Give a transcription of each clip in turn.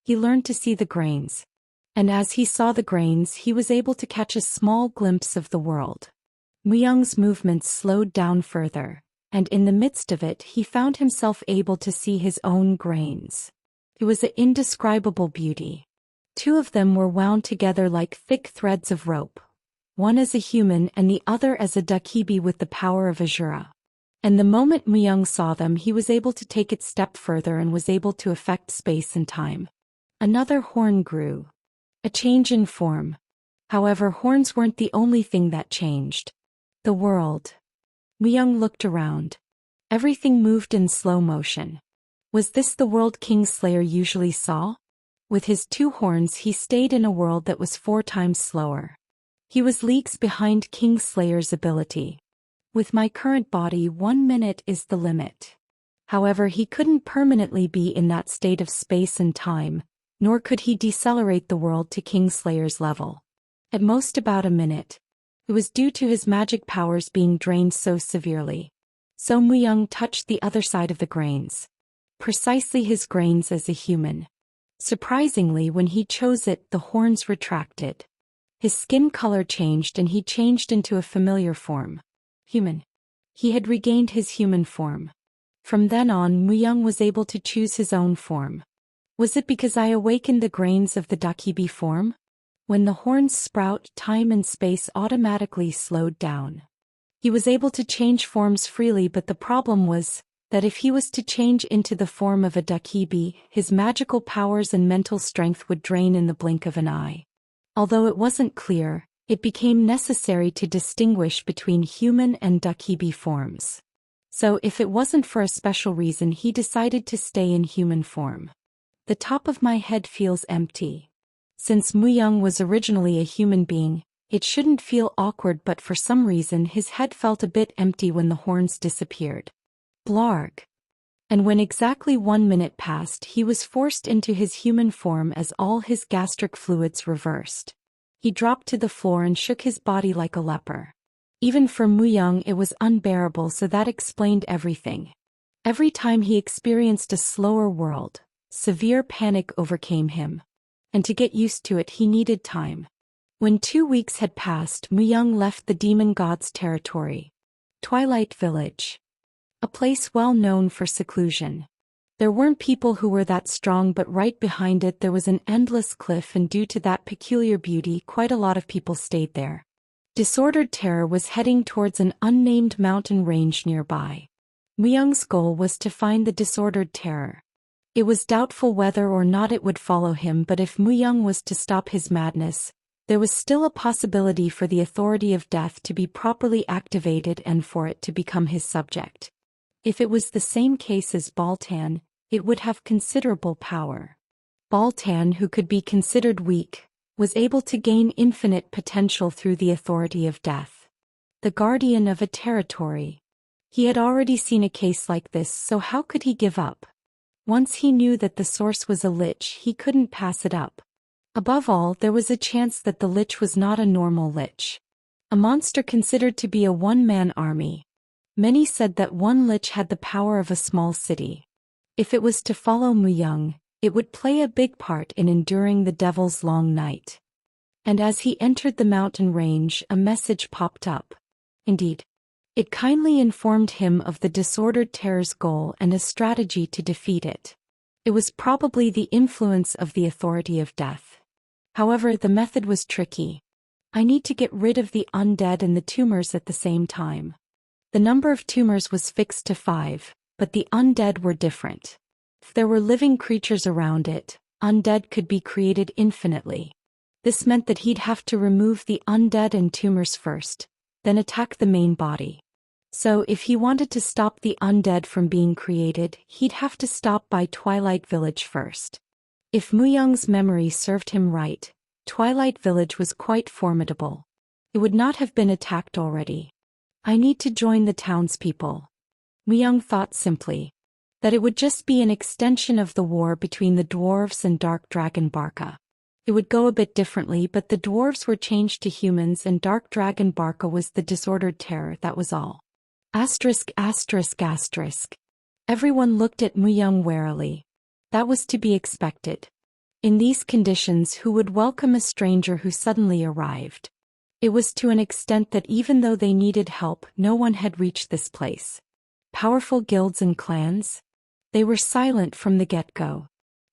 he learned to see the grains. And as he saw the grains, he was able to catch a small glimpse of the world. Muyang's movements slowed down further, and in the midst of it he found himself able to see his own grains. It was an indescribable beauty. Two of them were wound together like thick threads of rope, one as a human and the other as a dakibi with the power of Azura. And the moment Muyang saw them, he was able to take it step further and was able to affect space and time. Another horn grew. A change in form. However, horns weren't the only thing that changed. The world. Muyang looked around. Everything moved in slow motion. Was this the world Kingslayer usually saw? With his two horns he stayed in a world that was 4 times slower. He was leagues behind Kingslayer's ability. With my current body, 1 minute is the limit. However, he couldn't permanently be in that state of space and time, nor could he decelerate the world to Kingslayer's level. At most about a minute. It was due to his magic powers being drained so severely. So Muyang touched the other side of the grains. Precisely his grains as a human. Surprisingly, when he chose it, the horns retracted. His skin color changed and he changed into a familiar form. Human. He had regained his human form. From then on, Muyang was able to choose his own form. Was it because I awakened the grains of the dakibi form? When the horns sprout, time and space automatically slowed down. He was able to change forms freely, but the problem was that if he was to change into the form of a dakibi, his magical powers and mental strength would drain in the blink of an eye. Although it wasn't clear, it became necessary to distinguish between human and dakibi forms. So if it wasn't for a special reason, he decided to stay in human form. The top of my head feels empty. Since Muyang was originally a human being, it shouldn't feel awkward, but for some reason his head felt a bit empty when the horns disappeared. Blarg. And when exactly 1 minute passed, he was forced into his human form as all his gastric fluids reversed. He dropped to the floor and shook his body like a leper. Even for Muyang it was unbearable, so that explained everything. Every time he experienced a slower world, severe panic overcame him. And to get used to it he needed time. When 2 weeks had passed, Muyang left the demon god's territory. Twilight Village. A place well known for seclusion. There weren't people who were that strong, but right behind it there was an endless cliff, and due to that peculiar beauty quite a lot of people stayed there. Disordered Terror was heading towards an unnamed mountain range nearby. Muyang's goal was to find the Disordered Terror. It was doubtful whether or not it would follow him, but if Muyang was to stop his madness, there was still a possibility for the authority of death to be properly activated and for it to become his subject. If it was the same case as Baltan, it would have considerable power. Baltan, who could be considered weak, was able to gain infinite potential through the authority of death. The guardian of a territory. He had already seen a case like this, so how could he give up? Once he knew that the source was a lich, he couldn't pass it up. Above all, there was a chance that the lich was not a normal lich. A monster considered to be a one-man army. Many said that one lich had the power of a small city. If it was to follow Muyang, it would play a big part in enduring the devil's long night. And as he entered the mountain range, a message popped up. Indeed, it kindly informed him of the Disordered Terror's goal and a strategy to defeat it. It was probably the influence of the authority of death. However, the method was tricky. I need to get rid of the undead and the tumors at the same time. The number of tumors was fixed to 5, but the undead were different. If there were living creatures around it, undead could be created infinitely. This meant that he'd have to remove the undead and tumors first, then attack the main body. So if he wanted to stop the undead from being created, he'd have to stop by Twilight Village first. If Muyang's memory served him right, Twilight Village was quite formidable. It would not have been attacked already. I need to join the townspeople. Muyang thought simply. That it would just be an extension of the war between the dwarves and Dark Dragon Barca. It would go a bit differently, but the dwarves were changed to humans and Dark Dragon Barca was the Disordered Terror, that was all. Asterisk asterisk asterisk. Everyone looked at Muyang warily. That was to be expected. In these conditions, who would welcome a stranger who suddenly arrived? It was to an extent that even though they needed help, no one had reached this place. Powerful guilds and clans? They were silent from the get-go.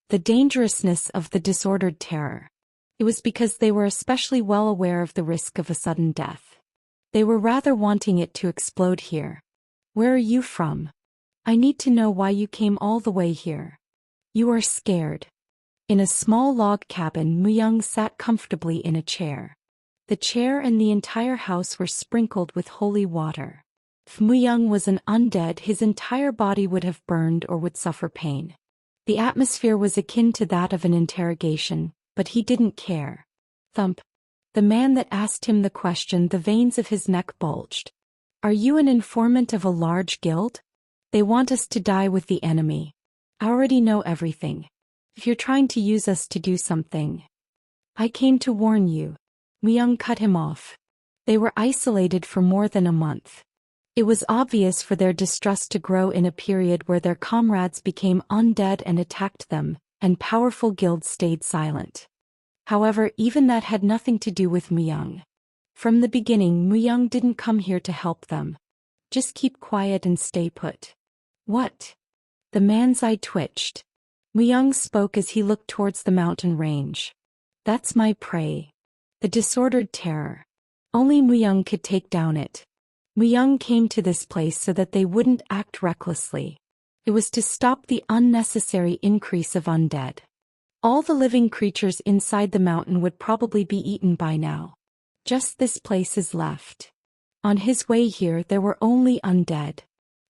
The dangerousness of the disordered terror. It was because they were especially well aware of the risk of a sudden death. They were rather wanting it to explode here. Where are you from? I need to know why you came all the way here. You are scared. In a small log cabin, Muyang sat comfortably in a chair. The chair and the entire house were sprinkled with holy water. If Muyang was an undead, his entire body would have burned or would suffer pain. The atmosphere was akin to that of an interrogation, but he didn't care. Thump. The man that asked him the question, the veins of his neck bulged. Are you an informant of a large guild? They want us to die with the enemy. I already know everything. If you're trying to use us to do something, I came to warn you. Muyang cut him off. They were isolated for more than a month. It was obvious for their distrust to grow in a period where their comrades became undead and attacked them, and powerful guilds stayed silent. However, even that had nothing to do with Muyang. From the beginning, Muyang didn't come here to help them. Just keep quiet and stay put. What? The man's eye twitched. Muyang spoke as he looked towards the mountain range. That's my prey. The disordered terror. Only Muyang could take down it. Muyang came to this place so that they wouldn't act recklessly. It was to stop the unnecessary increase of undead. All the living creatures inside the mountain would probably be eaten by now. Just this place is left. On his way here, there were only undead.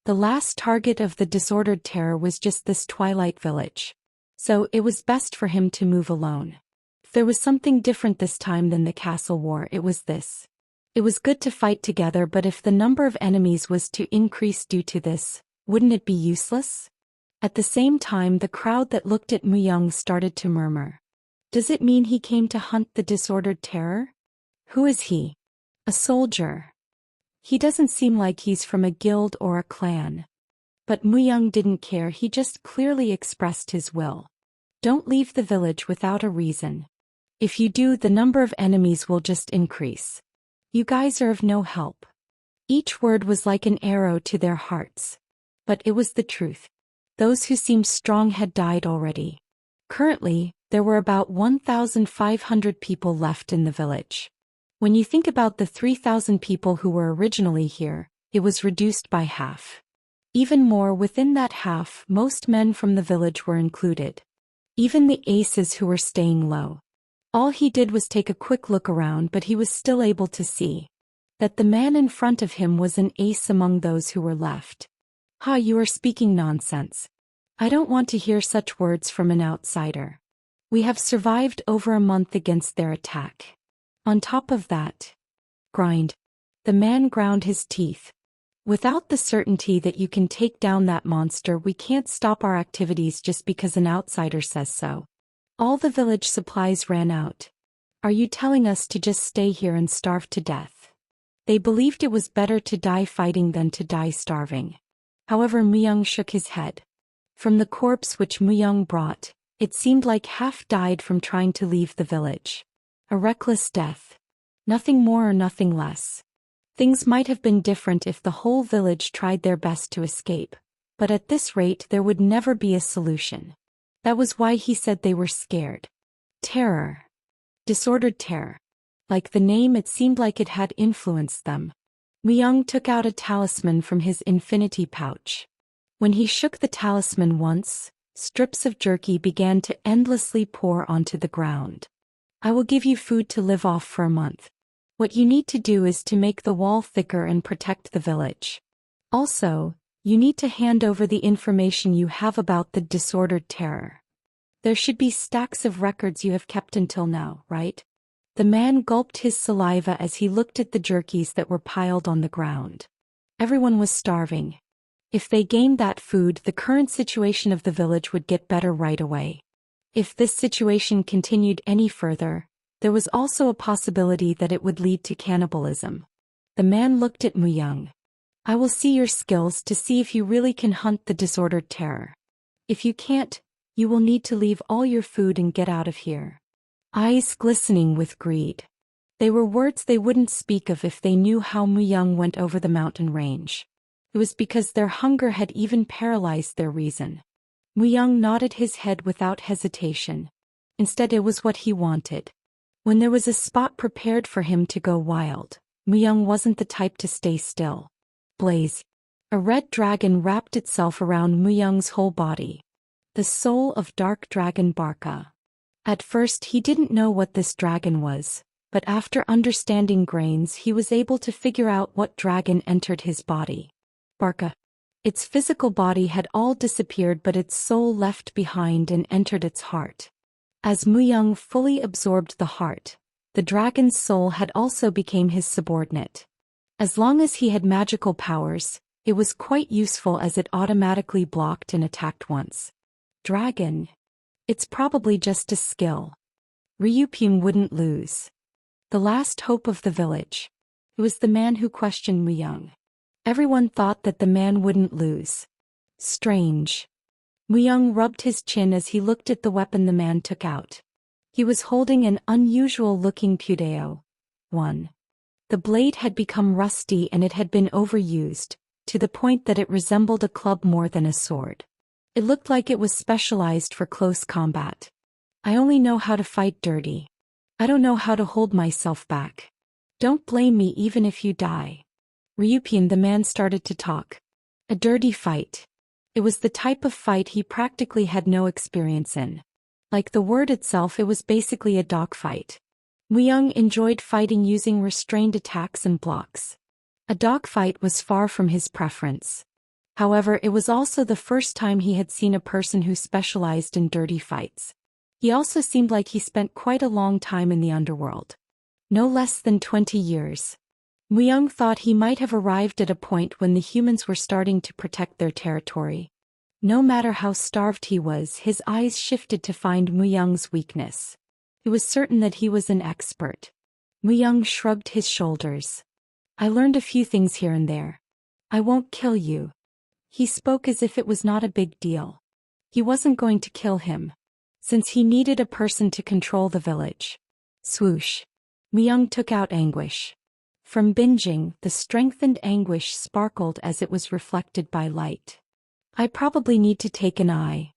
The last target of the disordered terror was just this twilight village. So it was best for him to move alone. If there was something different this time than the castle war, it was this. It was good to fight together, but if the number of enemies was to increase due to this, wouldn't it be useless? At the same time, the crowd that looked at Muyang started to murmur. Does it mean he came to hunt the disordered terror? Who is he? A soldier. He doesn't seem like he's from a guild or a clan. But Muyang didn't care, he just clearly expressed his will. Don't leave the village without a reason. If you do, the number of enemies will just increase. You guys are of no help. Each word was like an arrow to their hearts. But it was the truth. Those who seemed strong had died already. Currently, there were about 1,500 people left in the village. When you think about the 3,000 people who were originally here, it was reduced by half. Even more, within that half, most men from the village were included. Even the aces who were staying low. All he did was take a quick look around, but he was still able to see that the man in front of him was an ace among those who were left. Ha, you are speaking nonsense. I don't want to hear such words from an outsider. We have survived over a month against their attack. On top of that, grind. The man ground his teeth. Without the certainty that you can take down that monster, we can't stop our activities just because an outsider says so. All the village supplies ran out. Are you telling us to just stay here and starve to death? They believed it was better to die fighting than to die starving. However, Muyang shook his head. From the corpse which Muyang brought, it seemed like half died from trying to leave the village. A reckless death. Nothing more or nothing less. Things might have been different if the whole village tried their best to escape, but at this rate there would never be a solution. That was why he said they were scared. Terror. Disordered terror. Like the name, it seemed like it had influenced them. Muyang took out a talisman from his infinity pouch. When he shook the talisman once, strips of jerky began to endlessly pour onto the ground. I will give you food to live off for a month. What you need to do is to make the wall thicker and protect the village. Also, you need to hand over the information you have about the disordered terror. There should be stacks of records you have kept until now, right? The man gulped his saliva as he looked at the jerkies that were piled on the ground. Everyone was starving. If they gained that food, the current situation of the village would get better right away. If this situation continued any further, there was also a possibility that it would lead to cannibalism. The man looked at Muyang. I will see your skills to see if you really can hunt the disordered terror. If you can't, You will need to leave all your food and get out of here. Eyes glistening with greed. They were words they wouldn't speak of if they knew how Muyang went over the mountain range. It was because their hunger had even paralyzed their reason. Muyang nodded his head without hesitation. Instead, it was what he wanted. When there was a spot prepared for him to go wild, Muyang wasn't the type to stay still. Blaze. A red dragon wrapped itself around Muyang's whole body. The soul of Dark Dragon Barca. At first he didn't know what this dragon was, but after understanding grains he was able to figure out what dragon entered his body. Barca. Its physical body had all disappeared, but its soul left behind and entered its heart. As Muyang fully absorbed the heart, the dragon's soul had also become his subordinate. As long as he had magical powers, it was quite useful as it automatically blocked and attacked once. Dragon. It's probably just a skill. Ryupin wouldn't lose. The last hope of the village. It was the man who questioned Muyang. Everyone thought that the man wouldn't lose. Strange. Muyang rubbed his chin as he looked at the weapon the man took out. He was holding an unusual-looking Pudeo. 1. The blade had become rusty and it had been overused, to the point that it resembled a club more than a sword. It looked like it was specialized for close combat. I only know how to fight dirty. I don't know how to hold myself back. Don't blame me even if you die. Ryupin, the man, started to talk. A dirty fight. It was the type of fight he practically had no experience in. Like the word itself, it was basically a dogfight. Muyang enjoyed fighting using restrained attacks and blocks. A dogfight was far from his preference. However, it was also the first time he had seen a person who specialized in dirty fights. He also seemed like he spent quite a long time in the underworld. No less than 20 years. Muyang thought he might have arrived at a point when the humans were starting to protect their territory. No matter how starved he was, his eyes shifted to find Muyang's weakness. He was certain that he was an expert. Muyang shrugged his shoulders. I learned a few things here and there. I won't kill you. He spoke as if it was not a big deal. He wasn't going to kill him, since he needed a person to control the village. Swoosh. Muyang took out anguish. From binging, the strengthened anguish sparkled as it was reflected by light. I probably need to take an eye.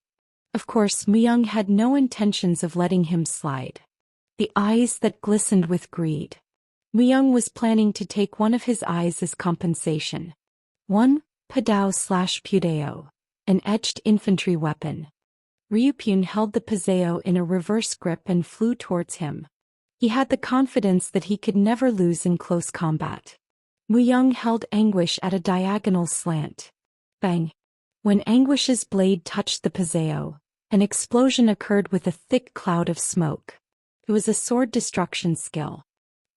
Of course, Muyang had no intentions of letting him slide. The eyes that glistened with greed. Muyang was planning to take one of his eyes as compensation. 1. Padao/Pudeo. An etched infantry weapon. Ryupin held the Pazeo in a reverse grip and flew towards him. He had the confidence that he could never lose in close combat. Muyang held Anguish at a diagonal slant. Bang! When Anguish's blade touched the Pazeo, an explosion occurred with a thick cloud of smoke. It was a sword destruction skill.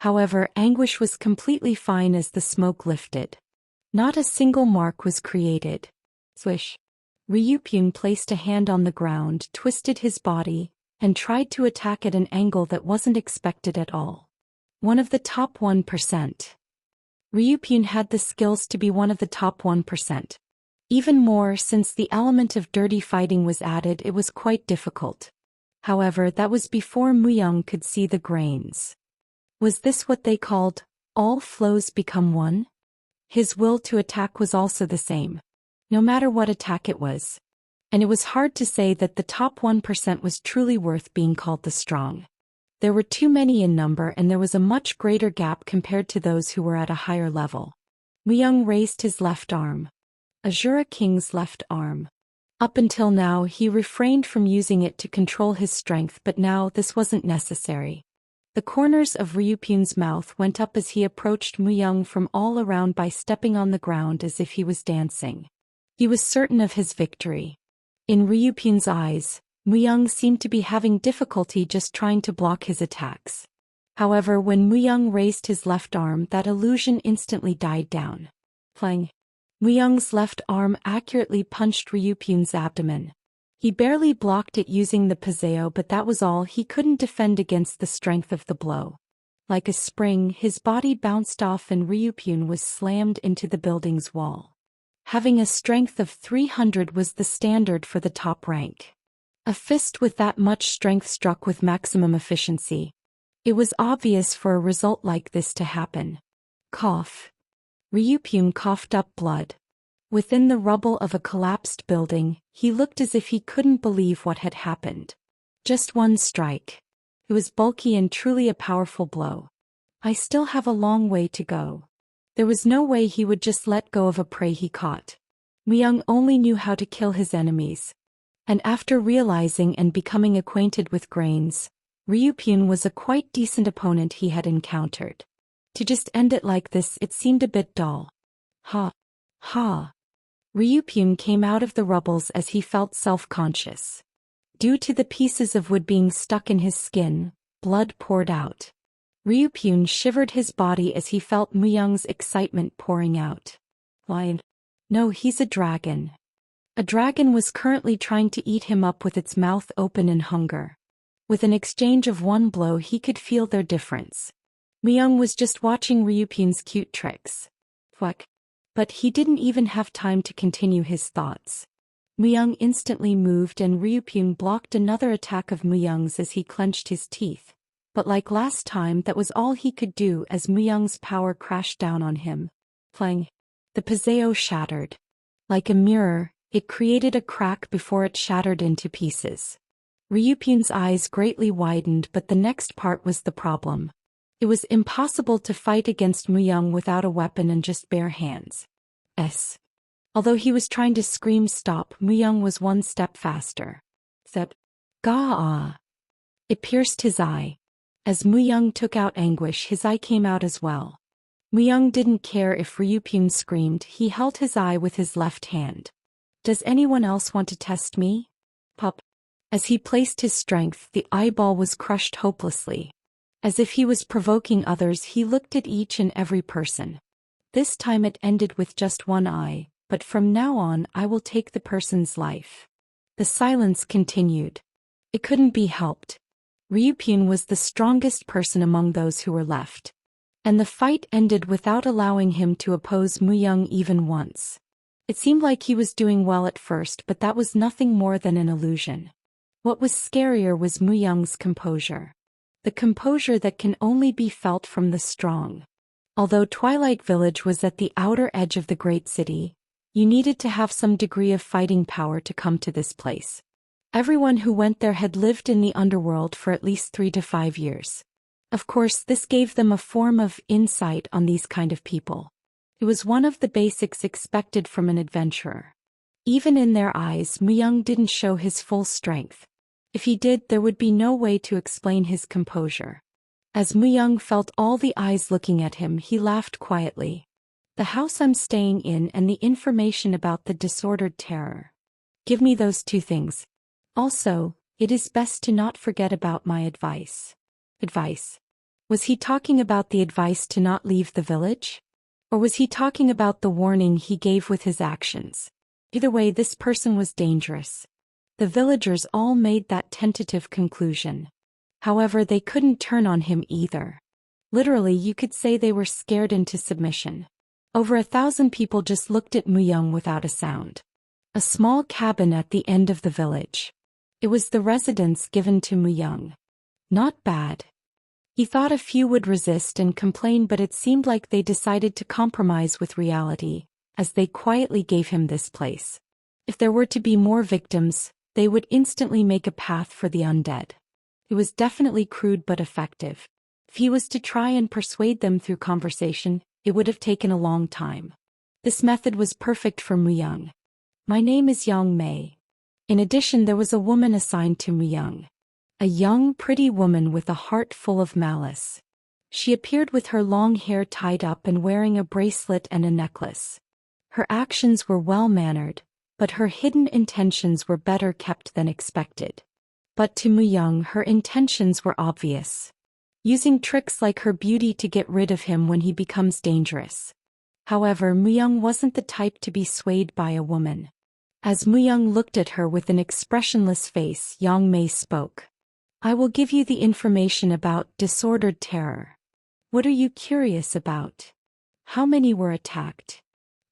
However, Anguish was completely fine as the smoke lifted. Not a single mark was created. Swish! Ryupin placed a hand on the ground, twisted his body, and tried to attack at an angle that wasn't expected at all. One of the top 1%. Ryupin had the skills to be one of the top 1%. Even more, since the element of dirty fighting was added, it was quite difficult. However, that was before Muyang could see the grains. Was this what they called, all flows become one? His will to attack was also the same. No matter what attack it was. And it was hard to say that the top 1% was truly worth being called the strong. There were too many in number and there was a much greater gap compared to those who were at a higher level. Muyang raised his left arm. Azura King's left arm. Up until now he refrained from using it to control his strength, but now this wasn't necessary. The corners of Ryupin's mouth went up as he approached Muyang from all around by stepping on the ground as if he was dancing. He was certain of his victory. In Ryupin's eyes, Muyang seemed to be having difficulty just trying to block his attacks. However, when Muyang raised his left arm, that illusion instantly died down. Plang! Muyang's left arm accurately punched Ryupin's abdomen. He barely blocked it using the Pazeo, but that was all. He couldn't defend against the strength of the blow. Like a spring, his body bounced off and Ryupin was slammed into the building's wall. Having a strength of 300 was the standard for the top rank. A fist with that much strength struck with maximum efficiency. It was obvious for a result like this to happen. Cough. Ryupyun coughed up blood. Within the rubble of a collapsed building, he looked as if he couldn't believe what had happened. Just one strike. It was bulky and truly a powerful blow. I still have a long way to go. There was no way he would just let go of a prey he caught. Myung only knew how to kill his enemies. And after realizing and becoming acquainted with grains, Ryupyun was a quite decent opponent he had encountered. To just end it like this, it seemed a bit dull. Ha. Ha. Ryupyun came out of the rubbles as he felt self-conscious. Due to the pieces of wood being stuck in his skin, blood poured out. Ryupyun shivered his body as he felt Myung's excitement pouring out. Lion. No, he's a dragon. A dragon was currently trying to eat him up with its mouth open in hunger. With an exchange of one blow he could feel their difference. Myung was just watching Ryupyun's cute tricks. Fuck. But he didn't even have time to continue his thoughts. Myung instantly moved and Ryupyun blocked another attack of Myung's as he clenched his teeth. But like last time, that was all he could do as Myung's power crashed down on him. Clang. The Paseo shattered. Like a mirror, it created a crack before it shattered into pieces. Ryupyun's eyes greatly widened, but the next part was the problem. It was impossible to fight against Myung without a weapon and just bare hands. Although he was trying to scream stop, Myung was one step faster. Step. Gah! It pierced his eye. As Myung took out anguish, his eye came out as well. Myung didn't care if Ryupyun screamed, he held his eye with his left hand. Does anyone else want to test me? Pup. As he placed his strength, the eyeball was crushed hopelessly. As if he was provoking others, he looked at each and every person. This time it ended with just one eye, but from now on I will take the person's life. The silence continued. It couldn't be helped. Ryupyun was the strongest person among those who were left. And the fight ended without allowing him to oppose Myung even once. It seemed like he was doing well at first, but that was nothing more than an illusion. What was scarier was Myung's composure. The composure that can only be felt from the strong. Although Twilight Village was at the outer edge of the great city, you needed to have some degree of fighting power to come to this place. Everyone who went there had lived in the underworld for at least 3 to 5 years. Of course, this gave them a form of insight on these kind of people. It was one of the basics expected from an adventurer. Even in their eyes, Myung didn't show his full strength. If he did, there would be no way to explain his composure. As Myung felt all the eyes looking at him, he laughed quietly. The house I'm staying in and the information about the disordered terror. Give me those 2 things. Also, it is best to not forget about my advice. Advice. Was he talking about the advice to not leave the village? Or was he talking about the warning he gave with his actions? Either way, this person was dangerous. The villagers all made that tentative conclusion. However, they couldn't turn on him either. Literally, you could say they were scared into submission. Over 1,000 people just looked at Myung without a sound. A small cabin at the end of the village. It was the residence given to Myung. Not bad. He thought a few would resist and complain, but it seemed like they decided to compromise with reality, as they quietly gave him this place. If there were to be more victims, they would instantly make a path for the undead. It was definitely crude but effective. If he was to try and persuade them through conversation, it would have taken a long time. This method was perfect for Myung. My name is Young Mei. In addition, there was a woman assigned to Myung. A young, pretty woman with a heart full of malice. She appeared with her long hair tied up and wearing a bracelet and a necklace. Her actions were well-mannered, but her hidden intentions were better kept than expected. But to Myung, her intentions were obvious. Using tricks like her beauty to get rid of him when he becomes dangerous. However, Myung wasn't the type to be swayed by a woman. As Myung looked at her with an expressionless face, Yang Mei spoke. I will give you the information about disordered terror. What are you curious about? How many were attacked?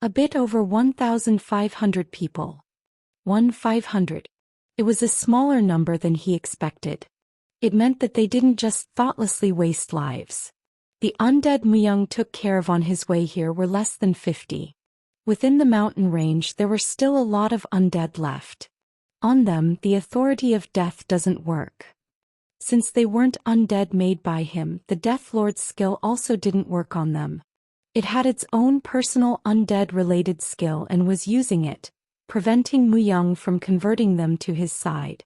A bit over 1,500 people. 1,500. It was a smaller number than he expected. It meant that they didn't just thoughtlessly waste lives. The undead Muyang took care of on his way here were less than 50. Within the mountain range there were still a lot of undead left. On them, the authority of death doesn't work. Since they weren't undead made by him, the Death Lord's skill also didn't work on them. It had its own personal undead-related skill and was using it, preventing Muyang from converting them to his side.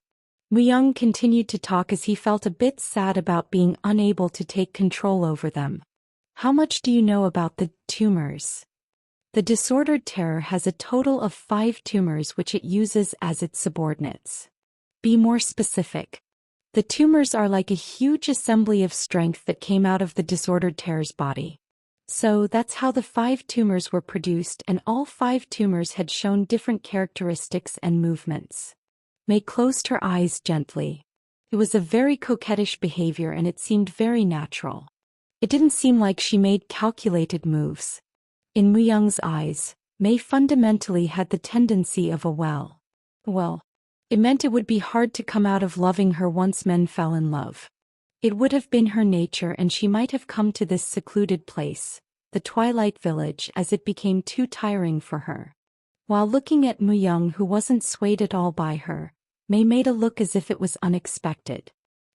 Muyang continued to talk as he felt a bit sad about being unable to take control over them. How much do you know about the tumors? The disordered terror has a total of 5 tumors which it uses as its subordinates. Be more specific. The tumors are like a huge assembly of strength that came out of the disordered terror's body. So that's how the 5 tumors were produced, and all 5 tumors had shown different characteristics and movements. May closed her eyes gently. It was a very coquettish behavior and it seemed very natural. It didn't seem like she made calculated moves. In Muyang's eyes, May fundamentally had the tendency of a well. It meant it would be hard to come out of loving her once men fell in love. It would have been her nature and she might have come to this secluded place, the Twilight Village, as it became too tiring for her. While looking at Muyang, who wasn't swayed at all by her, May made a look as if it was unexpected.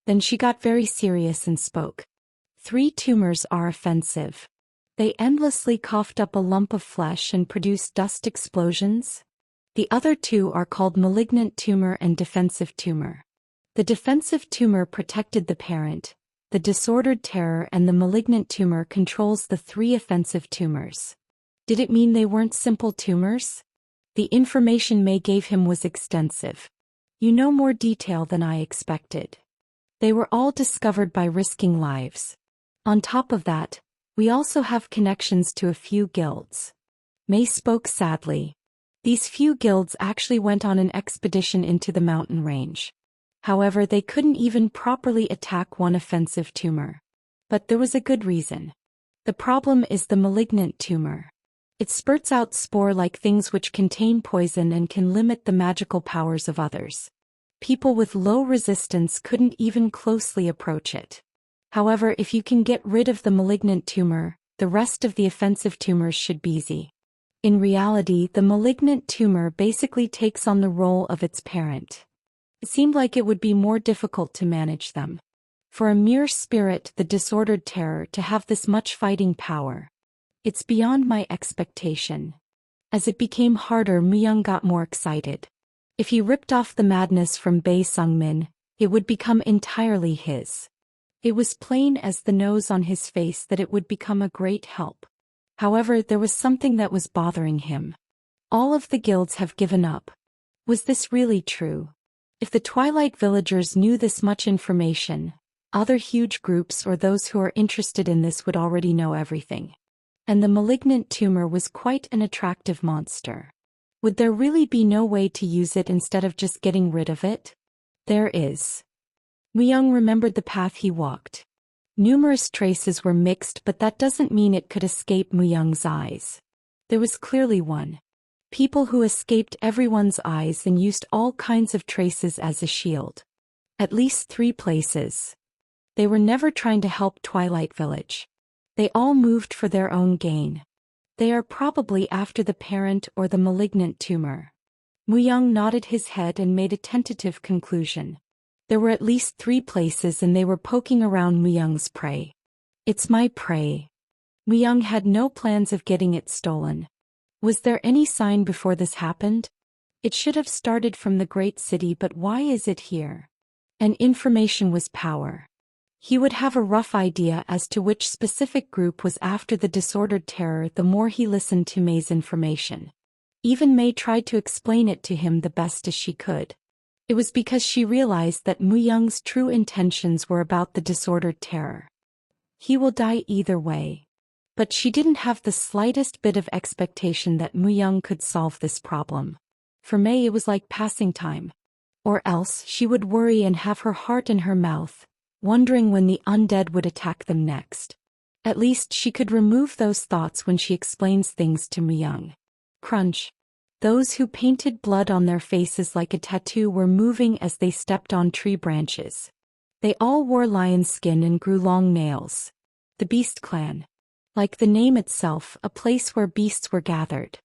Then she got very serious and spoke. 3 tumors are offensive. They endlessly coughed up a lump of flesh and produced dust explosions. The other 2 are called malignant tumor and defensive tumor. The defensive tumor protected the parent, the disordered terror, and the malignant tumor controls the 3 offensive tumors. Did it mean they weren't simple tumors? The information May gave him was extensive. You know more detail than I expected. They were all discovered by risking lives. On top of that, we also have connections to a few guilds. May spoke sadly. These few guilds actually went on an expedition into the mountain range. However, they couldn't even properly attack one offensive tumor. But there was a good reason. The problem is the malignant tumor. It spurts out spore-like things which contain poison and can limit the magical powers of others. People with low resistance couldn't even closely approach it. However, if you can get rid of the malignant tumor, the rest of the offensive tumors should be easy. In reality, the malignant tumor basically takes on the role of its parent. It seemed like it would be more difficult to manage them. For a mere spirit, the disordered terror, to have this much fighting power. It's beyond my expectation. As it became harder, Muyang got more excited. If he ripped off the madness from Bei Sungmin, it would become entirely his. It was plain as the nose on his face that it would become a great help. However, there was something that was bothering him. All of the guilds have given up. Was this really true? If the Twilight villagers knew this much information, other huge groups or those who are interested in this would already know everything. And the malignant tumor was quite an attractive monster. Would there really be no way to use it instead of just getting rid of it? There is. Muyang remembered the path he walked. Numerous traces were mixed, but that doesn't mean it could escape Muyang's eyes. There was clearly one. People who escaped everyone's eyes and used all kinds of traces as a shield. At least 3 places. They were never trying to help Twilight Village. They all moved for their own gain. They are probably after the parent or the malignant tumor. Muyang nodded his head and made a tentative conclusion. There were at least 3 places and they were poking around Muyang's prey. It's my prey. Muyang had no plans of getting it stolen. Was there any sign before this happened? It should have started from the great city, but why is it here? And information was power. He would have a rough idea as to which specific group was after the disordered terror the more he listened to May's information. Even May tried to explain it to him the best as she could. It was because she realized that Muyang's true intentions were about the disordered terror. He will die either way. But she didn't have the slightest bit of expectation that Muyang could solve this problem. For May it was like passing time. Or else she would worry and have her heart in her mouth, wondering when the undead would attack them next. At least she could remove those thoughts when she explains things to Muyang. Crunch. Those who painted blood on their faces like a tattoo were moving as they stepped on tree branches. They all wore lion skin and grew long nails. The Beast Clan. Like the name itself, a place where beasts were gathered.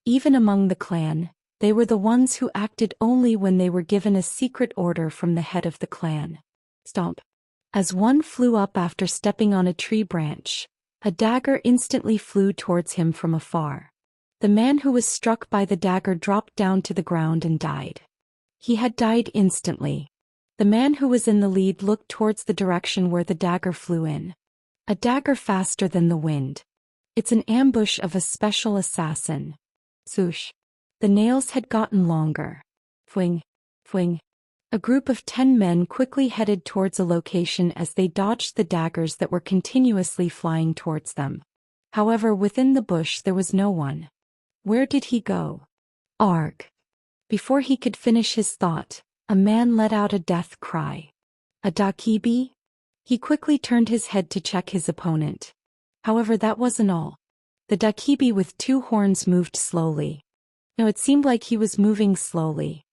Even among the clan, they were the ones who acted only when they were given a secret order from the head of the clan. Stomp. As one flew up after stepping on a tree branch, a dagger instantly flew towards him from afar. The man who was struck by the dagger dropped down to the ground and died. He had died instantly. The man who was in the lead looked towards the direction where the dagger flew in. A dagger faster than the wind. It's an ambush of a special assassin. Swoosh. The nails had gotten longer. Fwing. Fwing. A group of 10 men quickly headed towards a location as they dodged the daggers that were continuously flying towards them. However, within the bush there was no one. Where did he go? Arg. Before he could finish his thought, a man let out a death cry. A Dakibi? He quickly turned his head to check his opponent. However, that wasn't all. The Dakibi with 2 horns moved slowly. No, it seemed like he was moving slowly.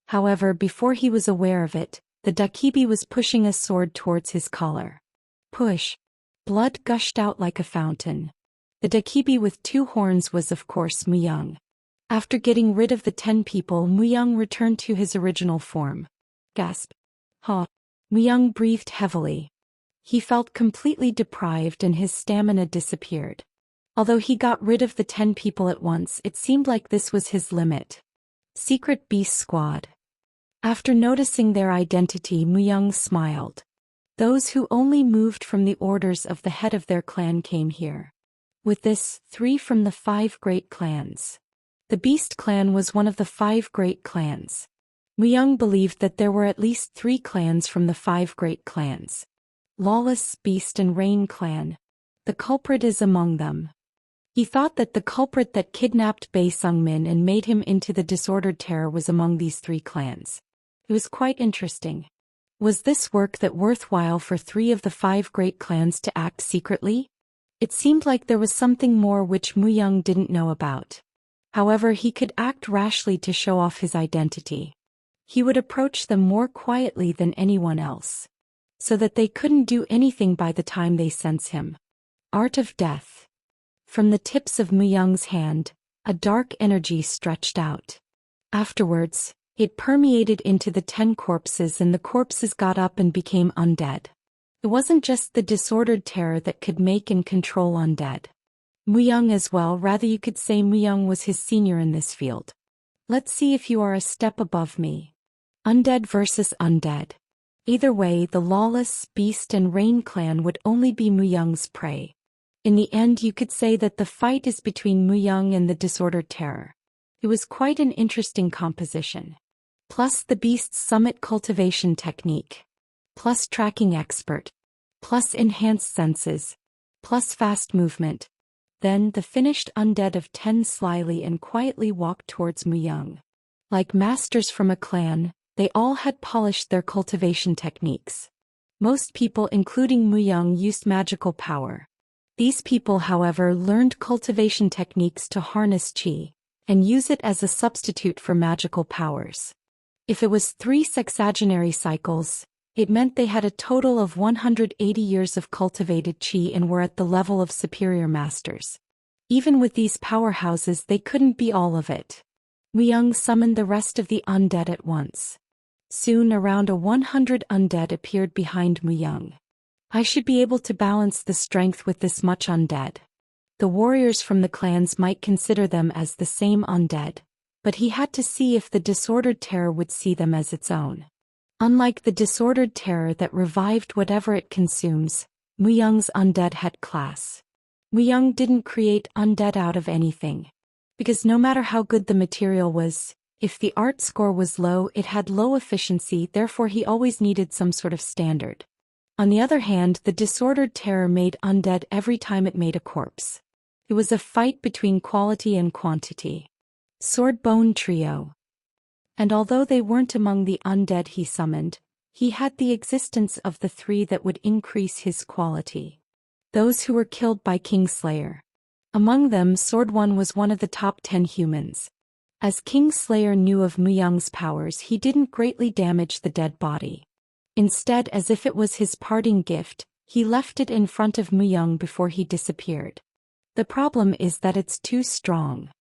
However, before he was aware of it, the Dakibi was pushing a sword towards his collar. Push. Blood gushed out like a fountain. The Dakibi with 2 horns was of course Muyang. After getting rid of the 10 people, Muyang returned to his original form. Gasp. Ha. Muyang breathed heavily. He felt completely deprived and his stamina disappeared. Although he got rid of the 10 people at once, it seemed like this was his limit. Secret Beast Squad. After noticing their identity, Muyang smiled. Those who only moved from the orders of the head of their clan came here. With this, 3 from the 5 great clans. The Beast Clan was one of the 5 great clans. Muyang believed that there were at least 3 clans from the 5 great clans. Lawless, Beast and Rain clan. The culprit is among them. He thought that the culprit that kidnapped Bae Sungmin and made him into the Disordered Terror was among these 3 clans. It was quite interesting. Was this work that worthwhile for 3 of the 5 great clans to act secretly? It seemed like there was something more which Muyang didn't know about. However, he could act rashly to show off his identity. He would approach them more quietly than anyone else, so that they couldn't do anything by the time they sense him. Art of Death. From the tips of Muyang's hand, a dark energy stretched out. Afterwards, it permeated into the 10 corpses and the corpses got up and became undead. It wasn't just the Disordered Terror that could make and control undead. Muyang as well, rather you could say Muyang was his senior in this field. Let's see if you are a step above me. Undead versus undead. Either way, the Lawless, Beast and Rain clan would only be Muyang's prey. In the end, you could say that the fight is between Muyang and the Disordered Terror. It was quite an interesting composition. Plus the Beast's Summit Cultivation Technique. Plus Tracking Expert. Plus Enhanced Senses. Plus Fast Movement. Then the finished undead of 10 slyly and quietly walked towards Muyang. Like masters from a clan, they all had polished their cultivation techniques. Most people, including Muyang, used magical power. These people, however, learned cultivation techniques to harness qi, and use it as a substitute for magical powers. If it was 3 sexagenary cycles, it meant they had a total of 180 years of cultivated qi and were at the level of superior masters. Even with these powerhouses, they couldn't be all of it. Muyang summoned the rest of the undead at once. Soon around 100 undead appeared behind Muyang. I should be able to balance the strength with this much undead. The warriors from the clans might consider them as the same undead, but he had to see if the Disordered Terror would see them as its own. Unlike the Disordered Terror that revived whatever it consumes, Muyang's undead had class. Muyang didn't create undead out of anything. Because no matter how good the material was, if the art score was low, it had low efficiency, therefore he always needed some sort of standard. On the other hand, the Disordered Terror made undead every time it made a corpse. It was a fight between quality and quantity. Swordbone Trio. And although they weren't among the undead he summoned, he had the existence of the 3 that would increase his quality. Those who were killed by Kingslayer. Among them, Sword One was one of the top 10 humans. As Kingslayer knew of Muyang's powers, he didn't greatly damage the dead body. Instead, as if it was his parting gift, he left it in front of Muyang before he disappeared. The problem is that it's too strong.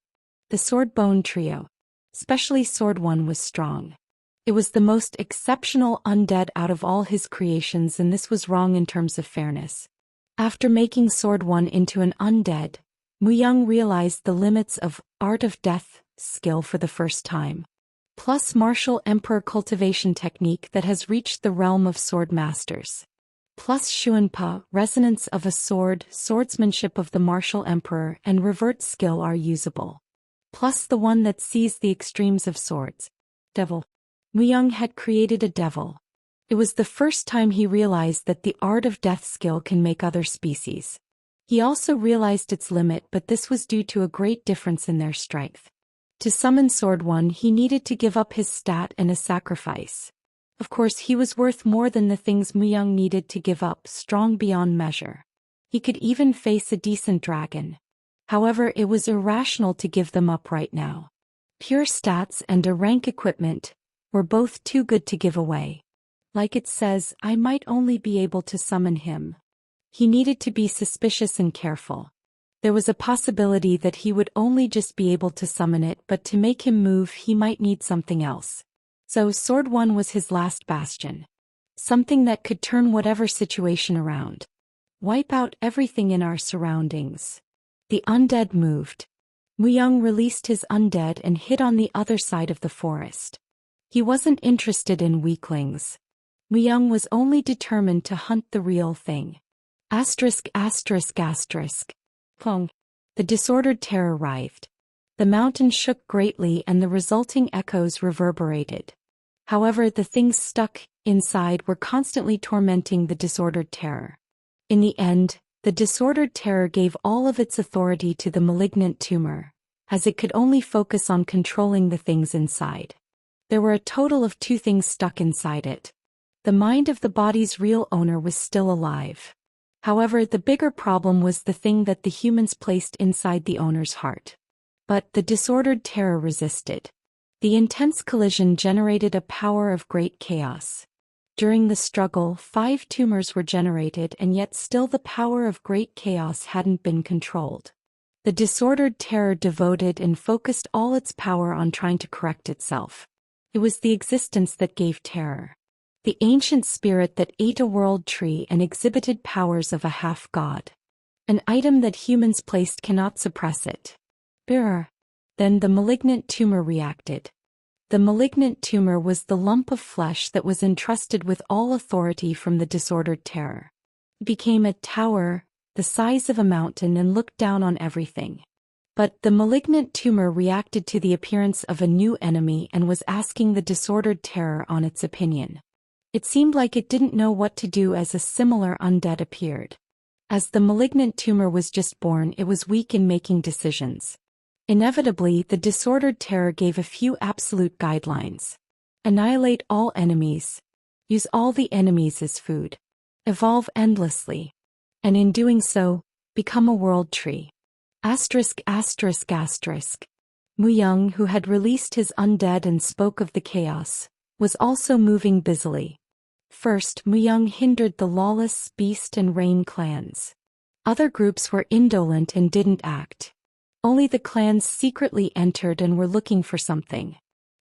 The Sword Bone Trio, especially Sword 1, was strong. It was the most exceptional undead out of all his creations, and this was wrong in terms of fairness. After making Sword 1 into an undead, Muyang realized the limits of Art of Death skill for the first time. Plus martial emperor cultivation technique that has reached the realm of sword masters. Plus Xuanpa, resonance of a sword, swordsmanship of the martial emperor, and revert skill are usable. Plus the one that sees the extremes of swords. Devil. Muyang had created a devil. It was the first time he realized that the Art of Death skill can make other species. He also realized its limit, but this was due to a great difference in their strength. To summon Sword 1, he needed to give up his stat and a sacrifice. Of course, he was worth more than the things Muyang needed to give up, strong beyond measure. He could even face a decent dragon. However, it was irrational to give them up right now. Pure stats and a rank equipment were both too good to give away. Like it says, I might only be able to summon him. He needed to be suspicious and careful. There was a possibility that he would only just be able to summon it, but to make him move he might need something else. So Sword 1 was his last bastion. Something that could turn whatever situation around. Wipe out everything in our surroundings. The undead moved. Muyang released his undead and hid on the other side of the forest. He wasn't interested in weaklings. Muyang was only determined to hunt the real thing. Asterisk. Plong. The disordered terror arrived. The mountain shook greatly and the resulting echoes reverberated. However, the things stuck inside were constantly tormenting the disordered terror. In the end, the disordered terror gave all of its authority to the malignant tumor, as it could only focus on controlling the things inside. There were a total of 2 things stuck inside it. The mind of the body's real owner was still alive. However, the bigger problem was the thing that the humans placed inside the owner's heart. But the disordered terror resisted. The intense collision generated a power of great chaos. During the struggle, 5 tumors were generated, and yet still the power of great chaos hadn't been controlled. The disordered terror devoted and focused all its power on trying to correct itself. It was the existence that gave terror. The ancient spirit that ate a world tree and exhibited powers of a half-god. An item that humans placed cannot suppress it. Brr. Then the malignant tumor reacted. The malignant tumor was the lump of flesh that was entrusted with all authority from the disordered terror. It became a tower, the size of a mountain, and looked down on everything. But the malignant tumor reacted to the appearance of a new enemy and was asking the disordered terror on its opinion. It seemed like it didn't know what to do as a similar undead appeared. As the malignant tumor was just born, it was weak in making decisions. Inevitably, the disordered terror gave a few absolute guidelines. Annihilate all enemies. Use all the enemies as food. Evolve endlessly. And in doing so, become a world tree. Asterisk. Muyang, who had released his undead and spoke of the chaos, was also moving busily. First, Muyang hindered the lawless Beast and Rain clans. Other groups were indolent and didn't act. Only the clans secretly entered and were looking for something.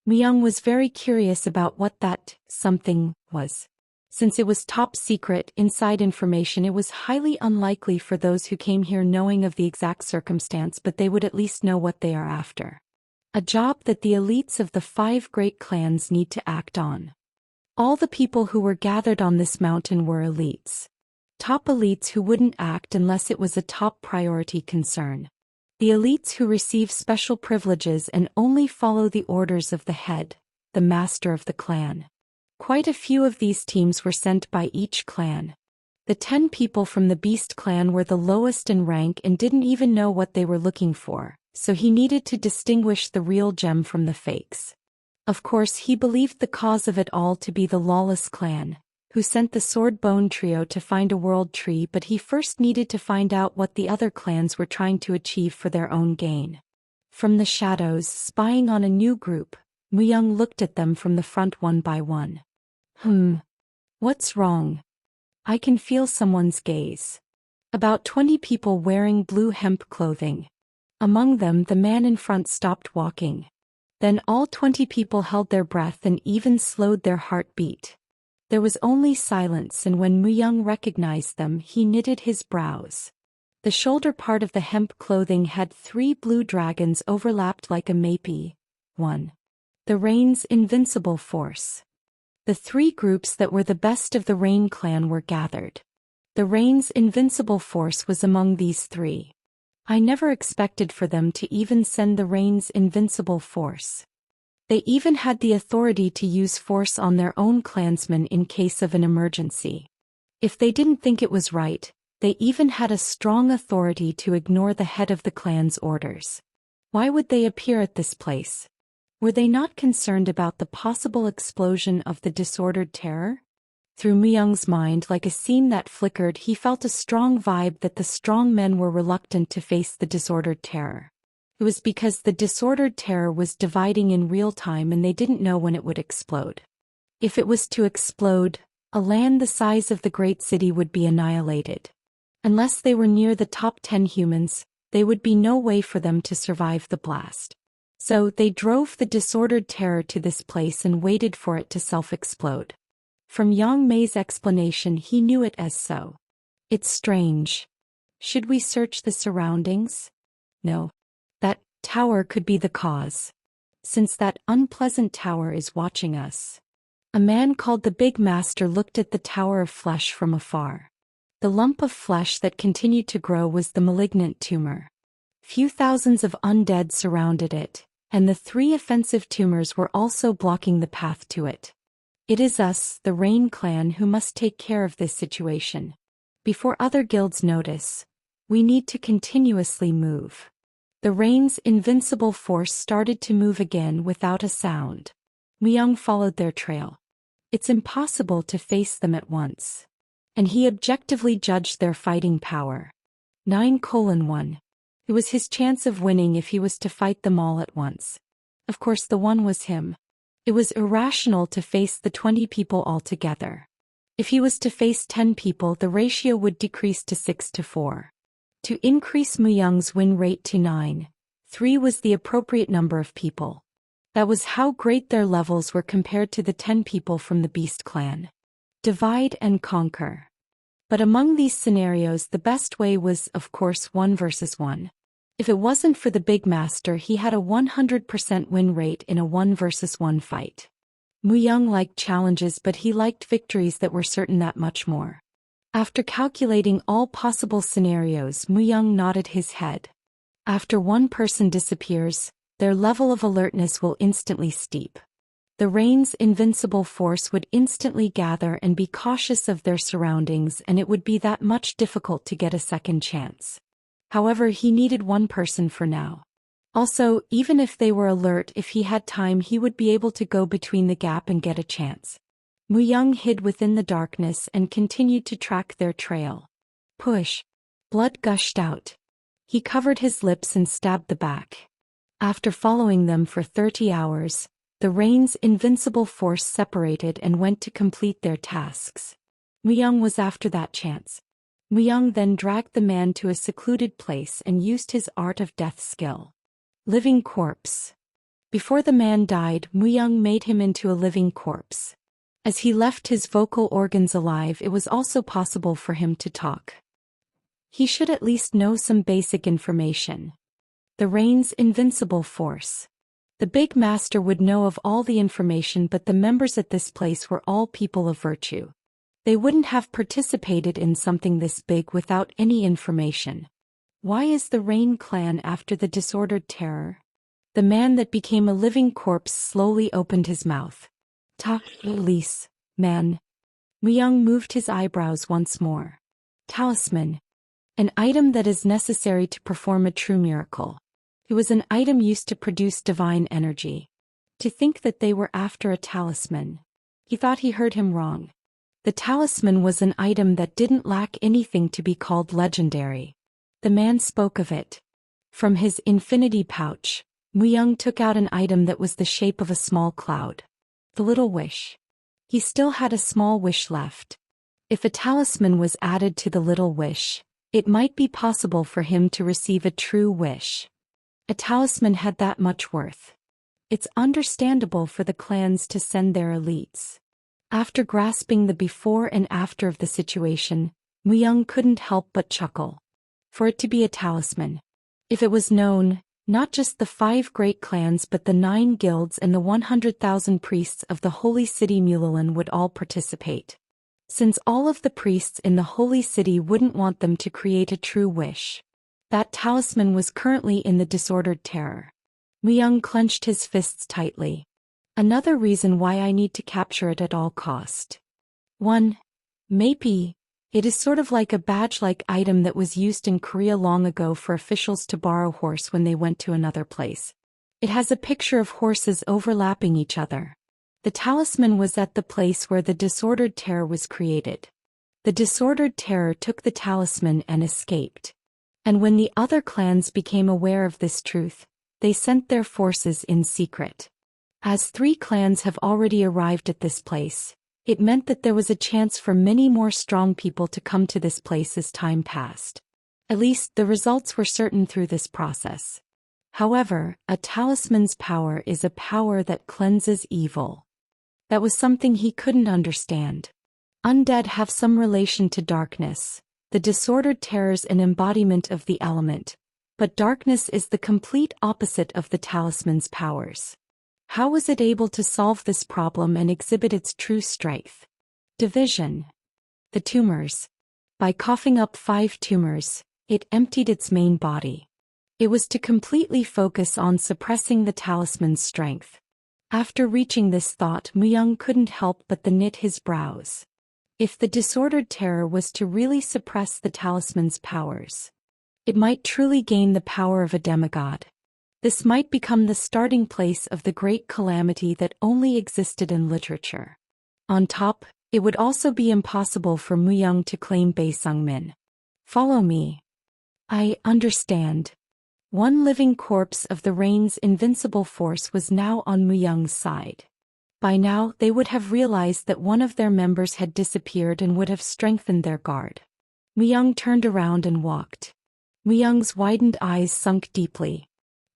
Muyang was very curious about what that something was. Since it was top secret, inside information, it was highly unlikely for those who came here knowing of the exact circumstance, but they would at least know what they are after. A job that the elites of the 5 great clans need to act on. All the people who were gathered on this mountain were elites. Top elites who wouldn't act unless it was a top priority concern. The elites who receive special privileges and only follow the orders of the head, the master of the clan. Quite a few of these teams were sent by each clan. The 10 people from the Beast clan were the lowest in rank and didn't even know what they were looking for, so he needed to distinguish the real gem from the fakes. Of course, he believed the cause of it all to be the lawless clan, who sent the Sword Bone Trio to find a world tree, but he first needed to find out what the other clans were trying to achieve for their own gain. From the shadows, spying on a new group, Muyang looked at them from the front one by one. What's wrong? I can feel someone's gaze. About 20 people wearing blue hemp clothing. Among them, the man in front stopped walking. Then all 20 people held their breath and even slowed their heartbeat. There was only silence, and when Muyang recognized them, he knitted his brows. The shoulder part of the hemp clothing had 3 blue dragons overlapped like a mapi. 1. The Rain's invincible force. The 3 groups that were the best of the Rain clan were gathered. The Rain's invincible force was among these 3. I never expected for them to even send the Rain's invincible force. They even had the authority to use force on their own clansmen in case of an emergency. If they didn't think it was right, they even had a strong authority to ignore the head of the clan's orders. Why would they appear at this place? Were they not concerned about the possible explosion of the disordered terror? Through Muyang's mind, like a seam that flickered, he felt a strong vibe that the strong men were reluctant to face the disordered terror. It was because the disordered terror was dividing in real time and they didn't know when it would explode. If it was to explode, a land the size of the great city would be annihilated. Unless they were near the top 10 humans, there would be no way for them to survive the blast. So they drove the disordered terror to this place and waited for it to self-explode. From Yang Mei's explanation, he knew it as so. It's strange. Should we search the surroundings? No. That tower could be the cause. Since that unpleasant tower is watching us. A man called the Big Master looked at the tower of flesh from afar. The lump of flesh that continued to grow was the malignant tumor. Few thousands of undead surrounded it, and the 3 offensive tumors were also blocking the path to it. It is us, the Rain clan, who must take care of this situation. Before other guilds notice, we need to continuously move. The Rain's invincible force started to move again without a sound. Muyang followed their trail. It's impossible to face them at once. And he objectively judged their fighting power. 9:1. It was his chance of winning if he was to fight them all at once. Of course, the one was him. It was irrational to face the 20 people altogether. If he was to face 10 people, the ratio would decrease to 6-4. To increase Muyang's win rate to 9.3 was the appropriate number of people. That was how great their levels were compared to the 10 people from the Beast clan. Divide and conquer. But among these scenarios, the best way was, of course, 1 versus 1. If it wasn't for the Big Master, he had a 100% win rate in a 1 versus 1 fight. Muyang liked challenges, but he liked victories that were certain that much more. After calculating all possible scenarios, Muyang nodded his head. After one person disappears, their level of alertness will instantly steep. The Rain's invincible force would instantly gather and be cautious of their surroundings, and it would be that much difficult to get a second chance. However, he needed one person for now. Also, even if they were alert, if he had time, he would be able to go between the gap and get a chance. Muyang hid within the darkness and continued to track their trail. Push. Blood gushed out. He covered his lips and stabbed the back. After following them for 30 hours, the Rain's invincible force separated and went to complete their tasks. Muyang was after that chance. Muyang then dragged the man to a secluded place and used his art of death skill. Living corpse. Before the man died, Muyang made him into a living corpse. As he left his vocal organs alive, it was also possible for him to talk. He should at least know some basic information. The Rain's invincible force. The Big Master would know of all the information, but the members at this place were all people of virtue. They wouldn't have participated in something this big without any information. Why is the Rain clan after the disordered terror? The man that became a living corpse slowly opened his mouth. Release, man. Muyang moved his eyebrows once more. Talisman. An item that is necessary to perform a true miracle. It was an item used to produce divine energy. To think that they were after a talisman. He thought he heard him wrong. The talisman was an item that didn't lack anything to be called legendary. The man spoke of it. From his infinity pouch, Muyang took out an item that was the shape of a small cloud. The little wish. He still had a small wish left. If a talisman was added to the little wish, it might be possible for him to receive a true wish. A talisman had that much worth. It's understandable for the clans to send their elites. After grasping the before and after of the situation, Muyang couldn't help but chuckle. For it to be a talisman. If it was known, not just the 5 great clans but the 9 guilds and the 100,000 priests of the holy city Mulalin would all participate. Since all of the priests in the holy city wouldn't want them to create a true wish. That talisman was currently in the disordered terror. Muyang clenched his fists tightly. Another reason why I need to capture it at all cost. 1. Maybe. It is sort of like a badge-like item that was used in Korea long ago for officials to borrow horse when they went to another place. It has a picture of horses overlapping each other. The talisman was at the place where the disordered terror was created. The disordered terror took the talisman and escaped. And when the other clans became aware of this truth, they sent their forces in secret. As 3 clans have already arrived at this place, it meant that there was a chance for many more strong people to come to this place as time passed. At least the results were certain through this process. However, a talisman's power is a power that cleanses evil. That was something he couldn't understand. Undead have some relation to darkness. The disordered terror's an embodiment of the element, but darkness is the complete opposite of the talisman's powers. How was it able to solve this problem and exhibit its true strength? Division. The tumors. By coughing up 5 tumors, it emptied its main body. It was to completely focus on suppressing the talisman's strength. After reaching this thought, Muyang couldn't help but knit his brows. If the disordered terror was to really suppress the talisman's powers, it might truly gain the power of a demigod. This might become the starting place of the great calamity that only existed in literature. On top, it would also be impossible for Muyang to claim Baesungmin. Follow me. I understand. One living corpse of the Rain's invincible force was now on Muyang's side. By now they would have realized that one of their members had disappeared and would have strengthened their guard. Muyang turned around and walked. Muyang's widened eyes sunk deeply.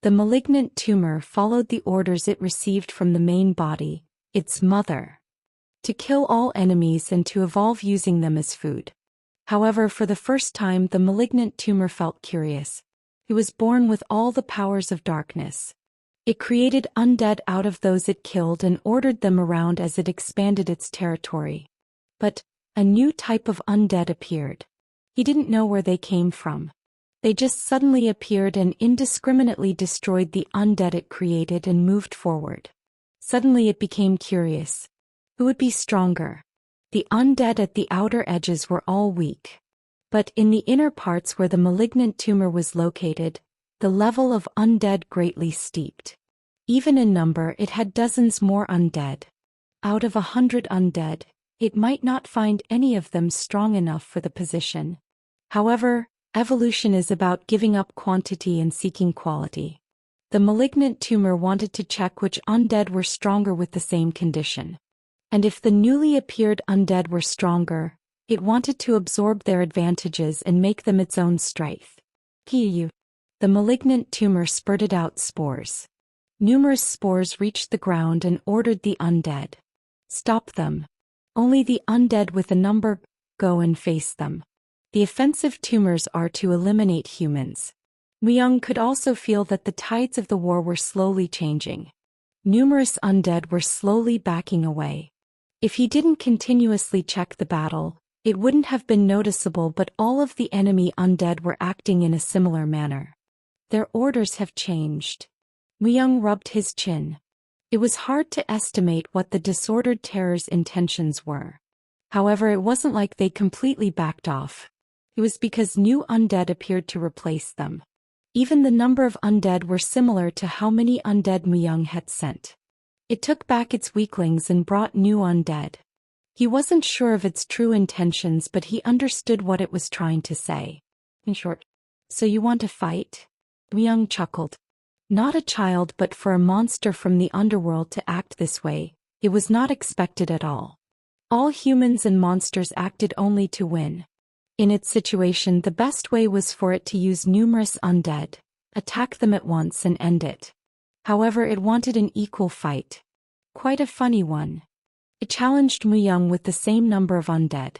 The malignant tumor followed the orders it received from the main body, its mother. To kill all enemies and to evolve using them as food. However, for the first time the malignant tumor felt curious. It was born with all the powers of darkness. It created undead out of those it killed and ordered them around as it expanded its territory. But a new type of undead appeared. He didn't know where they came from. They just suddenly appeared and indiscriminately destroyed the undead it created and moved forward. Suddenly it became curious. Who would be stronger? The undead at the outer edges were all weak. But in the inner parts where the malignant tumor was located, the level of undead greatly steeped. Even in number it had dozens more undead. Out of 100 undead, it might not find any of them strong enough for the position. However, evolution is about giving up quantity and seeking quality. The malignant tumor wanted to check which undead were stronger with the same condition. And if the newly appeared undead were stronger, it wanted to absorb their advantages and make them its own strength. The malignant tumor spurted out spores. Numerous spores reached the ground and ordered the undead. Stop them. Only the undead with a number, go and face them. The offensive tumors are to eliminate humans. Muyang could also feel that the tides of the war were slowly changing. Numerous undead were slowly backing away. If he didn't continuously check the battle, it wouldn't have been noticeable, but all of the enemy undead were acting in a similar manner. Their orders have changed. Muyang rubbed his chin. It was hard to estimate what the disordered terror's intentions were. However, it wasn't like they completely backed off. It was because new undead appeared to replace them. Even the number of undead were similar to how many undead Muyang had sent. It took back its weaklings and brought new undead. He wasn't sure of its true intentions, but he understood what it was trying to say. In short, so you want to fight? Young chuckled. Not a child, but for a monster from the underworld to act this way, it was not expected at all. All humans and monsters acted only to win. In its situation, the best way was for it to use numerous undead, attack them at once and end it. However, it wanted an equal fight. Quite a funny one. It challenged Muyang with the same number of undead.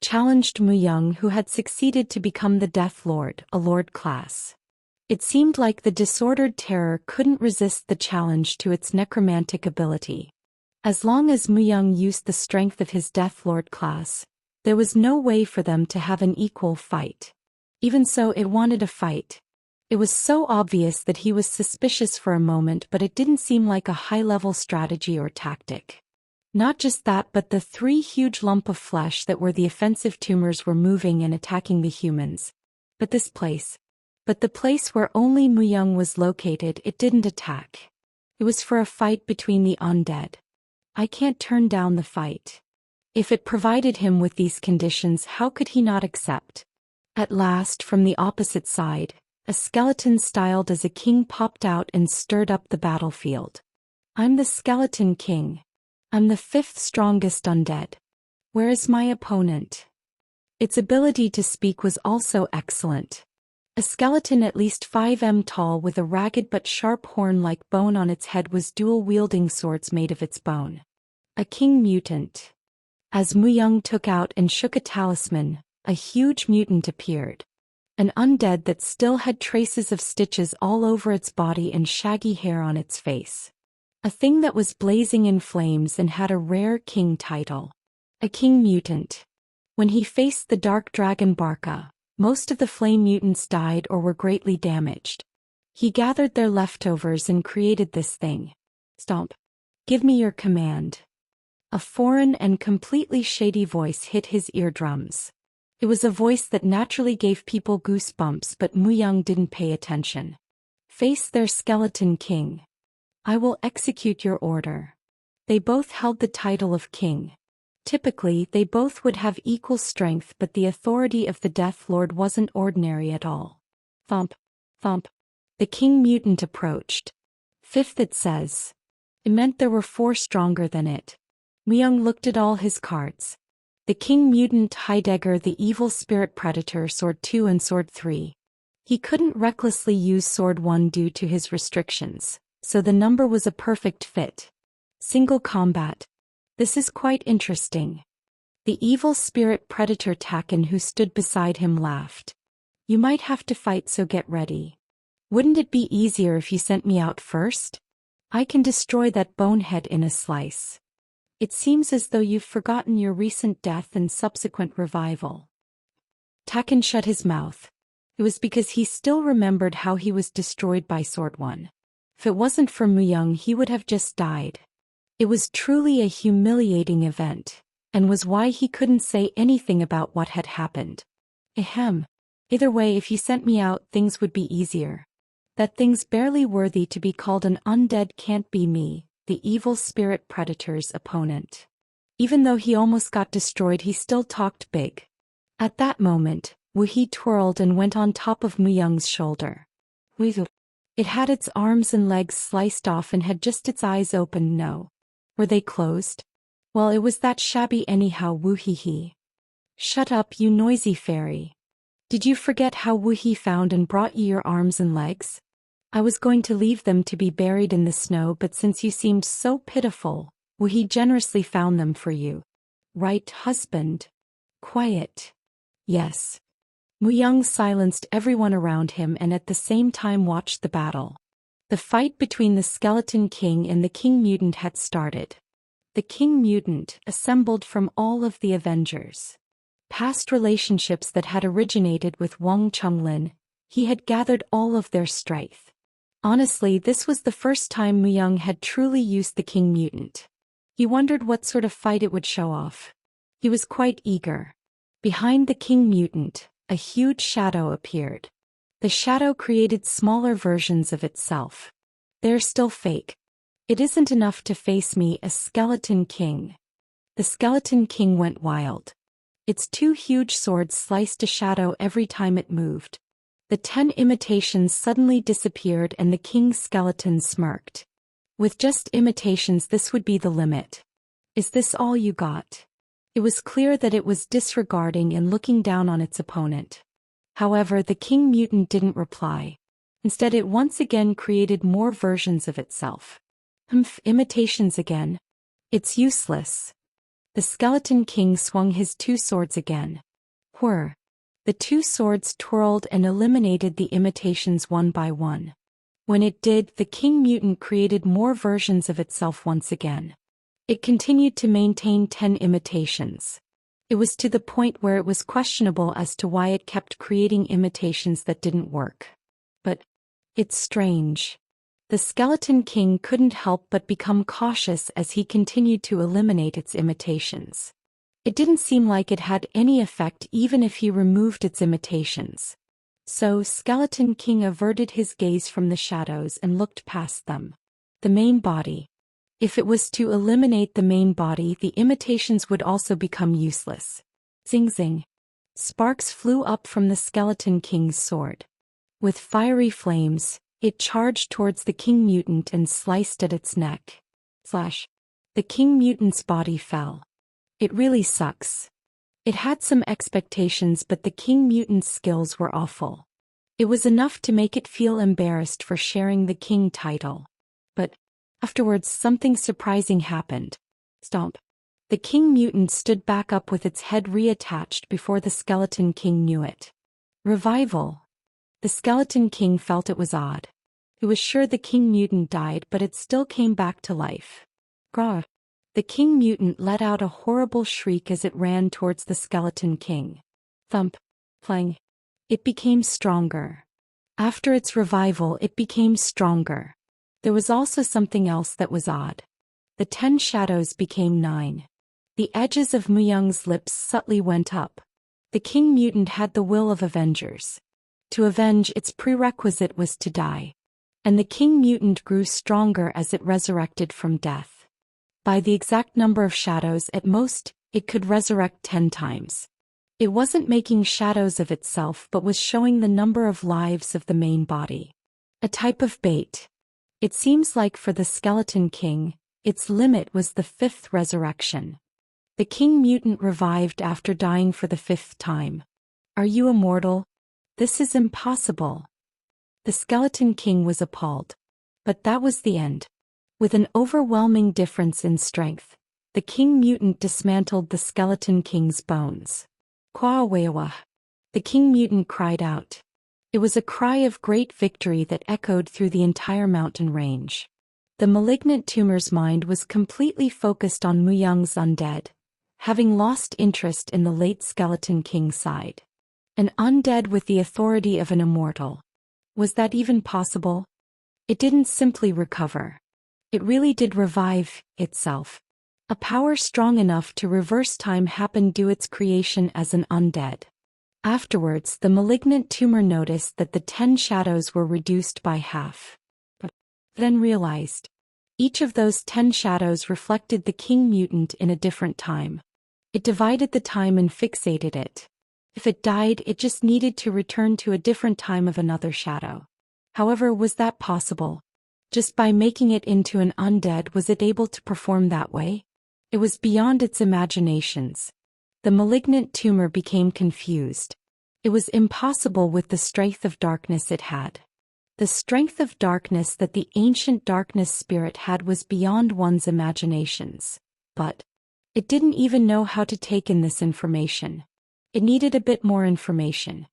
Challenged Muyang, who had succeeded to become the Death Lord, a Lord class. It seemed like the disordered terror couldn't resist the challenge to its necromantic ability. As long as Muyang used the strength of his Death Lord class, there was no way for them to have an equal fight. Even so, it wanted a fight. It was so obvious that he was suspicious for a moment, but it didn't seem like a high-level strategy or tactic. Not just that, but the 3 huge lumps of flesh that were the offensive tumors were moving and attacking the humans. But the place where only Muyang was located, it didn't attack. It was for a fight between the undead. I can't turn down the fight. If it provided him with these conditions, how could he not accept? At last, from the opposite side, a skeleton styled as a king popped out and stirred up the battlefield. I'm the Skeleton King. I'm the 5th strongest undead. Where is my opponent? Its ability to speak was also excellent. A skeleton at least 5 m tall with a ragged but sharp horn-like bone on its head was dual-wielding swords made of its bone. A king mutant. As Muyang took out and shook a talisman, a huge mutant appeared. An undead that still had traces of stitches all over its body and shaggy hair on its face. A thing that was blazing in flames and had a rare king title. A king mutant. When he faced the dark dragon Barca, most of the flame mutants died or were greatly damaged. He gathered their leftovers and created this thing. Stomp. Give me your command. A foreign and completely shady voice hit his eardrums. It was a voice that naturally gave people goosebumps, but Muyang didn't pay attention. Face their Skeleton King. I will execute your order. They both held the title of king. Typically, they both would have equal strength, but the authority of the Death Lord wasn't ordinary at all. Thump, thump. The king mutant approached. 5th, it says. It meant there were 4 stronger than it. Muyang looked at all his cards. The king mutant Heidegger, the evil spirit predator, sword 2 and sword 3. He couldn't recklessly use sword 1 due to his restrictions, so the number was a perfect fit. Single combat. This is quite interesting. The evil spirit predator Taken, who stood beside him, laughed. You might have to fight, so get ready. Wouldn't it be easier if you sent me out first? I can destroy that bonehead in a slice. It seems as though you've forgotten your recent death and subsequent revival. Taken shut his mouth. It was because he still remembered how he was destroyed by Sword 1. If it wasn't for Muyang, he would have just died. It was truly a humiliating event, and was why he couldn't say anything about what had happened. Ahem. Either way, if you sent me out, things would be easier. That thing's barely worthy to be called an undead can't be me, the evil spirit predator's opponent. Even though he almost got destroyed, he still talked big. At that moment, Wuhi twirled and went on top of Muyang's shoulder. It had its arms and legs sliced off and had just its eyes open. No. Were they closed? Well, it was that shabby anyhow. Woo-hee-hee. Shut up, you noisy fairy. Did you forget how Wuhi found and brought you your arms and legs? I was going to leave them to be buried in the snow, but since you seemed so pitiful, Wuhi generously found them for you. Right, husband? Quiet. Yes. Muyang silenced everyone around him and at the same time watched the battle. The fight between the Skeleton King and the King Mutant had started. The King Mutant assembled from all of the Avengers. Past relationships that had originated with Wang Chunglin, he had gathered all of their strength. Honestly, this was the first time Muyang had truly used the King Mutant. He wondered what sort of fight it would show off. He was quite eager. Behind the King Mutant, a huge shadow appeared. The shadow created smaller versions of itself. They're still fake. It isn't enough to face me, a Skeleton King. The Skeleton King went wild. Its 2 huge swords sliced a shadow every time it moved. The 10 imitations suddenly disappeared and the king's skeleton smirked. With just imitations, this would be the limit. Is this all you got? It was clear that it was disregarding and looking down on its opponent. However, the king mutant didn't reply. Instead, it once again created more versions of itself. Imitations again. It's useless. The skeleton king swung his 2 swords again. Whir. The 2 swords twirled and eliminated the imitations one by one. When it did, the king mutant created more versions of itself once again. It continued to maintain 10 imitations. It was to the point where it was questionable as to why it kept creating imitations that didn't work. But it's strange. The skeleton king couldn't help but become cautious as he continued to eliminate its imitations. It didn't seem like it had any effect even if he removed its imitations. So, Skeleton King averted his gaze from the shadows and looked past them. The main body. If it was to eliminate the main body, the imitations would also become useless. Zing zing. Sparks flew up from the Skeleton King's sword. With fiery flames, it charged towards the King Mutant and sliced at its neck. Slash. The King Mutant's body fell. It really sucks. It had some expectations, but the King Mutant's skills were awful. It was enough to make it feel embarrassed for sharing the King title. But afterwards, something surprising happened. Stomp. The King Mutant stood back up with its head reattached before the Skeleton King knew it. Revival. The Skeleton King felt it was odd. It was sure the King Mutant died, but it still came back to life. Grah. The King Mutant let out a horrible shriek as it ran towards the Skeleton King. Thump. Clang. It became stronger. After its revival, it became stronger. There was also something else that was odd. The 10 shadows became 9. The edges of Muyang's lips subtly went up. The King Mutant had the will of avengers. To avenge, its prerequisite was to die. And the King Mutant grew stronger as it resurrected from death. By the exact number of shadows, at most, it could resurrect 10 times. It wasn't making shadows of itself but was showing the number of lives of the main body. A type of bait. It seems like for the Skeleton King, its limit was the 5th resurrection. The King Mutant revived after dying for the 5th time. Are you immortal? This is impossible. The Skeleton King was appalled. But that was the end. With an overwhelming difference in strength, the King Mutant dismantled the Skeleton King's bones. Kwawewa. The King Mutant cried out. It was a cry of great victory that echoed through the entire mountain range. The malignant tumor's mind was completely focused on Muyang's undead, having lost interest in the late Skeleton King's side. An undead with the authority of an immortal. Was that even possible? It didn't simply recover. It really did revive itself. A power strong enough to reverse time happened due its creation as an undead. Afterwards, the malignant tumor noticed that the 10 shadows were reduced by half. But then realized. Each of those 10 shadows reflected the King Mutant in a different time. It divided the time and fixated it. If it died, it just needed to return to a different time of another shadow. However, was that possible? Just by making it into an undead, was it able to perform that way? It was beyond its imaginations. The malignant tumor became confused. It was impossible with the strength of darkness it had. The strength of darkness that the ancient darkness spirit had was beyond one's imaginations. But it didn't even know how to take in this information. It needed a bit more information.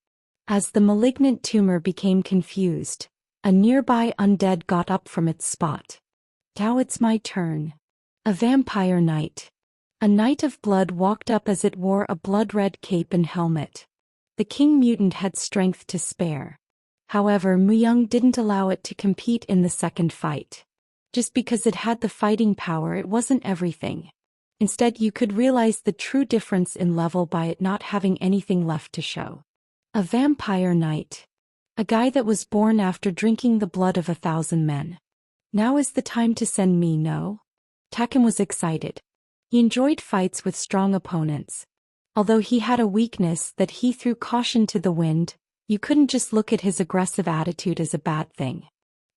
As the malignant tumor became confused, a nearby undead got up from its spot. Now it's my turn. A vampire knight. A knight of blood walked up as it wore a blood-red cape and helmet. The King Mutant had strength to spare. However, Muyang didn't allow it to compete in the second fight. Just because it had the fighting power, it wasn't everything. Instead, you could realize the true difference in level by it not having anything left to show. A vampire knight. A guy that was born after drinking the blood of 1,000 men. Now is the time to send me, no? Taken was excited. He enjoyed fights with strong opponents. Although he had a weakness that he threw caution to the wind, You couldn't just look at his aggressive attitude as a bad thing.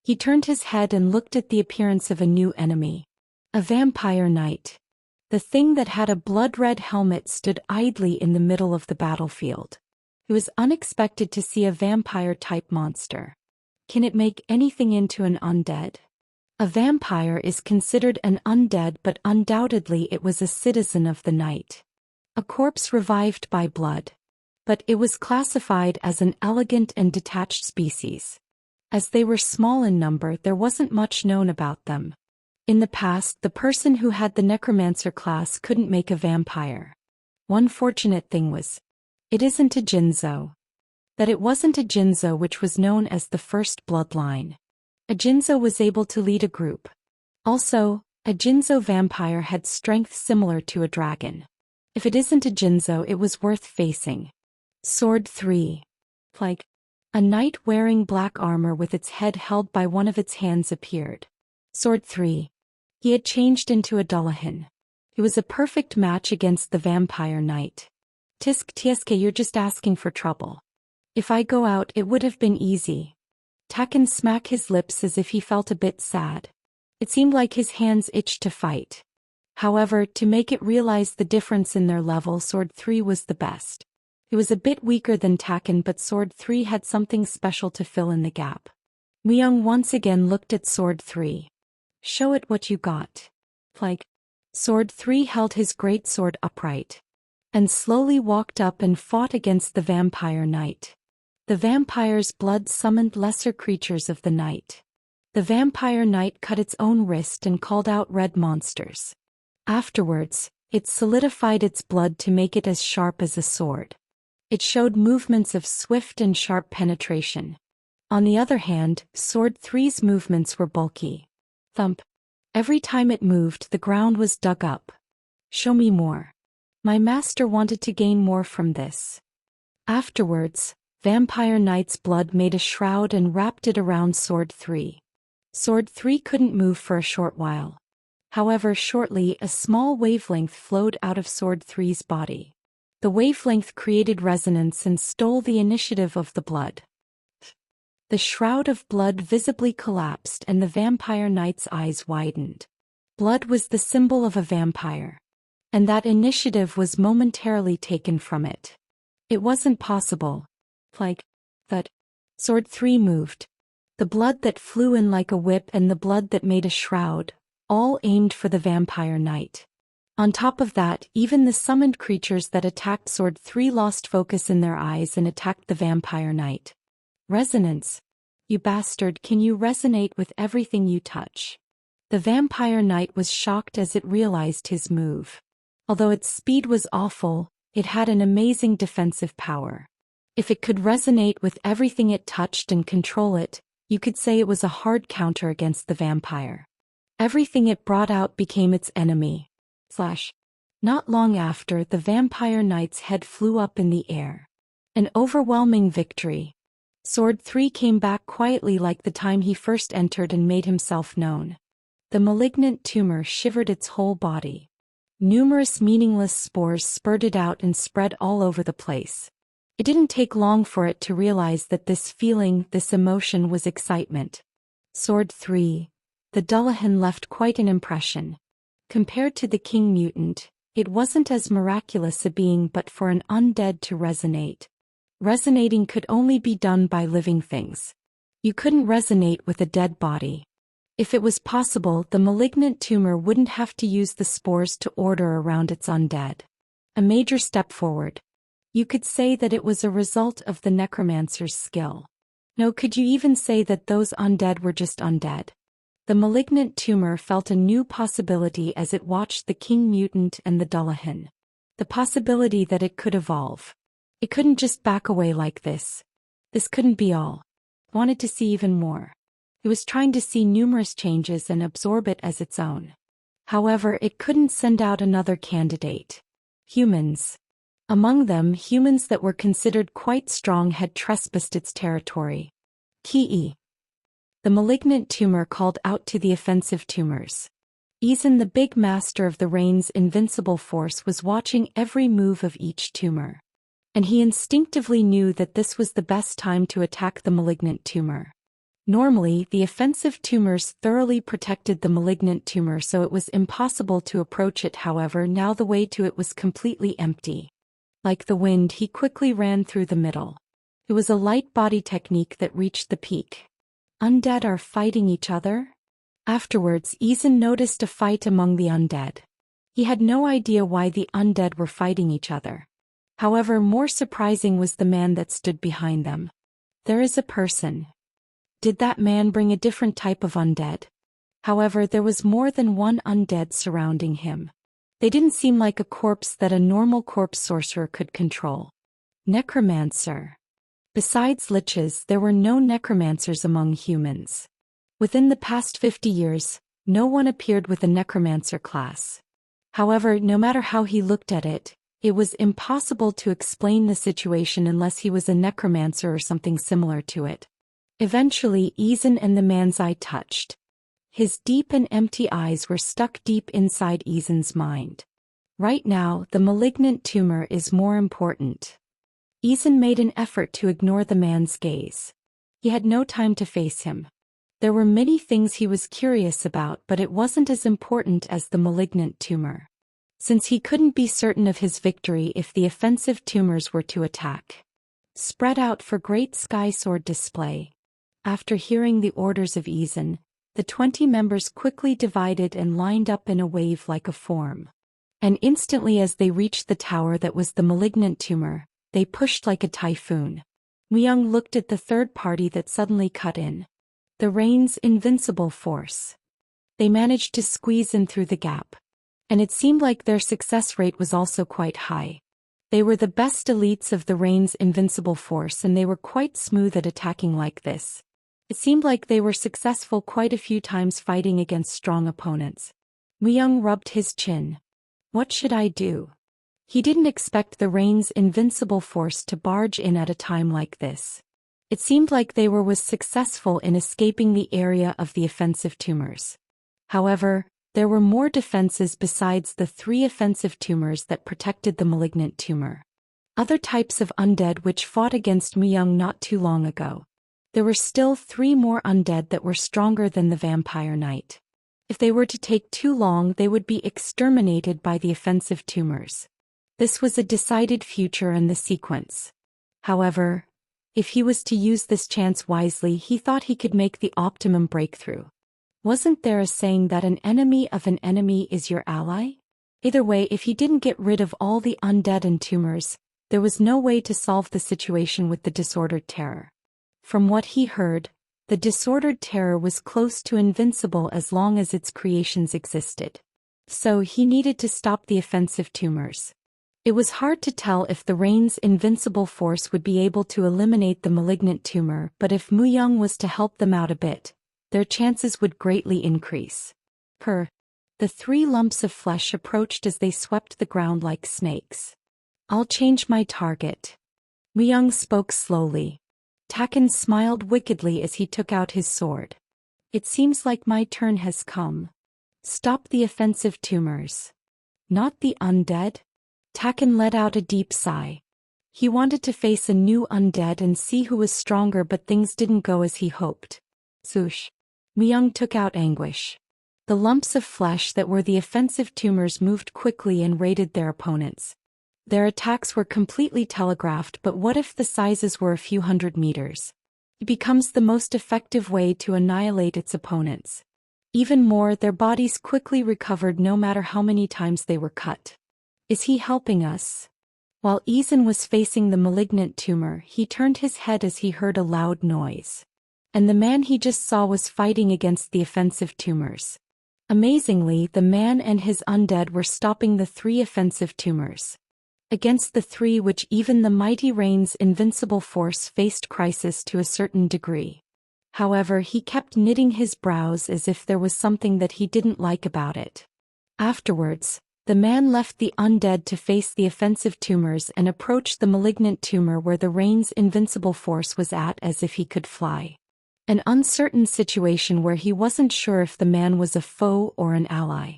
He turned his head and looked at the appearance of a new enemy. A vampire knight. The thing that had a blood-red helmet stood idly in the middle of the battlefield. It was unexpected to see a vampire-type monster. Can it make anything into an undead? A vampire is considered an undead, but undoubtedly it was a citizen of the night. A corpse revived by blood. But it was classified as an elegant and detached species. As they were small in number, there wasn't much known about them. In the past, the person who had the necromancer class couldn't make a vampire. One fortunate thing was, it isn't a Jinzo. That it wasn't a Jinzo, which was known as the first bloodline. A Jinzo was able to lead a group. Also, a Jinzo vampire had strength similar to a dragon. If it isn't a Jinzo, it was worth facing. Sword 3. Like, a knight wearing black armor with its head held by one of its hands appeared. Sword 3. He had changed into a Dullahan. He was a perfect match against the vampire knight. Tisk Tieske, you're just asking for trouble. If I go out, it would have been easy. Taken smacked his lips as if he felt a bit sad. It seemed like his hands itched to fight. However, to make it realize the difference in their level, Sword 3 was the best. He was a bit weaker than Taken, but Sword 3 had something special to fill in the gap. Myung once again looked at Sword 3. Show it what you got. Like, Sword 3 held his great sword upright and slowly walked up and fought against the vampire knight. The vampire's blood summoned lesser creatures of the night. The vampire knight cut its own wrist and called out red monsters. Afterwards, it solidified its blood to make it as sharp as a sword. It showed movements of swift and sharp penetration. On the other hand, Sword 3's movements were bulky. Thump. Every time it moved, the ground was dug up. Show me more. My master wanted to gain more from this. Afterwards, Vampire Knight's blood made a shroud and wrapped it around Sword 3. Sword 3 couldn't move for a short while. However, shortly a small wavelength flowed out of Sword 3's body. The wavelength created resonance and stole the initiative of the blood. The shroud of blood visibly collapsed and the Vampire Knight's eyes widened. Blood was the symbol of a vampire. And that initiative was momentarily taken from it. It wasn't possible. Like that. Sword 3 moved. The blood that flew in like a whip and the blood that made a shroud, all aimed for the Vampire Knight. On top of that, even the summoned creatures that attacked Sword 3 lost focus in their eyes and attacked the Vampire Knight. Resonance. You bastard, can you resonate with everything you touch? The Vampire Knight was shocked as it realized his move. Although its speed was awful, it had an amazing defensive power. If it could resonate with everything it touched and control it, you could say it was a hard counter against the vampire. Everything it brought out became its enemy. Not long after, the Vampire Knight's head flew up in the air. An overwhelming victory. Sword 3 came back quietly like the time he first entered and made himself known. The malignant tumor shivered its whole body. Numerous meaningless spores spurted out and spread all over the place. It didn't take long for it to realize that this feeling, this emotion was excitement. Sword 3. The Dullahan left quite an impression. Compared to the King Mutant, it wasn't as miraculous a being, but for an undead to resonate. Resonating could only be done by living things. You couldn't resonate with a dead body. If it was possible, the malignant tumor wouldn't have to use the spores to order around its undead. A major step forward. You could say that it was a result of the necromancer's skill. No, could you even say that those undead were just undead? The malignant tumor felt a new possibility as it watched the King Mutant and the Dullahan. The possibility that it could evolve. It couldn't just back away like this. This couldn't be all. It wanted to see even more. It was trying to see numerous changes and absorb it as its own. However, it couldn't send out another candidate. Humans. Among them, humans that were considered quite strong had trespassed its territory. Ki. The malignant tumor called out to the offensive tumors. Eason, the big master of the rain's invincible force, was watching every move of each tumor. and he instinctively knew that this was the best time to attack the malignant tumor. Normally, the offensive tumors thoroughly protected the malignant tumor, so it was impossible to approach it. However, now the way to it was completely empty. Like the wind, he quickly ran through the middle. It was a light body technique that reached the peak. Undead are fighting each other? Afterwards, Eason noticed a fight among the undead. He had no idea why the undead were fighting each other. However, more surprising was the man that stood behind them. There is a person. Did that man bring a different type of undead? However, there was more than one undead surrounding him. They didn't seem like a corpse that a normal corpse sorcerer could control. Necromancer. Besides liches, there were no necromancers among humans. Within the past 50 years, no one appeared with a necromancer class. However, no matter how he looked at it, it was impossible to explain the situation unless he was a necromancer or something similar to it. Eventually, Eason and the man's eye touched. His deep and empty eyes were stuck deep inside Eason's mind. Right now, the malignant tumor is more important. Eason made an effort to ignore the man's gaze. He had no time to face him. There were many things he was curious about, but it wasn't as important as the malignant tumor. Since he couldn't be certain of his victory if the offensive tumors were to attack. Spread out for great sky sword display. After hearing the orders of Eason, the 20 members quickly divided and lined up in a wave like a form. And instantly as they reached the tower that was the malignant tumor, they pushed like a typhoon. Myung looked at the third party that suddenly cut in. The Rain's invincible force. They managed to squeeze in through the gap. And it seemed like their success rate was also quite high. They were the best elites of the Rain's invincible force, and they were quite smooth at attacking like this. It seemed like they were successful quite a few times fighting against strong opponents. Myung rubbed his chin. What should I do? He didn't expect the Rain's invincible force to barge in at a time like this. It seemed like they were successful in escaping the area of the offensive tumors. However, there were more defenses besides the 3 offensive tumors that protected the malignant tumor. Other types of undead which fought against Myung not too long ago. There were still 3 more undead that were stronger than the vampire knight. If they were to take too long, they would be exterminated by the offensive tumors. This was a decided future in the sequence. However, if he was to use this chance wisely, he thought he could make the optimum breakthrough. Wasn't there a saying that an enemy of an enemy is your ally? Either way, if he didn't get rid of all the undead and tumors, there was no way to solve the situation with the disordered terror. From what he heard, the disordered terror was close to invincible as long as its creations existed. So he needed to stop the offensive tumors. It was hard to tell if the Rain's invincible force would be able to eliminate the malignant tumor, but if Myung was to help them out a bit, their chances would greatly increase. The 3 lumps of flesh approached as they swept the ground like snakes. I'll change my target. Myung spoke slowly. Taken smiled wickedly as he took out his sword. It seems like my turn has come. Stop the offensive tumors. Not the undead? Taken let out a deep sigh. He wanted to face a new undead and see who was stronger, but things didn't go as he hoped. Swoosh. Myung took out anguish. The lumps of flesh that were the offensive tumors moved quickly and raided their opponents. Their attacks were completely telegraphed, but what if the sizes were a few hundred meters? It becomes the most effective way to annihilate its opponents. Even more, their bodies quickly recovered no matter how many times they were cut. Is he helping us? While Eason was facing the malignant tumor, he turned his head as he heard a loud noise. And the man he just saw was fighting against the offensive tumors. Amazingly, the man and his undead were stopping the 3 offensive tumors. Against the 3 which even the mighty Rain's invincible force faced crisis to a certain degree. However, he kept knitting his brows as if there was something that he didn't like about it. Afterwards, the man left the undead to face the offensive tumors and approached the malignant tumor where the Rain's invincible force was at as if he could fly. An uncertain situation where he wasn't sure if the man was a foe or an ally.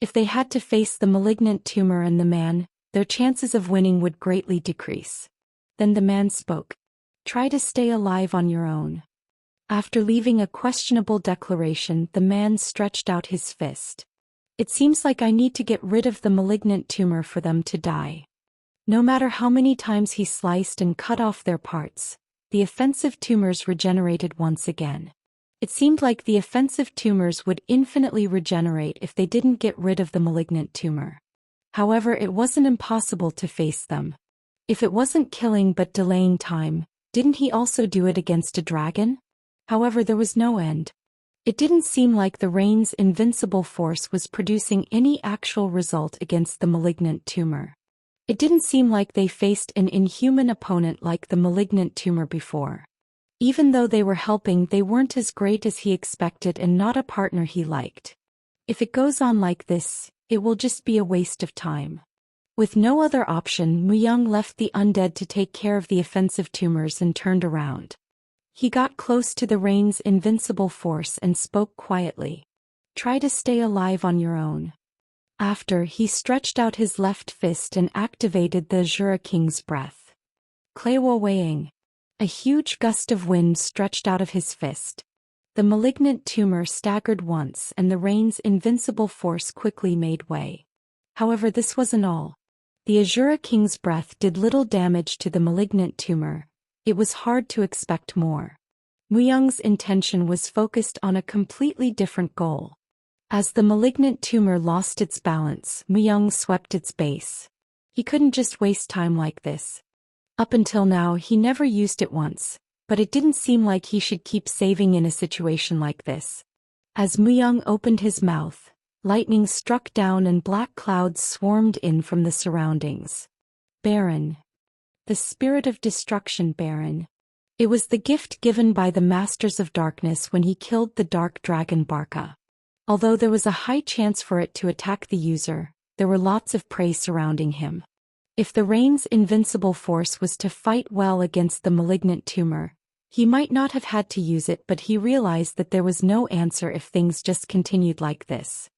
If they had to face the malignant tumor and the man, their chances of winning would greatly decrease. Then the man spoke. Try to stay alive on your own. After leaving a questionable declaration, the man stretched out his fist. It seems like I need to get rid of the malignant tumor for them to die. No matter how many times he sliced and cut off their parts, the offensive tumors regenerated once again. It seemed like the offensive tumors would infinitely regenerate if they didn't get rid of the malignant tumor. However, it wasn't impossible to face them. If it wasn't killing but delaying time, didn't he also do it against a dragon? However, there was no end. It didn't seem like the rain's invincible force was producing any actual result against the malignant tumor. It didn't seem like they faced an inhuman opponent like the malignant tumor before. Even though they were helping, they weren't as great as he expected and not a partner he liked. If it goes on like this, it will just be a waste of time. With no other option, Muyang left the undead to take care of the offensive tumors and turned around. He got close to the rain's invincible force and spoke quietly. Try to stay alive on your own. After, he stretched out his left fist and activated the Azura King's breath. Klewo weighing. A huge gust of wind stretched out of his fist. The malignant tumor staggered once and the rain's invincible force quickly made way. However, this wasn't all. The Azura King's breath did little damage to the malignant tumor. It was hard to expect more. Muyang's intention was focused on a completely different goal. As the malignant tumor lost its balance, Muyang swept its base. He couldn't just waste time like this. Up until now, he never used it once, but it didn't seem like he should keep saving in a situation like this. As Muyang opened his mouth, lightning struck down and black clouds swarmed in from the surroundings. Baron. The spirit of destruction, Baron. It was the gift given by the Masters of Darkness when he killed the dark dragon Barca. Although there was a high chance for it to attack the user, there were lots of prey surrounding him. If the rain's invincible force was to fight well against the malignant tumor, he might not have had to use it, but he realized that there was no answer if things just continued like this.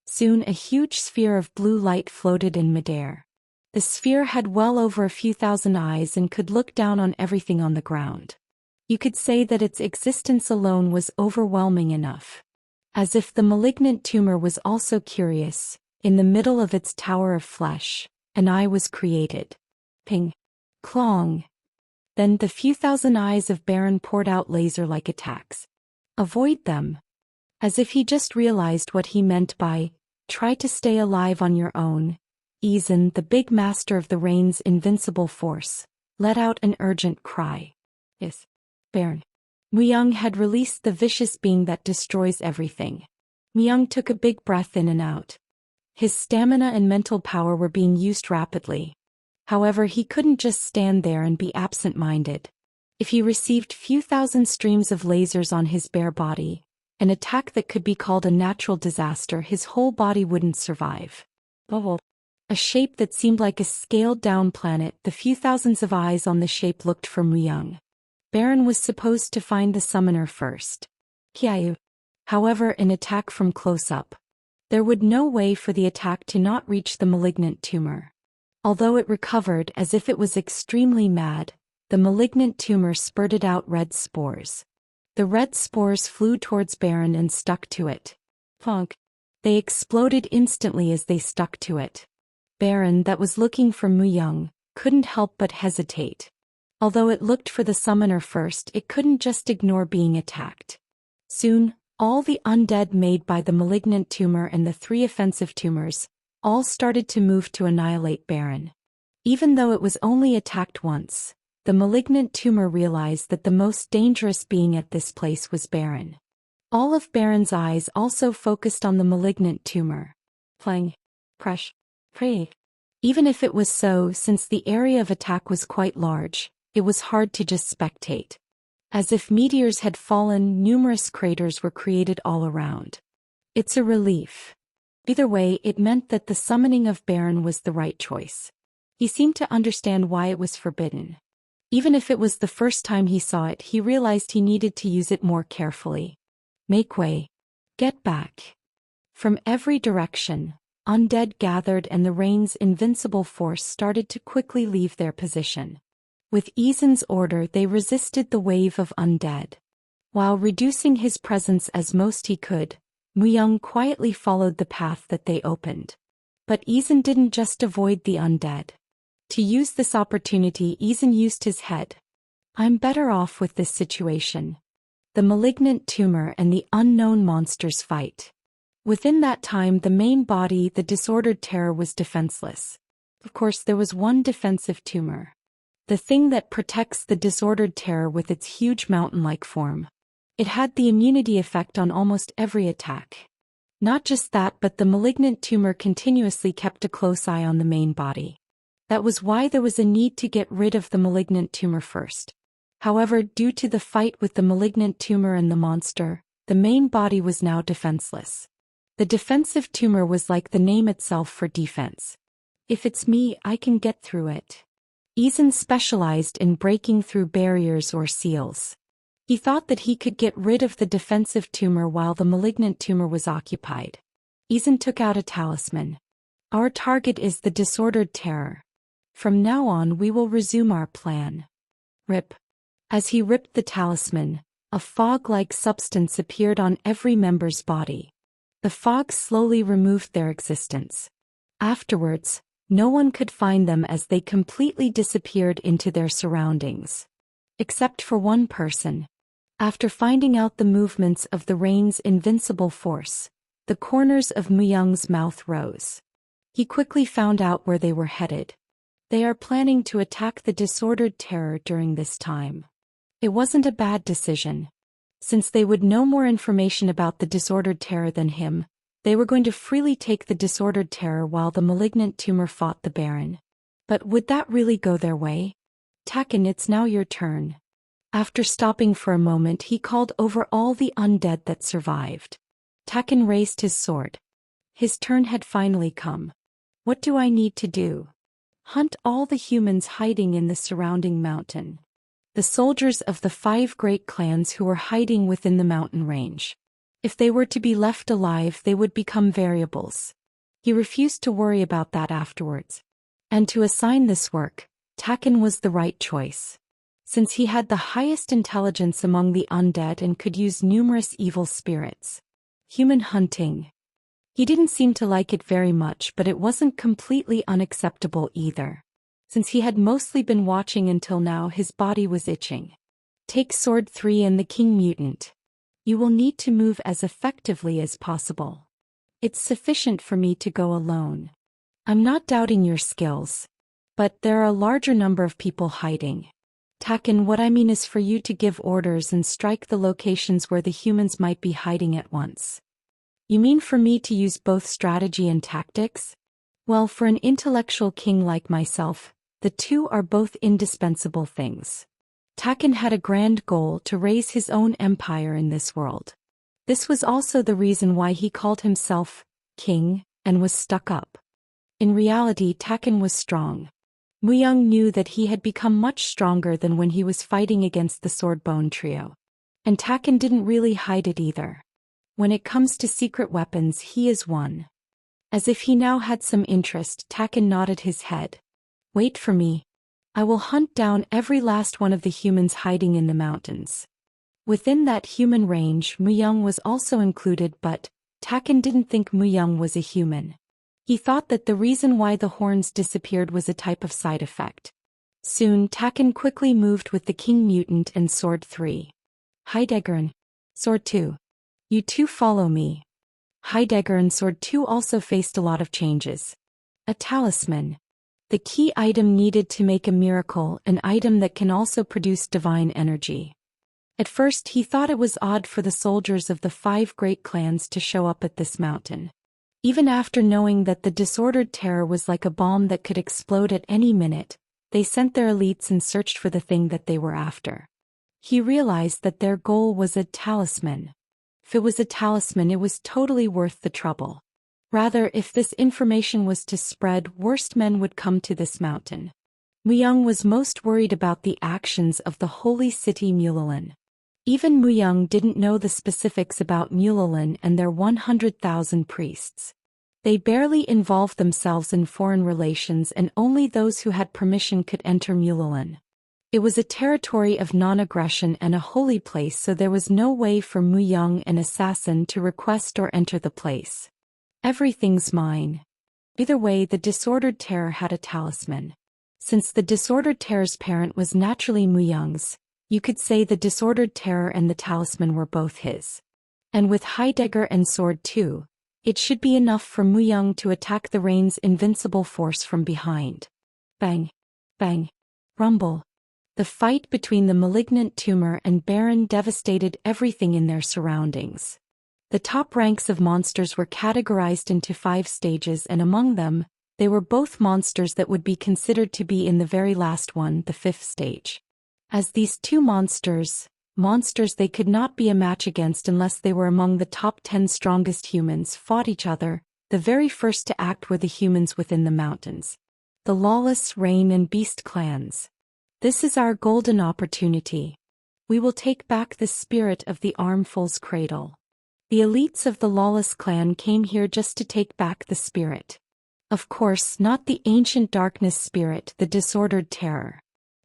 Soon a huge sphere of blue light floated in midair. The sphere had well over a few thousand eyes and could look down on everything on the ground. You could say that its existence alone was overwhelming enough. As if the malignant tumor was also curious, in the middle of its tower of flesh, an eye was created. Ping. Clong. Then the few thousand eyes of Baron poured out laser-like attacks. Avoid them. As if he just realized what he meant by, try to stay alive on your own. Izan, the big master of the rain's invincible force, let out an urgent cry. Yes, Baron. Muyang had released the vicious being that destroys everything. Muyang took a big breath in and out. His stamina and mental power were being used rapidly. However, he couldn't just stand there and be absent-minded. If he received few thousand streams of lasers on his bare body, an attack that could be called a natural disaster, his whole body wouldn't survive. Bubble. A shape that seemed like a scaled-down planet, the few thousands of eyes on the shape looked for Muyang. Baron was supposed to find the summoner first. Kyayu. However, an attack from close-up. There would no way for the attack to not reach the malignant tumor. Although it recovered as if it was extremely mad, the malignant tumor spurted out red spores. The red spores flew towards Baron and stuck to it. Plonk. They exploded instantly as they stuck to it. Baron, that was looking for Muyang, couldn't help but hesitate. Although it looked for the summoner first, it couldn't just ignore being attacked. Soon, all the undead made by the malignant tumor and the 3 offensive tumors, all started to move to annihilate Baron. Even though it was only attacked once, the malignant tumor realized that the most dangerous being at this place was Baron. All of Baron's eyes also focused on the malignant tumor. Playing. Pray. Even if it was so, since the area of attack was quite large, it was hard to just spectate. As if meteors had fallen, numerous craters were created all around. It's a relief. Either way, it meant that the summoning of Baron was the right choice. He seemed to understand why it was forbidden. Even if it was the first time he saw it, he realized he needed to use it more carefully. Make way. Get back. From every direction, undead gathered and the rain's invincible force started to quickly leave their position. With Izin's order, they resisted the wave of undead. While reducing his presence as most he could, Muyang quietly followed the path that they opened. But Izin didn't just avoid the undead. To use this opportunity, Izin used his head. I'm better off with this situation. The malignant tumor and the unknown monsters fight. Within that time, the main body, the disordered terror, was defenseless. Of course, there was one defensive tumor. The thing that protects the disordered terror with its huge mountain-like form. It had the immunity effect on almost every attack. Not just that, but the malignant tumor continuously kept a close eye on the main body. That was why there was a need to get rid of the malignant tumor first. However, due to the fight with the malignant tumor and the monster, the main body was now defenseless. The defensive tumor was like the name itself for defense. If it's me, I can get through it. Izin specialized in breaking through barriers or seals. He thought that he could get rid of the defensive tumor while the malignant tumor was occupied. Izin took out a talisman. Our target is the disordered terror. From now on, we will resume our plan. Rip. As he ripped the talisman, a fog-like substance appeared on every member's body. The fog slowly removed their existence. Afterwards, no one could find them as they completely disappeared into their surroundings. Except for one person. After finding out the movements of the rain's invincible force, the corners of Muyang's mouth rose. He quickly found out where they were headed. They are planning to attack the disordered terror during this time. It wasn't a bad decision. Since they would know more information about the disordered terror than him, they were going to freely take the disordered terror while the malignant tumor fought the Baron. But would that really go their way? Taken, it's now your turn. After stopping for a moment, he called over all the undead that survived. Taken raised his sword. His turn had finally come. What do I need to do? Hunt all the humans hiding in the surrounding mountain. The soldiers of the 5 great clans who were hiding within the mountain range. If they were to be left alive, they would become variables. He refused to worry about that afterwards. And to assign this work, Taken was the right choice. Since he had the highest intelligence among the undead and could use numerous evil spirits. Human hunting. He didn't seem to like it very much, but it wasn't completely unacceptable either. Since he had mostly been watching until now, his body was itching. Take Sword 3 and the King Mutant. You will need to move as effectively as possible. It's sufficient for me to go alone. I'm not doubting your skills. But there are a larger number of people hiding. Taken, what I mean is for you to give orders and strike the locations where the humans might be hiding at once. You mean for me to use both strategy and tactics? Well, for an intellectual king like myself, the two are both indispensable things. Taken had a grand goal to raise his own empire in this world. This was also the reason why he called himself king and was stuck up. In reality, Taken was strong. Muyang knew that he had become much stronger than when he was fighting against the Swordbone trio. And Taken didn't really hide it either. When it comes to secret weapons, he is one. As if he now had some interest, Taken nodded his head. Wait for me. I will hunt down every last one of the humans hiding in the mountains. Within that human range, Muyang was also included, but Taken didn't think Muyang was a human. He thought that the reason why the horns disappeared was a type of side effect. Soon, Taken quickly moved with the King Mutant and Sword 3. Heidegger. Sword 2. You two follow me. Heidegger and Sword 2 also faced a lot of changes. A talisman. The key item needed to make a miracle, an item that can also produce divine energy. At first he thought it was odd for the soldiers of the 5 great clans to show up at this mountain. Even after knowing that the disordered terror was like a bomb that could explode at any minute, they sent their elites and searched for the thing that they were after. He realized that their goal was a talisman. If it was a talisman, it was totally worth the trouble. Rather, if this information was to spread, worst men would come to this mountain. Muyang was most worried about the actions of the holy city Mulalin. Even Muyang didn't know the specifics about Mulalin and their 100,000 priests. They barely involved themselves in foreign relations, and only those who had permission could enter Mulalin. It was a territory of non-aggression and a holy place, so there was no way for Mu Young, an assassin, to request or enter the place. Everything's mine. Either way, the Disordered Terror had a talisman. Since the Disordered Terror's parent was naturally Mu Young's, you could say the Disordered Terror and the talisman were both his. And with high dagger and sword too, it should be enough for Mu Young to attack the Rain's invincible force from behind. Bang! Bang! Rumble! The fight between the malignant tumor and Baron devastated everything in their surroundings. The top ranks of monsters were categorized into 5 stages, and among them, they were both monsters that would be considered to be in the very last one, the 5th stage. As these two monsters they could not be a match against unless they were among the top 10 strongest humans, fought each other, the very first to act were the humans within the mountains. The Lawless, Rain and Beast clans. This is our golden opportunity. We will take back the spirit of the Armful's cradle. The elites of the Lawless clan came here just to take back the spirit. Of course, not the ancient darkness spirit, the Disordered Terror.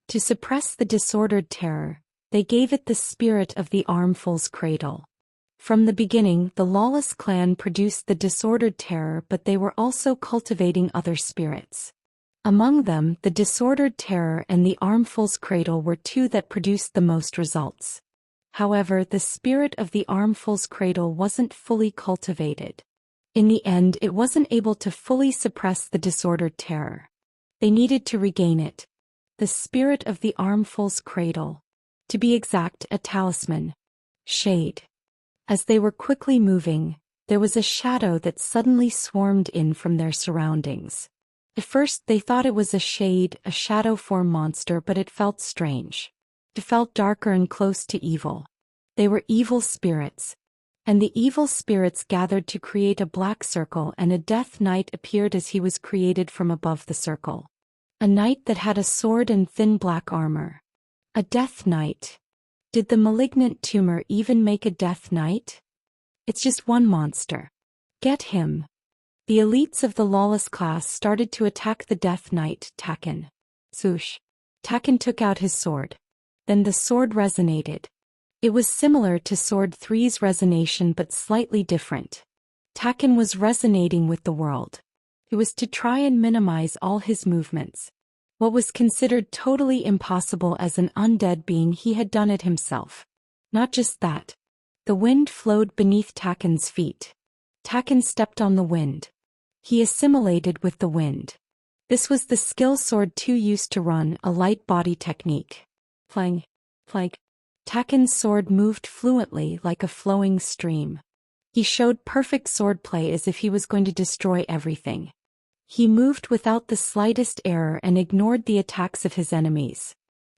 To suppress the Disordered Terror, they gave it the spirit of the Armful's cradle. From the beginning, the Lawless clan produced the Disordered Terror, but they were also cultivating other spirits. Among them, the Disordered Terror and the Armful's cradle were 2 that produced the most results. However, the spirit of the Armful's cradle wasn't fully cultivated. In the end, it wasn't able to fully suppress the Disordered Terror. They needed to regain it. The spirit of the Armful's cradle. To be exact, a talisman. Shade. As they were quickly moving, there was a shadow that suddenly swarmed in from their surroundings. At first they thought it was a shadow form monster, but it felt strange. It felt darker and close to evil. They were evil spirits. And the evil spirits gathered to create a black circle, and a Death Knight appeared as he was created from above the circle. A knight that had a sword and thin black armor. A Death Knight. Did the malignant tumor even make a Death Knight? It's just one monster. Get him. The elites of the Lawless class started to attack the Death Knight, Taken. Swoosh. Taken took out his sword. Then the sword resonated. It was similar to Sword 3's resonation but slightly different. Taken was resonating with the world. It was to try and minimize all his movements. What was considered totally impossible as an undead being, he had done it himself. Not just that. The wind flowed beneath Taken's feet. Taken stepped on the wind. He assimilated with the wind. This was the skill Sword 2 used to run, a light body technique. Plang. Plang. Taken's sword moved fluently like a flowing stream. He showed perfect swordplay as if he was going to destroy everything. He moved without the slightest error and ignored the attacks of his enemies.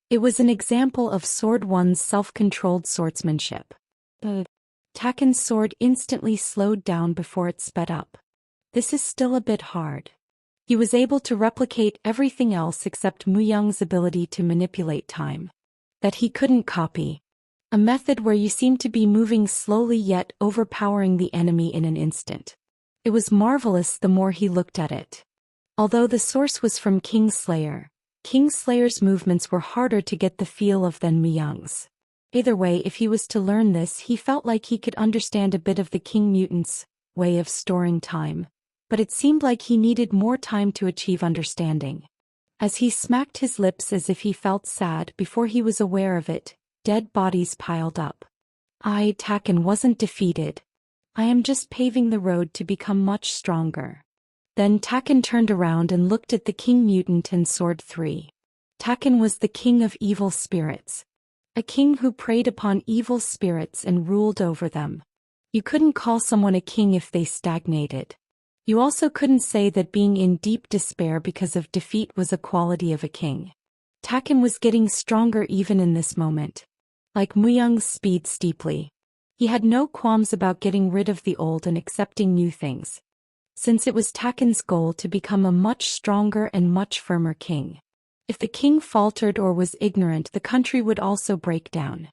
It was an example of Sword 1's self-controlled swordsmanship. Taken's sword instantly slowed down before it sped up. This is still a bit hard. He was able to replicate everything else except Mu Young's ability to manipulate time. That he couldn't copy. A method where you seem to be moving slowly yet overpowering the enemy in an instant. It was marvelous the more he looked at it. Although the source was from Kingslayer's movements were harder to get the feel of than Mu Young's. Either way, if he was to learn this, he felt like he could understand a bit of the King Mutant's way of storing time, but it seemed like he needed more time to achieve understanding. As he smacked his lips as if he felt sad, before he was aware of it, dead bodies piled up. Taken wasn't defeated. I am just paving the road to become much stronger. Then Taken turned around and looked at the King Mutant and Sword 3. Taken was the king of evil spirits. A king who preyed upon evil spirits and ruled over them. You couldn't call someone a king if they stagnated. You also couldn't say that being in deep despair because of defeat was a quality of a king. Taken was getting stronger even in this moment. Like Mu Young's speed steeply. He had no qualms about getting rid of the old and accepting new things. Since it was Taken's goal to become a much stronger and much firmer king. If the king faltered or was ignorant, the country would also break down.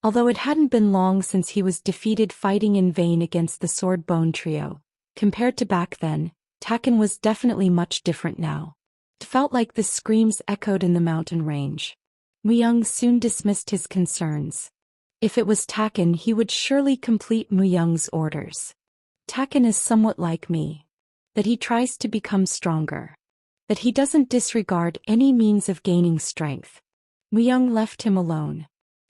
Although it hadn't been long since he was defeated fighting in vain against the Sword Bone trio. Compared to back then, Taken was definitely much different now. It felt like the screams echoed in the mountain range. Young soon dismissed his concerns. If it was Taken, he would surely complete Young's orders. Taken is somewhat like me. That he tries to become stronger. That he doesn't disregard any means of gaining strength. Young left him alone.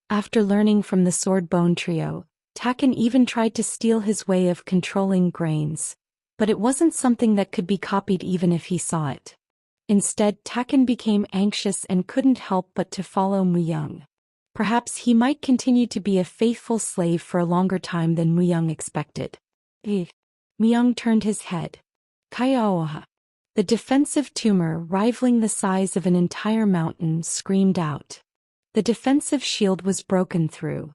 After learning from the Sword Bone Trio, Taken even tried to steal his way of controlling grains, but it wasn't something that could be copied even if he saw it. Instead, Taken became anxious and couldn't help but to follow Young. Perhaps he might continue to be a faithful slave for a longer time than Young expected. Young turned his head. Kaiaoha. The defensive tumor, rivaling the size of an entire mountain, screamed out. The defensive shield was broken through.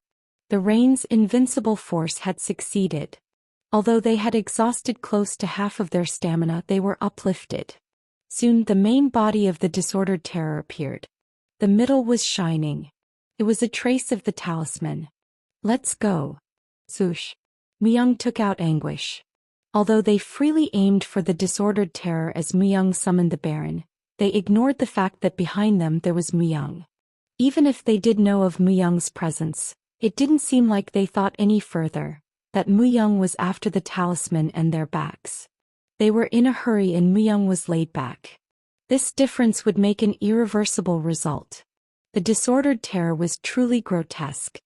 The rain's invincible force had succeeded. Although they had exhausted close to half of their stamina, they were uplifted. Soon the main body of the disordered terror appeared. The middle was shining. It was a trace of the talisman. Let's go. Swoosh. Young took out Anguish. Although they freely aimed for the disordered terror as Young summoned the Baron, they ignored the fact that behind them there was Young. Even if they did know of Young's presence, it didn't seem like they thought any further, that Young was after the talisman and their backs. They were in a hurry and Young was laid back. This difference would make an irreversible result. The disordered terror was truly grotesque.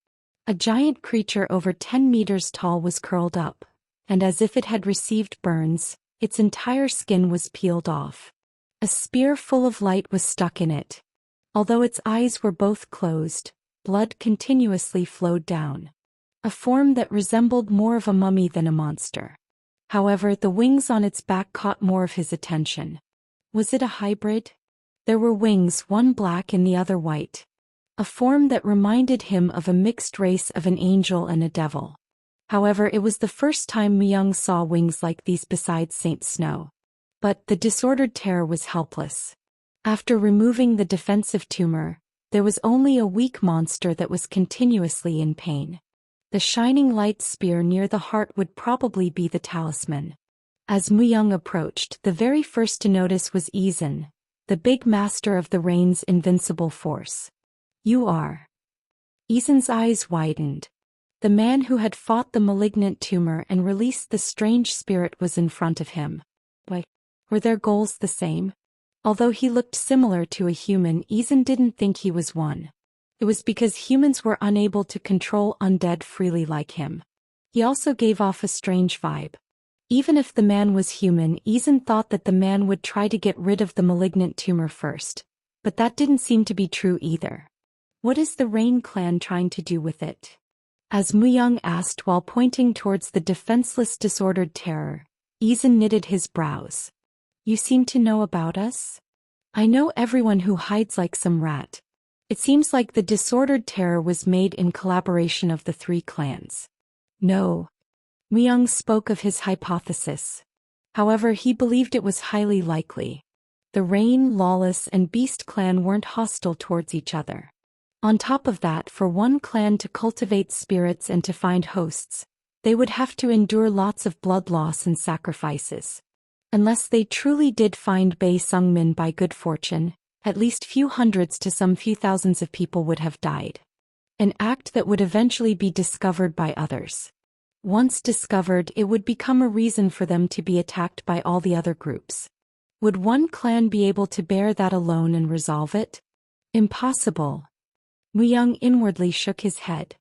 A giant creature over 10 meters tall was curled up, and as if it had received burns, its entire skin was peeled off. A spear full of light was stuck in it. Although its eyes were both closed, blood continuously flowed down. A form that resembled more of a mummy than a monster. However, the wings on its back caught more of his attention. Was it a hybrid? There were wings, one black and the other white. A form that reminded him of a mixed race of an angel and a devil. However, it was the first time Young saw wings like these besides Saint Snow. But the disordered terror was helpless. After removing the defensive tumor, there was only a weak monster that was continuously in pain. The shining light spear near the heart would probably be the talisman. As Young approached, the very first to notice was Izan, the big master of the rain's invincible force. You are. Izan's eyes widened. The man who had fought the malignant tumor and released the strange spirit was in front of him. Were their goals the same? Although he looked similar to a human, Izan didn't think he was one. It was because humans were unable to control undead freely like him. He also gave off a strange vibe. Even if the man was human, Izan thought that the man would try to get rid of the malignant tumor first. But that didn't seem to be true either. What is the Rain clan trying to do with it? As Young asked while pointing towards the defenseless disordered terror, Izan knitted his brows. You seem to know about us? I know everyone who hides like some rat. It seems like the disordered terror was made in collaboration of the 3 clans. No. Young spoke of his hypothesis. However, he believed it was highly likely. The Rain, Lawless, and Beast clan weren't hostile towards each other. On top of that, for one clan to cultivate spirits and to find hosts, they would have to endure lots of blood loss and sacrifices. Unless they truly did find Bei Sungmin by good fortune, at least few hundreds to some few thousands of people would have died. An act that would eventually be discovered by others. Once discovered, it would become a reason for them to be attacked by all the other groups. Would one clan be able to bear that alone and resolve it? Impossible. Young inwardly shook his head.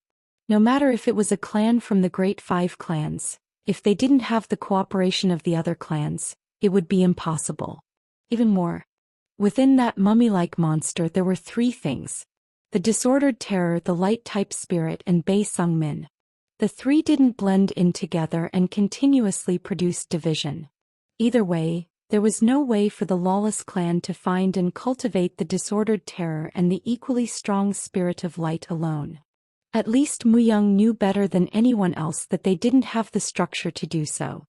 No matter if it was a clan from the Great 5 clans, if they didn't have the cooperation of the other clans, it would be impossible. Even more. Within that mummy-like monster there were 3 things. The disordered terror, the light-type spirit, and Bei Sungmin. The 3 didn't blend in together and continuously produced division. Either way, there was no way for the Lawless clan to find and cultivate the disordered terror and the equally strong spirit of light alone. At least Young knew better than anyone else that they didn't have the structure to do so.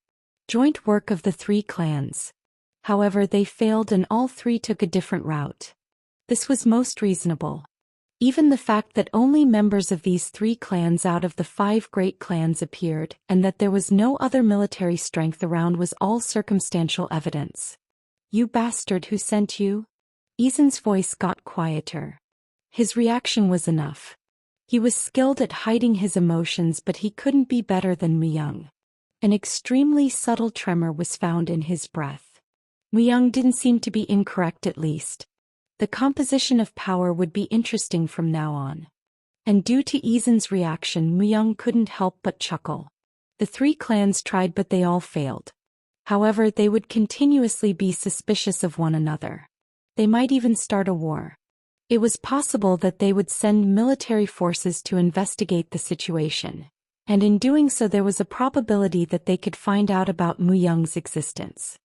Joint work of the 3 clans. However, they failed and all 3 took a different route. This was most reasonable. Even the fact that only members of these 3 clans out of the 5 great clans appeared and that there was no other military strength around was all circumstantial evidence. You bastard, who sent you? Izan's voice got quieter. His reaction was enough. He was skilled at hiding his emotions, but he couldn't be better than Mu-young. An extremely subtle tremor was found in his breath. Mu-young didn't seem to be incorrect, at least. The composition of power would be interesting from now on. And due to Izin's reaction, Mu-young couldn't help but chuckle. The three clans tried, but they all failed. However, they would continuously be suspicious of one another. They might even start a war. It was possible that they would send military forces to investigate the situation, and in doing so there was a probability that they could find out about Mu-young's existence.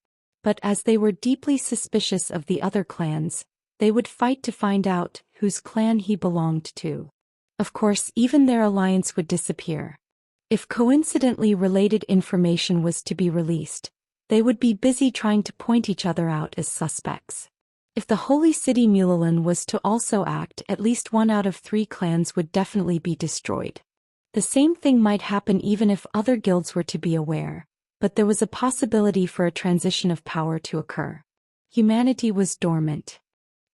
But as they were deeply suspicious of the other clans, they would fight to find out whose clan he belonged to. Of course, even their alliance would disappear. If coincidentally related information was to be released, they would be busy trying to point each other out as suspects. If the holy city Mulalin was to also act, at least one out of three clans would definitely be destroyed. The same thing might happen even if other guilds were to be aware, but there was a possibility for a transition of power to occur. Humanity was dormant.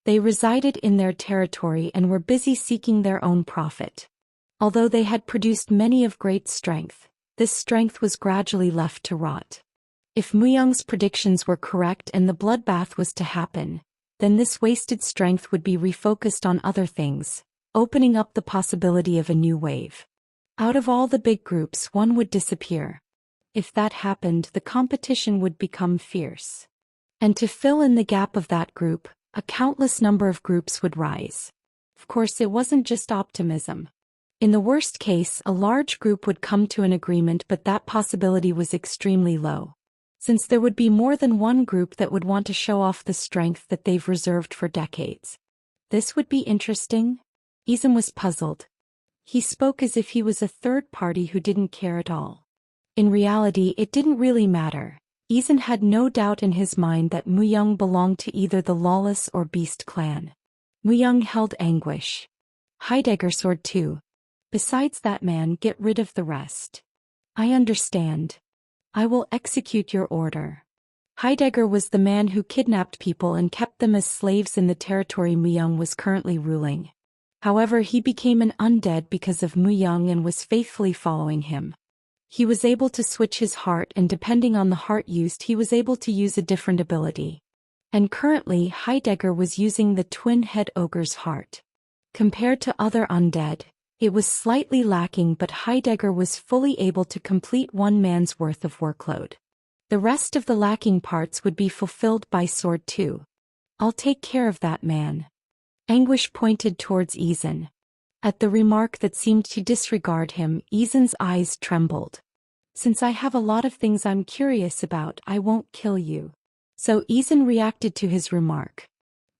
They resided in their territory and were busy seeking their own profit. Although they had produced many of great strength, this strength was gradually left to rot. If Mu-young's predictions were correct and the bloodbath was to happen, then this wasted strength would be refocused on other things, opening up the possibility of a new wave. Out of all the big groups, one would disappear. If that happened, the competition would become fierce. And to fill in the gap of that group, a countless number of groups would rise. Of course, it wasn't just optimism. In the worst case, a large group would come to an agreement, but that possibility was extremely low, since there would be more than one group that would want to show off the strength that they've reserved for decades. This would be interesting. Izin was puzzled. He spoke as if he was a third party who didn't care at all. In reality, it didn't really matter. Izin had no doubt in his mind that Mu-young belonged to either the Lawless or Beast clan. Mu-young held Anguish. Heidegger sword too. Besides that man, get rid of the rest. I understand. I will execute your order. Heidegger was the man who kidnapped people and kept them as slaves in the territory Mu-young was currently ruling. However, he became an undead because of Mu-young and was faithfully following him. He was able to switch his heart, and depending on the heart used, he was able to use a different ability. And currently, Heidegger was using the twin-head ogre's heart. Compared to other undead, it was slightly lacking, but Heidegger was fully able to complete one man's worth of workload. The rest of the lacking parts would be fulfilled by Sword 2. I'll take care of that man. Anguish pointed towards Izin. At the remark that seemed to disregard him, Izin's eyes trembled. Since I have a lot of things I'm curious about, I won't kill you. So Izin reacted to his remark.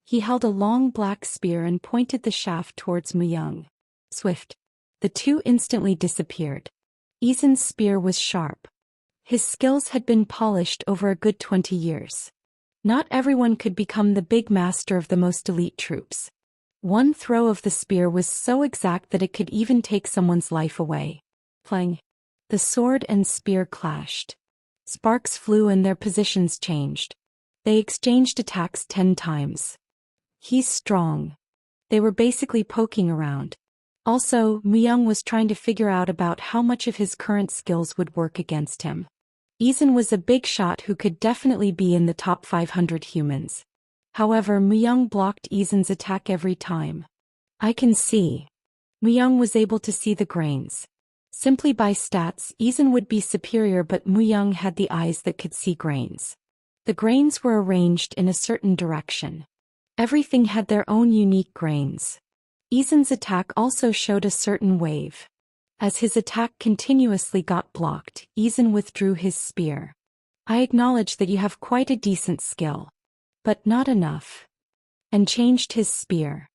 He held a long black spear and pointed the shaft towards Mu-young. Swift. The two instantly disappeared. Izin's spear was sharp. His skills had been polished over a good 20 years. Not everyone could become the big master of the most elite troops. One throw of the spear was so exact that it could even take someone's life away. Clang. The sword and spear clashed. Sparks flew and their positions changed. They exchanged attacks 10 times. He's strong. They were basically poking around. Also, Mu-young was trying to figure out about how much of his current skills would work against him. Izin was a big shot who could definitely be in the top 500 humans. However, Mu-young blocked Izin's attack every time. I can see. Mu-young was able to see the grains. Simply by stats, Izin would be superior, but Mu-young had the eyes that could see grains. The grains were arranged in a certain direction. Everything had their own unique grains. Izin's attack also showed a certain wave. As his attack continuously got blocked, Izin withdrew his spear. I acknowledge that you have quite a decent skill. But not enough. And changed his spear.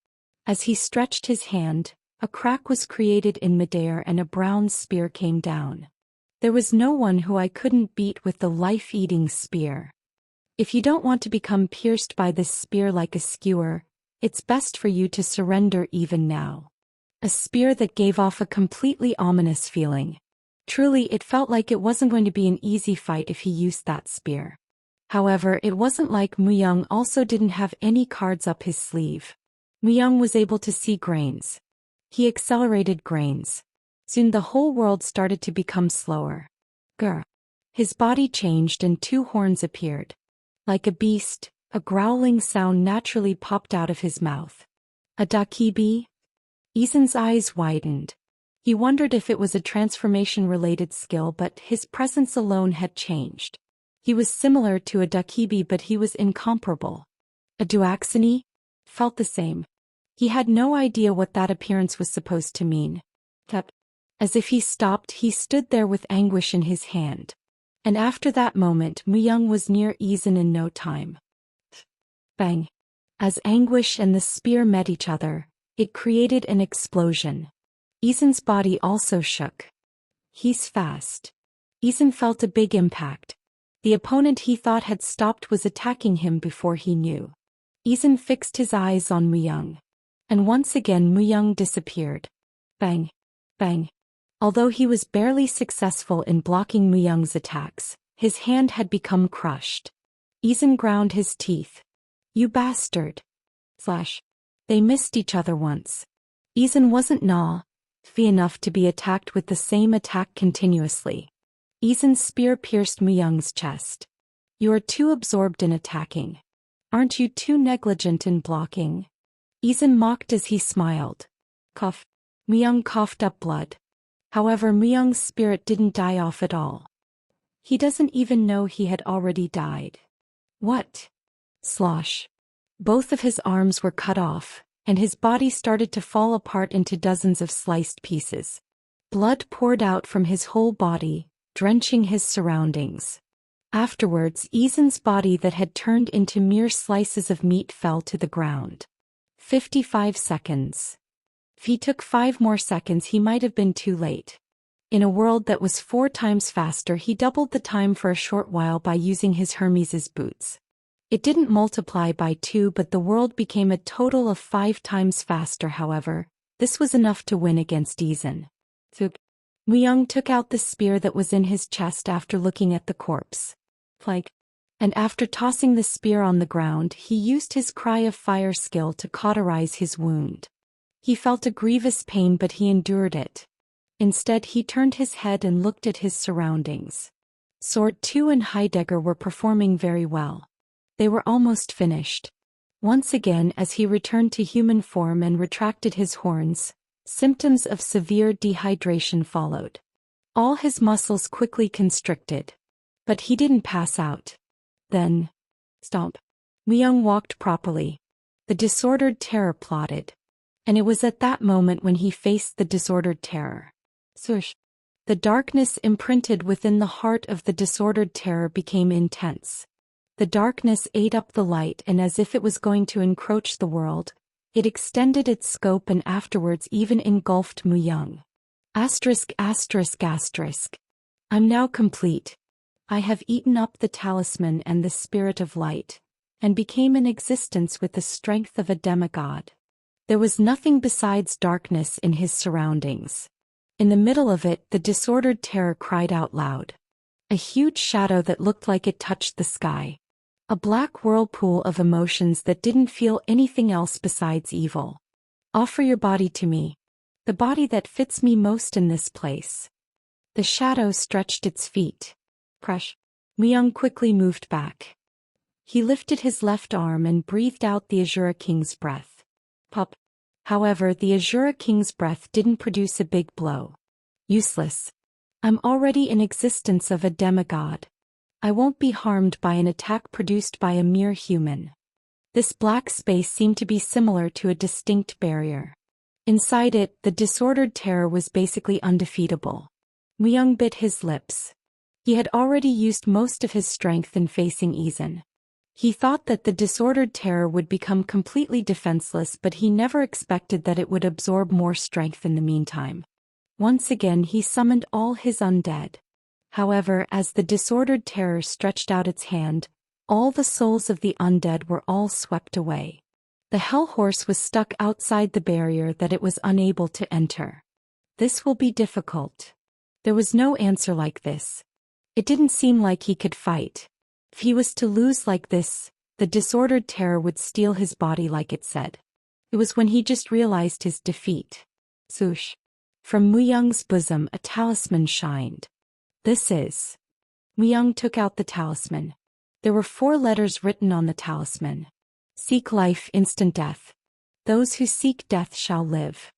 As he stretched his hand, a crack was created in midair and a brown spear came down. There was no one who I couldn't beat with the life-eating spear. If you don't want to become pierced by this spear like a skewer, it's best for you to surrender even now. A spear that gave off a completely ominous feeling. Truly, it felt like it wasn't going to be an easy fight if he used that spear. However, it wasn't like Mu-young also didn't have any cards up his sleeve. Myung was able to see grains. He accelerated grains. Soon the whole world started to become slower. Grr. His body changed and two horns appeared. Like a beast, a growling sound naturally popped out of his mouth. A dakibi? Isen's eyes widened. He wondered if it was a transformation-related skill, but his presence alone had changed. He was similar to a dakibi, but he was incomparable. A duaxini? Felt the same. He had no idea what that appearance was supposed to mean. As if he stopped, he stood there with anguish in his hand. And after that moment, Myung was near Isen in no time. Bang! As anguish and the spear met each other, it created an explosion. Isen's body also shook. He's fast. Isen felt a big impact. The opponent he thought had stopped was attacking him before he knew. Isen fixed his eyes on Myung. And once again Myung disappeared. Bang! Bang! Although he was barely successful in blocking Myung's attacks, his hand had become crushed. Isen ground his teeth. You bastard! They missed each other once. Isen wasn't enough to be attacked with the same attack continuously. Isen's spear pierced Myung's chest. You are too absorbed in attacking. Aren't you too negligent in blocking? Isen mocked as he smiled. Cough. Myung coughed up blood. However, Myung's spirit didn't die off at all. He doesn't even know he had already died. What? Slosh. Both of his arms were cut off, and his body started to fall apart into dozens of sliced pieces. Blood poured out from his whole body, drenching his surroundings. Afterwards, Isen's body that had turned into mere slices of meat fell to the ground. 55 seconds. If he took 5 more seconds, he might have been too late. In a world that was 4 times faster, he doubled the time for a short while by using his Hermes's boots. It didn't multiply by 2, but the world became a total of 5 times faster. However, this was enough to win against Isen. Myung took out the spear that was in his chest after looking at the corpse. And after tossing the spear on the ground, he used his cry of fire skill to cauterize his wound. He felt a grievous pain, but he endured it. Instead, he turned his head and looked at his surroundings. Sword 2 and Heidegger were performing very well. They were almost finished. Once again, as he returned to human form and retracted his horns, symptoms of severe dehydration followed. All his muscles quickly constricted. But he didn't pass out. Then, stomp. Myung walked properly. The disordered terror plotted. And it was at that moment when he faced the disordered terror. Swoosh. The darkness imprinted within the heart of the disordered terror became intense. The darkness ate up the light, and as if it was going to encroach the world, it extended its scope and afterwards even engulfed Myung. Asterisk. I'm now complete. I have eaten up the talisman and the spirit of light, and became in existence with the strength of a demigod. There was nothing besides darkness in his surroundings. In the middle of it, the disordered terror cried out loud. A huge shadow that looked like it touched the sky. A black whirlpool of emotions that didn't feel anything else besides evil. Offer your body to me. The body that fits me most in this place. The shadow stretched its feet. Crush. Myung quickly moved back. He lifted his left arm and breathed out the Azura King's breath. Pop. However, the Azura King's breath didn't produce a big blow. Useless. I'm already in existence of a demigod. I won't be harmed by an attack produced by a mere human. This black space seemed to be similar to a distinct barrier. Inside it, the disordered terror was basically undefeatable. Myung bit his lips. He had already used most of his strength in facing Isen. He thought that the disordered terror would become completely defenseless, but he never expected that it would absorb more strength in the meantime. Once again he summoned all his undead. However, as the disordered terror stretched out its hand, all the souls of the undead were all swept away. The hell horse was stuck outside the barrier that it was unable to enter. This will be difficult. There was no answer like this. It didn't seem like he could fight. If he was to lose like this, the disordered terror would steal his body like it said. It was when he just realized his defeat. Swoosh. From Muyang's bosom a talisman shined. This is. Muyang took out the talisman. There were 4 letters written on the talisman. Seek life, instant death. Those who seek death shall live.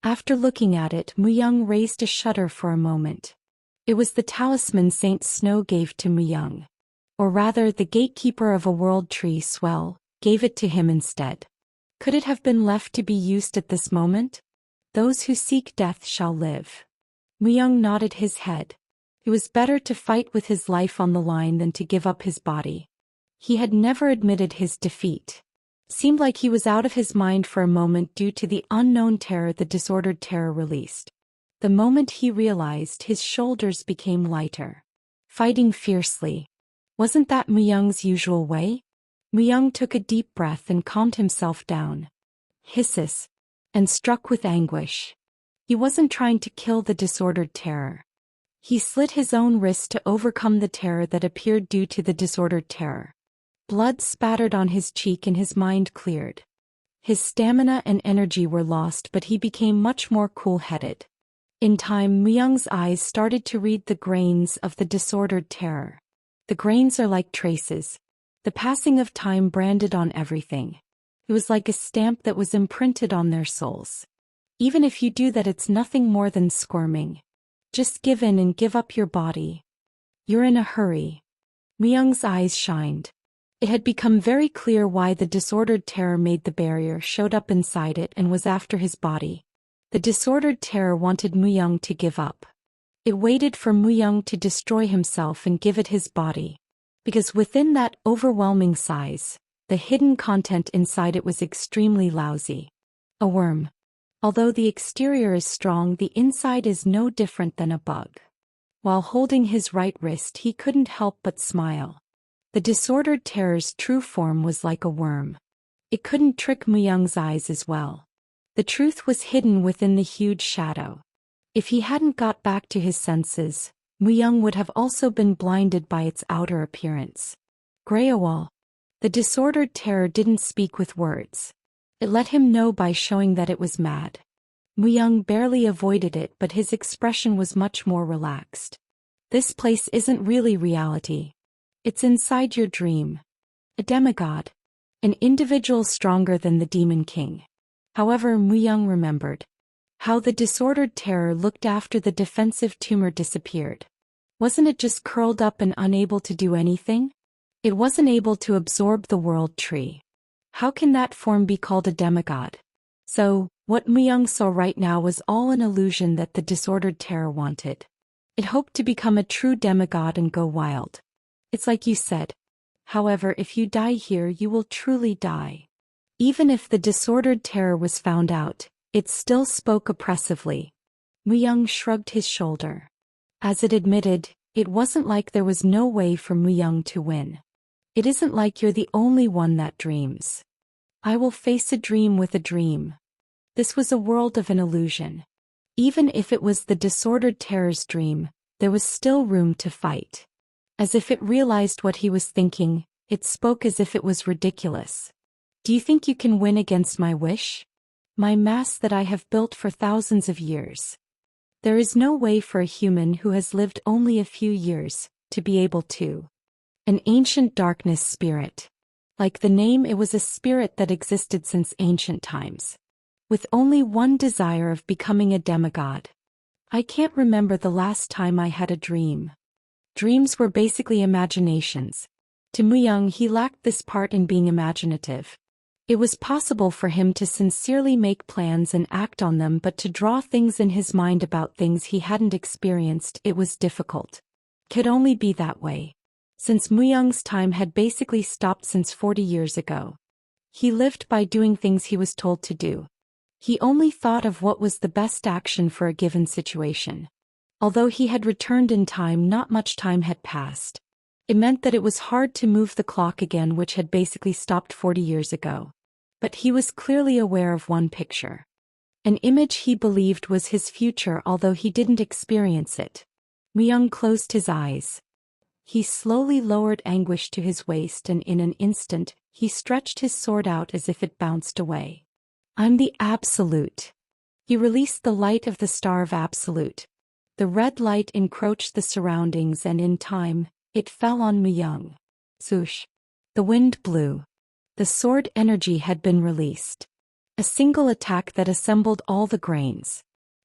After looking at it, Muyang raised a shudder for a moment. It was the talisman Saint Snow gave to Muyang. Or rather, the gatekeeper of a world tree swell gave it to him instead. Could it have been left to be used at this moment? Those who seek death shall live. Muyang nodded his head. It was better to fight with his life on the line than to give up his body. He had never admitted his defeat. Seemed like he was out of his mind for a moment due to the unknown terror the disordered terror released. The moment he realized, his shoulders became lighter. Fighting fiercely. Wasn't that Muyang's usual way? Muyang took a deep breath and calmed himself down. Hisses. And struck with anguish. He wasn't trying to kill the disordered terror. He slit his own wrist to overcome the terror that appeared due to the disordered terror. Blood spattered on his cheek and his mind cleared. His stamina and energy were lost, but he became much more cool-headed. In time, Muyang's eyes started to read the grains of the disordered terror. The grains are like traces. The passing of time branded on everything. It was like a stamp that was imprinted on their souls. Even if you do that, it's nothing more than squirming. Just give in and give up your body. You're in a hurry. Muyang's eyes shined. It had become very clear why the disordered terror made the barrier, showed up inside it, and was after his body. The disordered terror wanted Muyang to give up. It waited for Muyang to destroy himself and give it his body. Because within that overwhelming size, the hidden content inside it was extremely lousy. A worm. Although the exterior is strong, the inside is no different than a bug. While holding his right wrist, he couldn't help but smile. The disordered terror's true form was like a worm. It couldn't trick Muyang's eyes as well. The truth was hidden within the huge shadow. If he hadn't got back to his senses, Muyang would have also been blinded by its outer appearance. Grayawal. The disordered terror didn't speak with words. It let him know by showing that it was mad. Muyang barely avoided it, but his expression was much more relaxed. This place isn't really reality. It's inside your dream. A demigod. An individual stronger than the Demon King. However, Muyang remembered how the disordered terror looked after the defensive tumor disappeared. Wasn't it just curled up and unable to do anything? It wasn't able to absorb the world tree. How can that form be called a demigod? So, what Muyang saw right now was all an illusion that the disordered terror wanted. It hoped to become a true demigod and go wild. It's like you said. However, if you die here, you will truly die. Even if the disordered terror was found out, it still spoke oppressively. Muyang shrugged his shoulder. As it admitted, it wasn't like there was no way for Muyang to win. It isn't like you're the only one that dreams. I will face a dream with a dream. This was a world of an illusion. Even if it was the disordered terror's dream, there was still room to fight. As if it realized what he was thinking, it spoke as if it was ridiculous. Do you think you can win against my wish? My mass that I have built for thousands of years. There is no way for a human who has lived only a few years to be able to. An ancient darkness spirit. Like the name, it was a spirit that existed since ancient times. With only one desire of becoming a demigod. I can't remember the last time I had a dream. Dreams were basically imaginations. To Muyang, he lacked this part in being imaginative. It was possible for him to sincerely make plans and act on them, but to draw things in his mind about things he hadn't experienced, it was difficult. Could only be that way. Since Muyang's time had basically stopped since 40 years ago. He lived by doing things he was told to do. He only thought of what was the best action for a given situation. Although he had returned in time, not much time had passed. It meant that it was hard to move the clock again, which had basically stopped 40 years ago. But he was clearly aware of one picture. An image he believed was his future, although he didn't experience it. Muyang closed his eyes. He slowly lowered anguish to his waist, and in an instant, he stretched his sword out as if it bounced away. I'm the Absolute. He released the light of the Star of Absolute. The red light encroached the surroundings and in time, it fell on Muyang. Swoosh. The wind blew. The sword energy had been released. A single attack that assembled all the grains.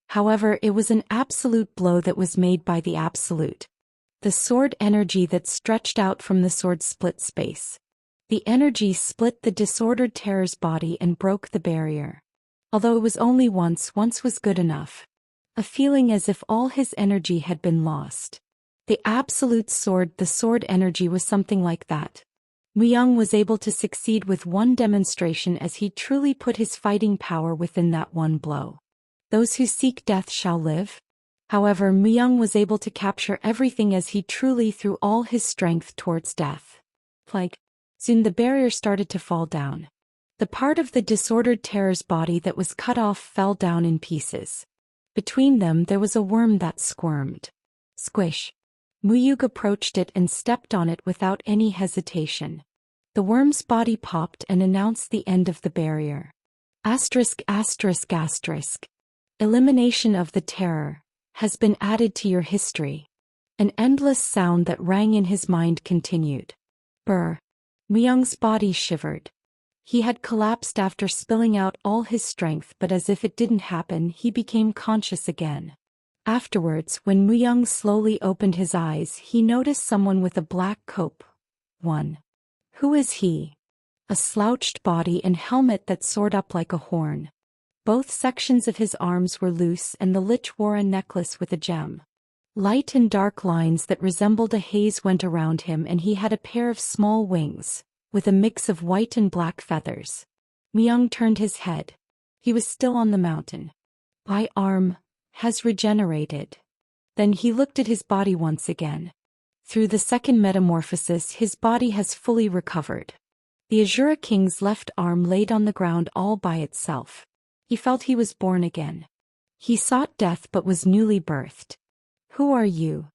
However, it was an absolute blow that was made by the Absolute. The sword energy that stretched out from the sword split space. The energy split the disordered terror's body and broke the barrier. Although it was only once was good enough. A feeling as if all his energy had been lost. The Absolute sword, the sword energy was something like that. Muyang was able to succeed with one demonstration as he truly put his fighting power within that one blow. Those who seek death shall live. However, Muyang was able to capture everything as he truly threw all his strength towards death. Soon the barrier started to fall down. The part of the disordered terror's body that was cut off fell down in pieces. Between them there was a worm that squirmed. Squish. Muyang approached it and stepped on it without any hesitation. The worm's body popped and announced the end of the barrier. Asterisk asterisk asterisk. Elimination of the terror has been added to your history. An endless sound that rang in his mind continued. Brr. Muyang's body shivered. He had collapsed after spilling out all his strength, but as if it didn't happen, he became conscious again. Afterwards, when Muyang slowly opened his eyes, he noticed someone with a black coat. Who is he? A slouched body and helmet that soared up like a horn. Both sections of his arms were loose and the lich wore a necklace with a gem. Light and dark lines that resembled a haze went around him and he had a pair of small wings, with a mix of white and black feathers. Muyang turned his head. He was still on the mountain. My arm has regenerated. Then he looked at his body once again. Through the second metamorphosis, his body has fully recovered. The Azura King's left arm laid on the ground all by itself. He felt he was born again. He sought death but was newly birthed. Who are you?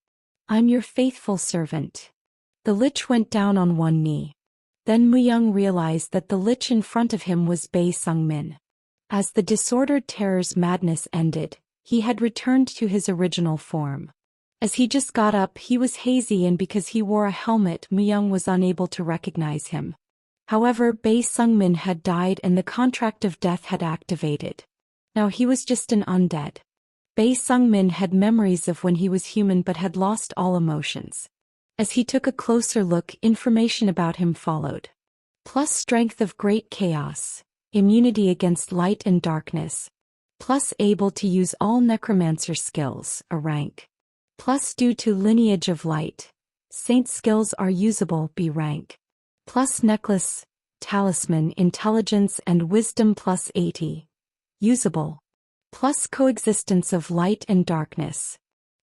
I'm your faithful servant. The lich went down on one knee. Then Muyang realized that the lich in front of him was Bei Sungmin. As the disordered terror's madness ended, he had returned to his original form. As he just got up, he was hazy, and because he wore a helmet, Muyang was unable to recognize him. However, Bei Sungmin had died and the contract of death had activated. Now he was just an undead. Bei Sungmin had memories of when he was human but had lost all emotions. As he took a closer look, information about him followed. Plus strength of great chaos, immunity against light and darkness. Plus able to use all necromancer skills, a rank. Plus due to lineage of light, saint skills are usable, B rank. Plus necklace, talisman, intelligence and wisdom plus 80. Usable. Plus coexistence of light and darkness.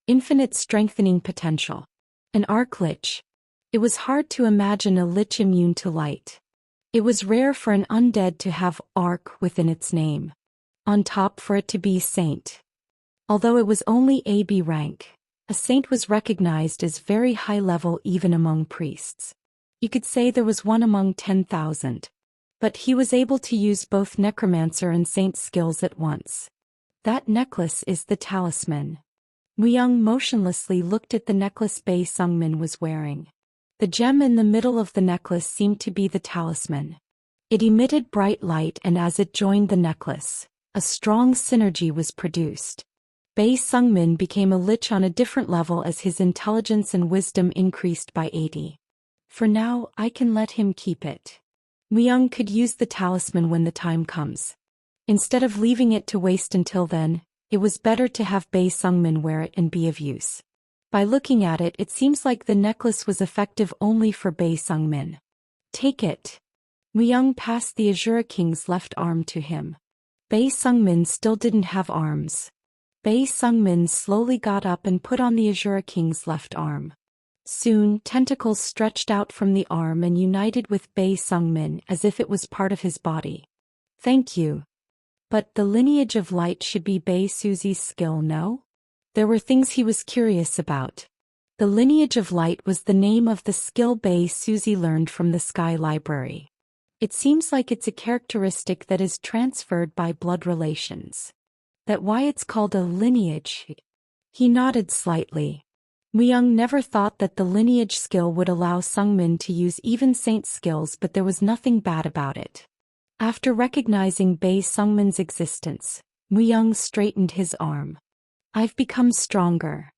Infinite strengthening potential. An arc lich. It was hard to imagine a lich immune to light. It was rare for an undead to have arc within its name. On top, for it to be saint. Although it was only AB rank, a saint was recognized as very high level even among priests. You could say there was one among 10,000. But he was able to use both necromancer and saint skills at once. That necklace is the talisman. Muyang motionlessly looked at the necklace Bei Sungmin was wearing. The gem in the middle of the necklace seemed to be the talisman. It emitted bright light, and as it joined the necklace, a strong synergy was produced. Bei Sungmin became a lich on a different level as his intelligence and wisdom increased by 80. For now, I can let him keep it. Muyang could use the talisman when the time comes. Instead of leaving it to waste until then, it was better to have Bei Sungmin wear it and be of use. By looking at it, it seems like the necklace was effective only for Bei Sungmin. Take it. Muyang passed the Azura King's left arm to him. Bei Sungmin still didn't have arms. Bei Sungmin slowly got up and put on the Azura King's left arm. Soon, tentacles stretched out from the arm and united with Bei Sungmin as if it was part of his body. Thank you. But the lineage of light should be Bei Suzi's skill, no? There were things he was curious about. The lineage of light was the name of the skill Bei Suzi learned from the Sky Library. It seems like it's a characteristic that is transferred by blood relations. That why it's called a lineage? He nodded slightly. Muyang never thought that the lineage skill would allow Sungmin to use even saint skills, but there was nothing bad about it. After recognizing Bei Sungmin's existence, Muyang straightened his arm. I've become stronger.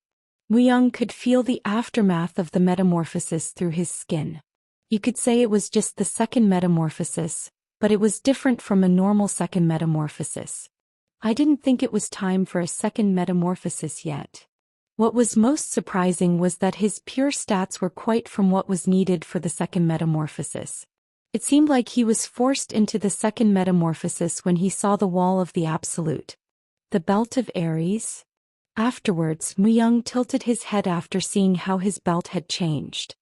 Muyang could feel the aftermath of the metamorphosis through his skin. You could say it was just the second metamorphosis, but it was different from a normal second metamorphosis. I didn't think it was time for a second metamorphosis yet. What was most surprising was that his pure stats were quite from what was needed for the second metamorphosis. It seemed like he was forced into the second metamorphosis when he saw the wall of the Absolute. The Belt of Aries? Afterwards, Muyang tilted his head after seeing how his belt had changed.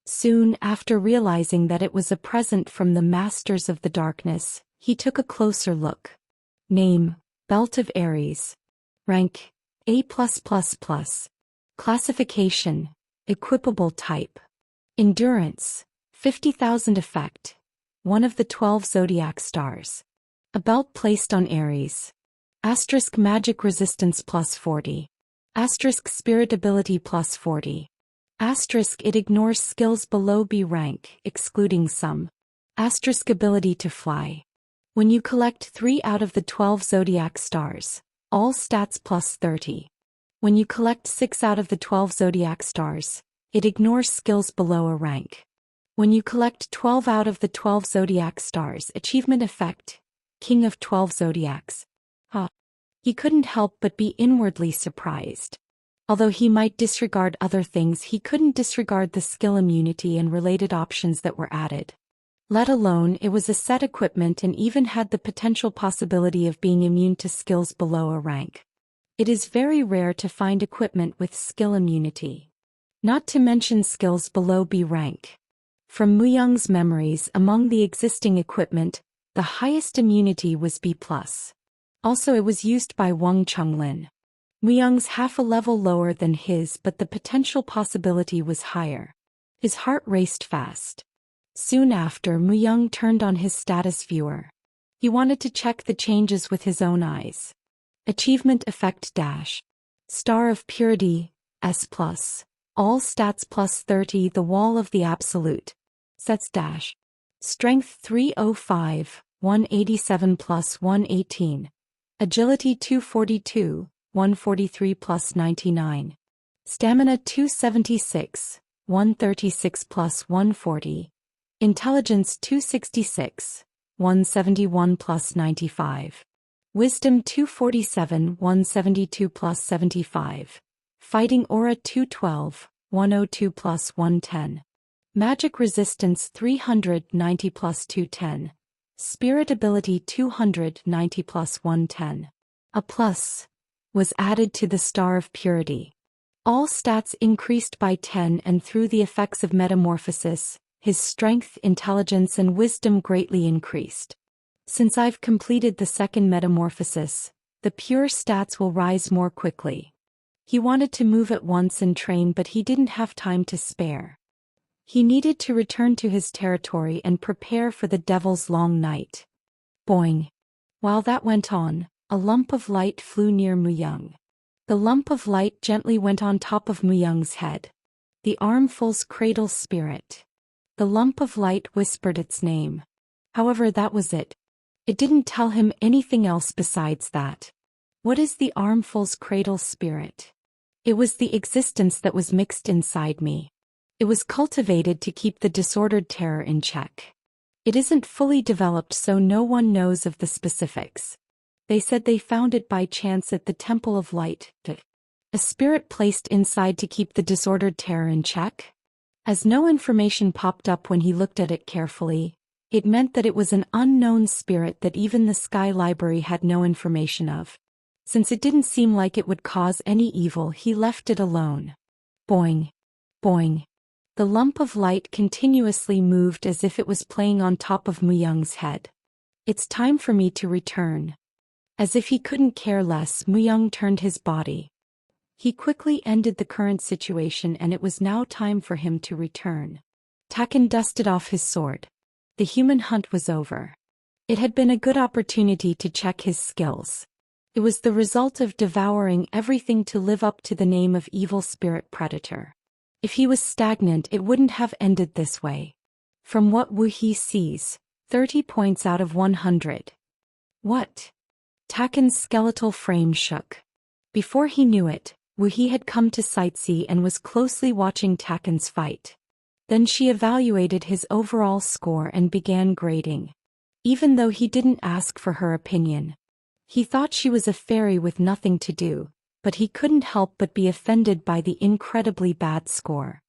Soon after realizing that it was a present from the Masters of the Darkness, he took a closer look. Name: Belt of Aries. Rank: A+++. Classification: Equipable type. Endurance: 50,000. Effect: one of the 12 zodiac stars. A belt placed on Aries. Asterisk magic resistance +40. Asterisk spirit ability +40. Asterisk it ignores skills below B rank, excluding some. Asterisk ability to fly. When you collect 3 out of the 12 zodiac stars, all stats +30. When you collect 6 out of the 12 zodiac stars, it ignores skills below a rank. When you collect 12 out of the 12 zodiac stars, achievement effect: King of 12 zodiacs. He couldn't help but be inwardly surprised. Although he might disregard other things, he couldn't disregard the skill immunity and related options that were added. Let alone it was a set equipment and even had the potential possibility of being immune to skills below a rank. It is very rare to find equipment with skill immunity. Not to mention skills below B rank. From Muyang's memories, among the existing equipment, the highest immunity was B+. Also it was used by Wang Chunglin. Muyang's half a level lower than his, but the potential possibility was higher. His heart raced fast. Soon after, Muyang turned on his status viewer. He wanted to check the changes with his own eyes. Achievement effect dash. Star of Purity, S+. All stats +30. The Wall of the Absolute. Sets dash. Strength 305, 187 + 118. Agility 242, 143 + 99. Stamina 276, 136 + 140. Intelligence 266, 171 + 95. Wisdom 247, 172 + 75. Fighting Aura 212, 102 + 110. Magic Resistance 390 + 210. Spirit Ability 290 + 110. A plus was added to the Star of Purity. All stats increased by 10, and through the effects of metamorphosis, his strength, intelligence and wisdom greatly increased. Since I've completed the second metamorphosis, the pure stats will rise more quickly. He wanted to move at once and train, but he didn't have time to spare. He needed to return to his territory and prepare for the Devil's Long Night. Boing. While that went on, a lump of light flew near Muyang. The lump of light gently went on top of Muyang's head. The armful's cradle spirit. The lump of light whispered its name. However, that was it. It didn't tell him anything else besides that. What is the armful's cradle spirit? It was the existence that was mixed inside me. It was cultivated to keep the disordered terror in check. It isn't fully developed, so no one knows of the specifics. They said they found it by chance at the Temple of Light. A spirit placed inside to keep the disordered terror in check? As no information popped up when he looked at it carefully, it meant that it was an unknown spirit that even the Sky Library had no information of. Since it didn't seem like it would cause any evil, he left it alone. Boing. Boing. The lump of light continuously moved as if it was playing on top of Muyang's head. It's time for me to return. As if he couldn't care less, Muyang turned his body. He quickly ended the current situation, and it was now time for him to return. Taken dusted off his sword. The human hunt was over. It had been a good opportunity to check his skills. It was the result of devouring everything to live up to the name of evil spirit predator. If he was stagnant, it wouldn't have ended this way. From what Wu He sees, 30 points out of 100. What? Taken's skeletal frame shook. Before he knew it, Wu He had come to sightsee and was closely watching Taken's fight. Then she evaluated his overall score and began grading. Even though he didn't ask for her opinion. He thought she was a fairy with nothing to do, but he couldn't help but be offended by the incredibly bad score.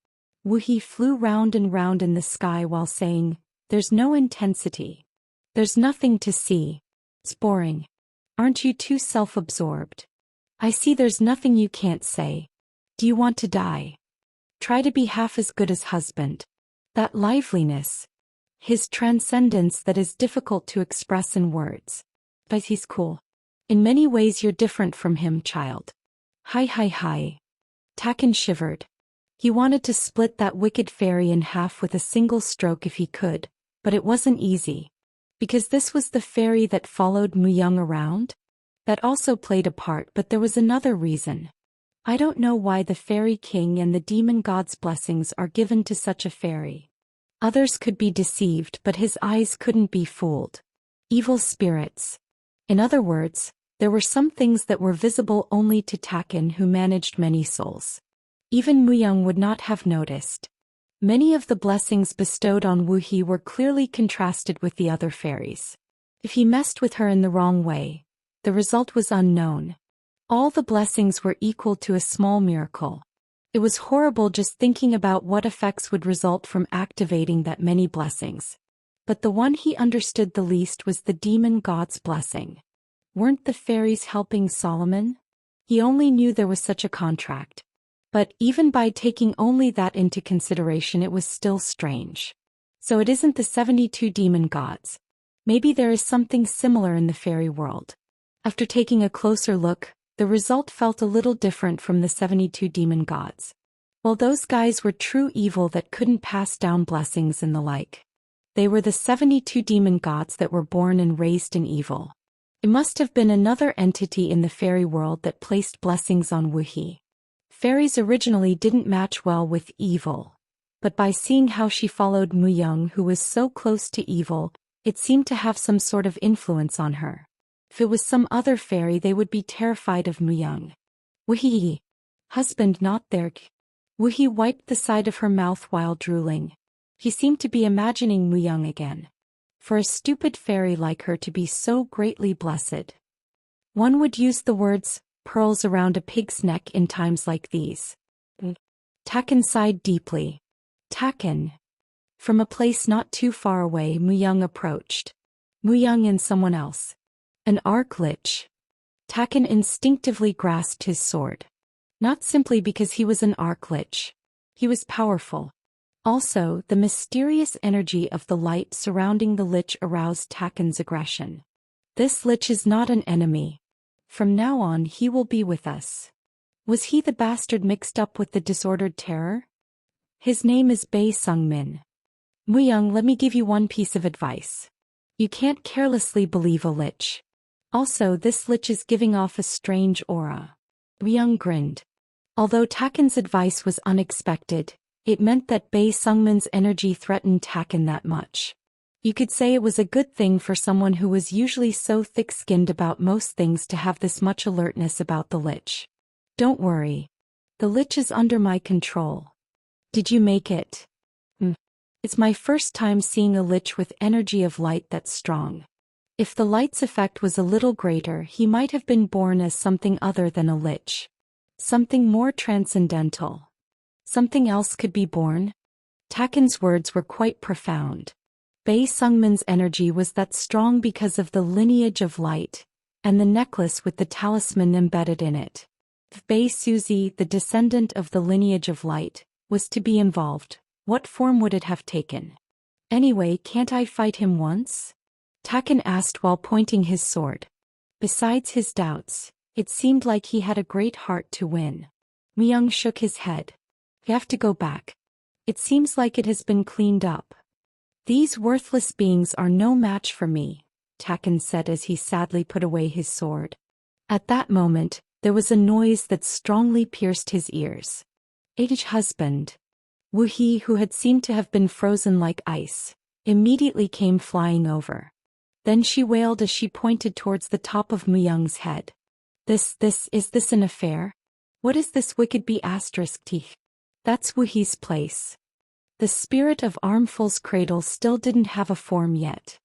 Wu He flew round and round in the sky while saying, "There's no intensity. There's nothing to see. It's boring. Aren't you too self-absorbed? I see there's nothing you can't say. Do you want to die? Try to be half as good as husband. That liveliness. His transcendence that is difficult to express in words. But he's cool. In many ways you're different from him, child." Hi. Taken shivered. He wanted to split that wicked fairy in half with a single stroke if he could, but it wasn't easy. Because this was the fairy that followed Mu Young around? That also played a part, but there was another reason. I don't know why the fairy king and the demon god's blessings are given to such a fairy. Others could be deceived, but his eyes couldn't be fooled. Evil spirits. In other words, there were some things that were visible only to Taken, who managed many souls. Even Mu Young would not have noticed. Many of the blessings bestowed on Wu He were clearly contrasted with the other fairies. If he messed with her in the wrong way, the result was unknown. All the blessings were equal to a small miracle. It was horrible just thinking about what effects would result from activating that many blessings. But the one he understood the least was the demon god's blessing. Weren't the fairies helping Solomon? He only knew there was such a contract. But even by taking only that into consideration, it was still strange. So it isn't the 72 demon gods. Maybe there is something similar in the fairy world. After taking a closer look, the result felt a little different from the 72 demon gods. Well, those guys were true evil that couldn't pass down blessings and the like. They were the 72 demon gods that were born and raised in evil. It must have been another entity in the fairy world that placed blessings on Wu He. Fairies originally didn't match well with evil, but by seeing how she followed Mu Young, who was so close to evil, it seemed to have some sort of influence on her. If it was some other fairy, they would be terrified of Mu Young. Wu He. Husband not there. Wu He wiped the side of her mouth while drooling. He seemed to be imagining Mu Young again. For a stupid fairy like her to be so greatly blessed. One would use the words, pearls around a pig's neck in times like these. Taken sighed deeply. Taken. From a place not too far away, Mu Young approached. Mu Young and someone else. An arc lich. Taken instinctively grasped his sword. Not simply because he was an arc lich. He was powerful. Also, the mysterious energy of the light surrounding the lich aroused Taken's aggression. This lich is not an enemy. From now on he will be with us. Was he the bastard mixed up with the disordered terror? His name is Bei Sungmin. Mu Young, let me give you one piece of advice. You can't carelessly believe a lich. Also, this lich is giving off a strange aura. Mu Young grinned. Although Taken's advice was unexpected, it meant that Bei Sungmin's energy threatened Taken that much. You could say it was a good thing for someone who was usually so thick-skinned about most things to have this much alertness about the lich. Don't worry. The lich is under my control. Did you make it? It's my first time seeing a lich with energy of light that's strong. If the light's effect was a little greater, he might have been born as something other than a lich. Something more transcendental. Something else could be born? Taken's words were quite profound. Bei Sungmin's energy was that strong because of the lineage of light, and the necklace with the talisman embedded in it. If Bei Suzy, the descendant of the lineage of light, was to be involved, what form would it have taken? Anyway, can't I fight him once? Taken asked while pointing his sword. Besides his doubts, it seemed like he had a great heart to win. Mu Young shook his head. You have to go back. It seems like it has been cleaned up. These worthless beings are no match for me, Taken said as he sadly put away his sword. At that moment, there was a noise that strongly pierced his ears. Age husband. Wuhi, who had seemed to have been frozen like ice, immediately came flying over. Then she wailed as she pointed towards the top of Muyang's head. Is this an affair? What is this wicked be *T? That's Wuhi's place. The spirit of Armful's cradle still didn't have a form yet.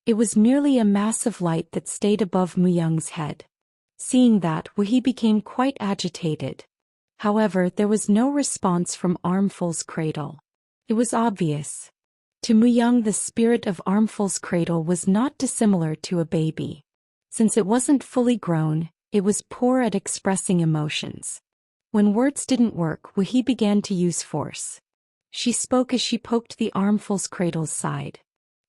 It was merely a mass of light that stayed above Muyang's head. Seeing that, Wuhi became quite agitated. However, there was no response from Armful's cradle. It was obvious. To Muyang, the spirit of Armful's cradle was not dissimilar to a baby. Since it wasn't fully grown, it was poor at expressing emotions. When words didn't work, Wuhi began to use force. She spoke as she poked the Armful's cradle's side.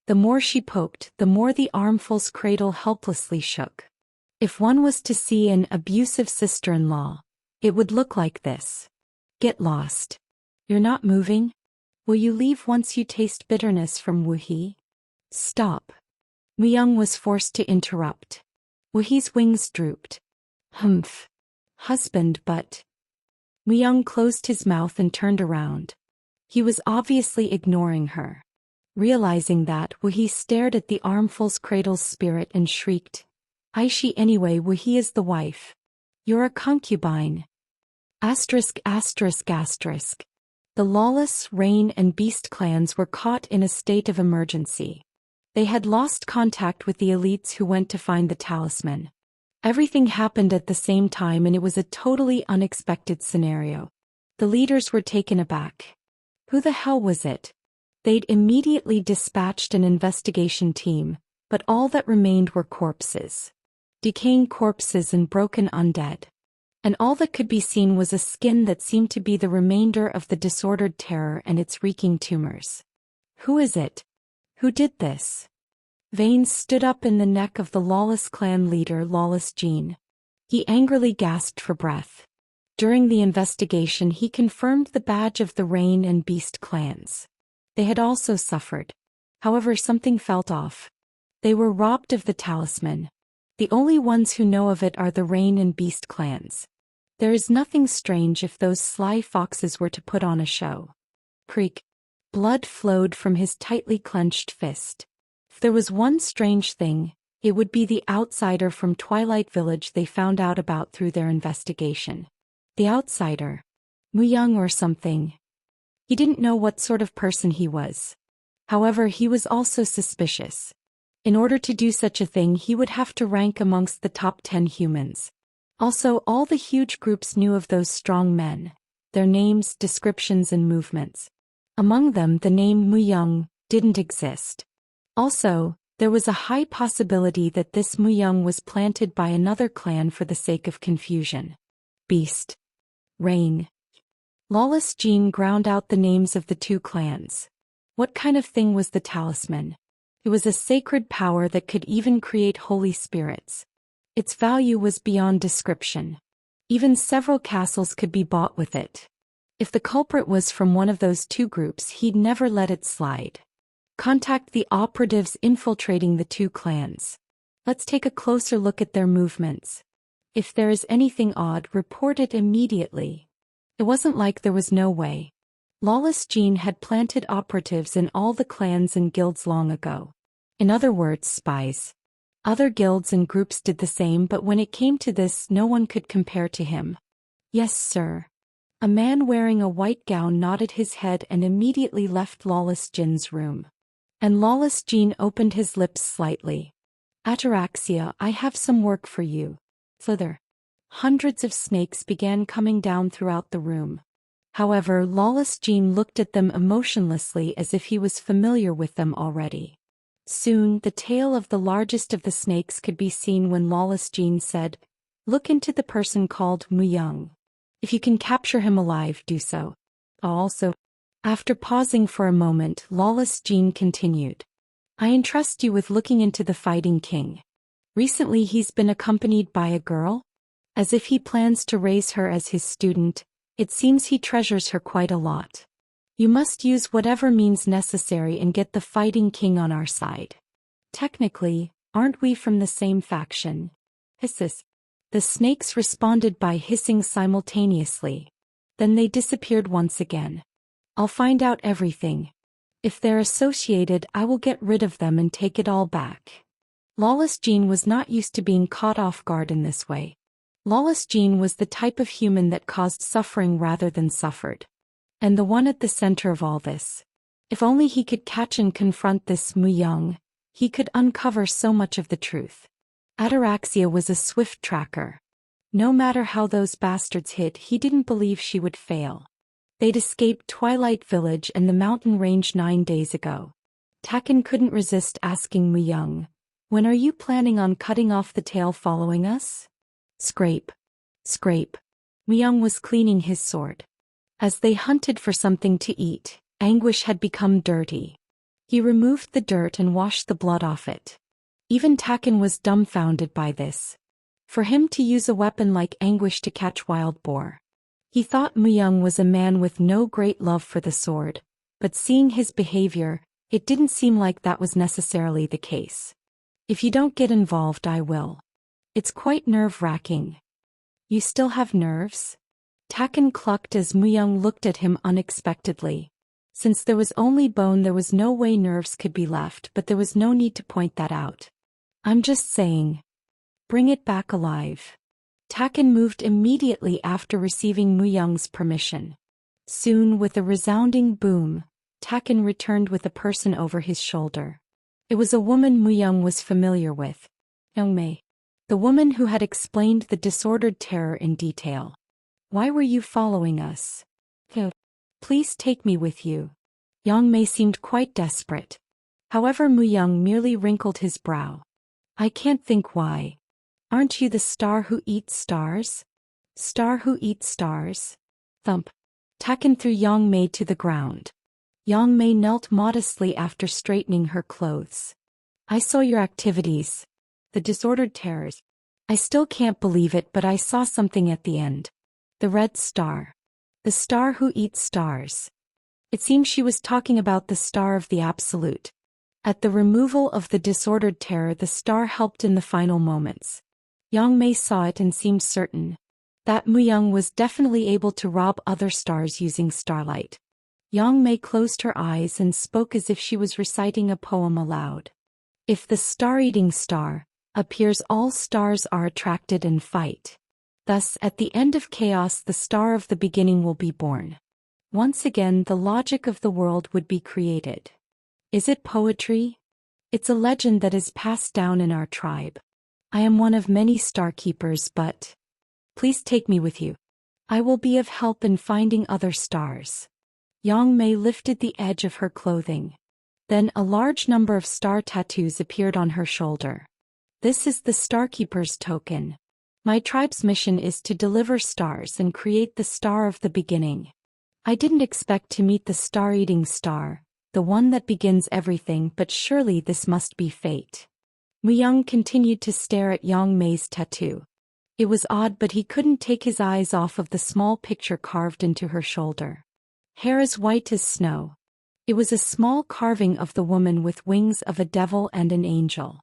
The more she poked, the more the Armful's cradle helplessly shook. If one was to see an abusive sister-in-law, it would look like this. Get lost. You're not moving? Will you leave once you taste bitterness from Wuhi? Stop. Muyang was forced to interrupt. Wuhi's wings drooped. Humph. Husband, but... Muyang closed his mouth and turned around. He was obviously ignoring her. Realizing that, Wuhi stared at the Armful's cradle's spirit and shrieked. Aishi anyway, Wuhi is the wife. You're a concubine. ****. The Lawless, Rain and Beast clans were caught in a state of emergency. They had lost contact with the elites who went to find the talisman. Everything happened at the same time and it was a totally unexpected scenario. The leaders were taken aback. Who the hell was it? They'd immediately dispatched an investigation team, but all that remained were corpses. Decaying corpses and broken undead. And all that could be seen was a skin that seemed to be the remainder of the disordered terror and its reeking tumors. Who is it? Who did this? Veins stood up in the neck of the Lawless clan leader, Lawless Jean. He angrily gasped for breath. During the investigation, he confirmed the badge of the Rain and Beast clans. They had also suffered. However, something felt off. They were robbed of the talisman. The only ones who know of it are the Rain and Beast clans. There is nothing strange if those sly foxes were to put on a show. Creak. Blood flowed from his tightly clenched fist. If there was one strange thing, it would be the outsider from Twilight Village they found out about through their investigation. The outsider. Muyang or something. He didn't know what sort of person he was. However, he was also suspicious. In order to do such a thing, he would have to rank amongst the top 10 humans. Also, all the huge groups knew of those strong men, their names, descriptions and movements. Among them, the name Muyang didn't exist. Also, there was a high possibility that this Muyang was planted by another clan for the sake of confusion. Beast. Rain. Lawless Jean ground out the names of the two clans. What kind of thing was the talisman? It was a sacred power that could even create holy spirits. Its value was beyond description. Even several castles could be bought with it. If the culprit was from one of those two groups, he'd never let it slide. Contact the operatives infiltrating the two clans. Let's take a closer look at their movements. If there is anything odd, report it immediately. It wasn't like there was no way. Lawless Jean had planted operatives in all the clans and guilds long ago. In other words, spies. Other guilds and groups did the same, but when it came to this, no one could compare to him. Yes, sir. A man wearing a white gown nodded his head and immediately left Lawless Jean's room. And Lawless Jean opened his lips slightly. Ataraxia, I have some work for you. Further. Hundreds of snakes began coming down throughout the room. However, Lawless Jean looked at them emotionlessly as if he was familiar with them already. Soon, the tail of the largest of the snakes could be seen when Lawless Jean said, "Look into the person called Muyang. If you can capture him alive, do so. Also." After pausing for a moment, Lawless Jean continued. "I entrust you with looking into the Fighting King. Recently he's been accompanied by a girl? As if he plans to raise her as his student, it seems he treasures her quite a lot. You must use whatever means necessary and get the fighting king on our side. Technically, aren't we from the same faction? Hisses. The snakes responded by hissing simultaneously. Then they disappeared once again. I'll find out everything. If they're associated, I will get rid of them and take it all back. Lawless Jean was not used to being caught off guard in this way. Lawless Jean was the type of human that caused suffering rather than suffered. And the one at the center of all this. If only he could catch and confront this Mu-young, he could uncover so much of the truth. Ataraxia was a swift tracker. No matter how those bastards hit, he didn't believe she would fail. They'd escaped Twilight Village and the mountain range 9 days ago. Taken couldn't resist asking Mu-young, when are you planning on cutting off the tail following us? Scrape. Scrape. Mu-young was cleaning his sword. As they hunted for something to eat, Anguish had become dirty. He removed the dirt and washed the blood off it. Even Taken was dumbfounded by this. For him to use a weapon like Anguish to catch wild boar. He thought Mu-young was a man with no great love for the sword, but seeing his behavior, it didn't seem like that was necessarily the case. If you don't get involved, I will. It's quite nerve-wracking. You still have nerves? Taken clucked as Mu-young looked at him unexpectedly. Since there was only bone, there was no way nerves could be left, but there was no need to point that out. I'm just saying. Bring it back alive. Taken moved immediately after receiving Mu-young's permission. Soon, with a resounding boom, Taken returned with a person over his shoulder. It was a woman Mu-young was familiar with. Youngmei. The woman who had explained the disordered terror in detail. Why were you following us? Please take me with you. Youngmei seemed quite desperate. However, Mu-young merely wrinkled his brow. I can't think why. Aren't you the star who eats stars? Star who eats stars? Thump. Taken threw Youngmei to the ground. Youngmei knelt modestly after straightening her clothes. I saw your activities. The disordered terrors. I still can't believe it, but I saw something at the end. The red star. The star who eats stars. It seemed she was talking about the star of the Absolute. At the removal of the disordered terror, the star helped in the final moments. Youngmei saw it and seemed certain that Mu-young was definitely able to rob other stars using starlight. Youngmei closed her eyes and spoke as if she was reciting a poem aloud. If the star-eating star appears, all stars are attracted and fight. Thus, at the end of chaos, the star of the beginning will be born. Once again, the logic of the world would be created. Is it poetry? It's a legend that is passed down in our tribe. I am one of many star keepers, but please take me with you. I will be of help in finding other stars. Youngmei lifted the edge of her clothing. Then a large number of star tattoos appeared on her shoulder. This is the Starkeeper's token. My tribe's mission is to deliver stars and create the star of the beginning. I didn't expect to meet the star-eating star, the one that begins everything, but surely this must be fate. Mu-young continued to stare at Youngmei's tattoo. It was odd, but he couldn't take his eyes off of the small picture carved into her shoulder. Hair as white as snow. It was a small carving of the woman with wings of a devil and an angel.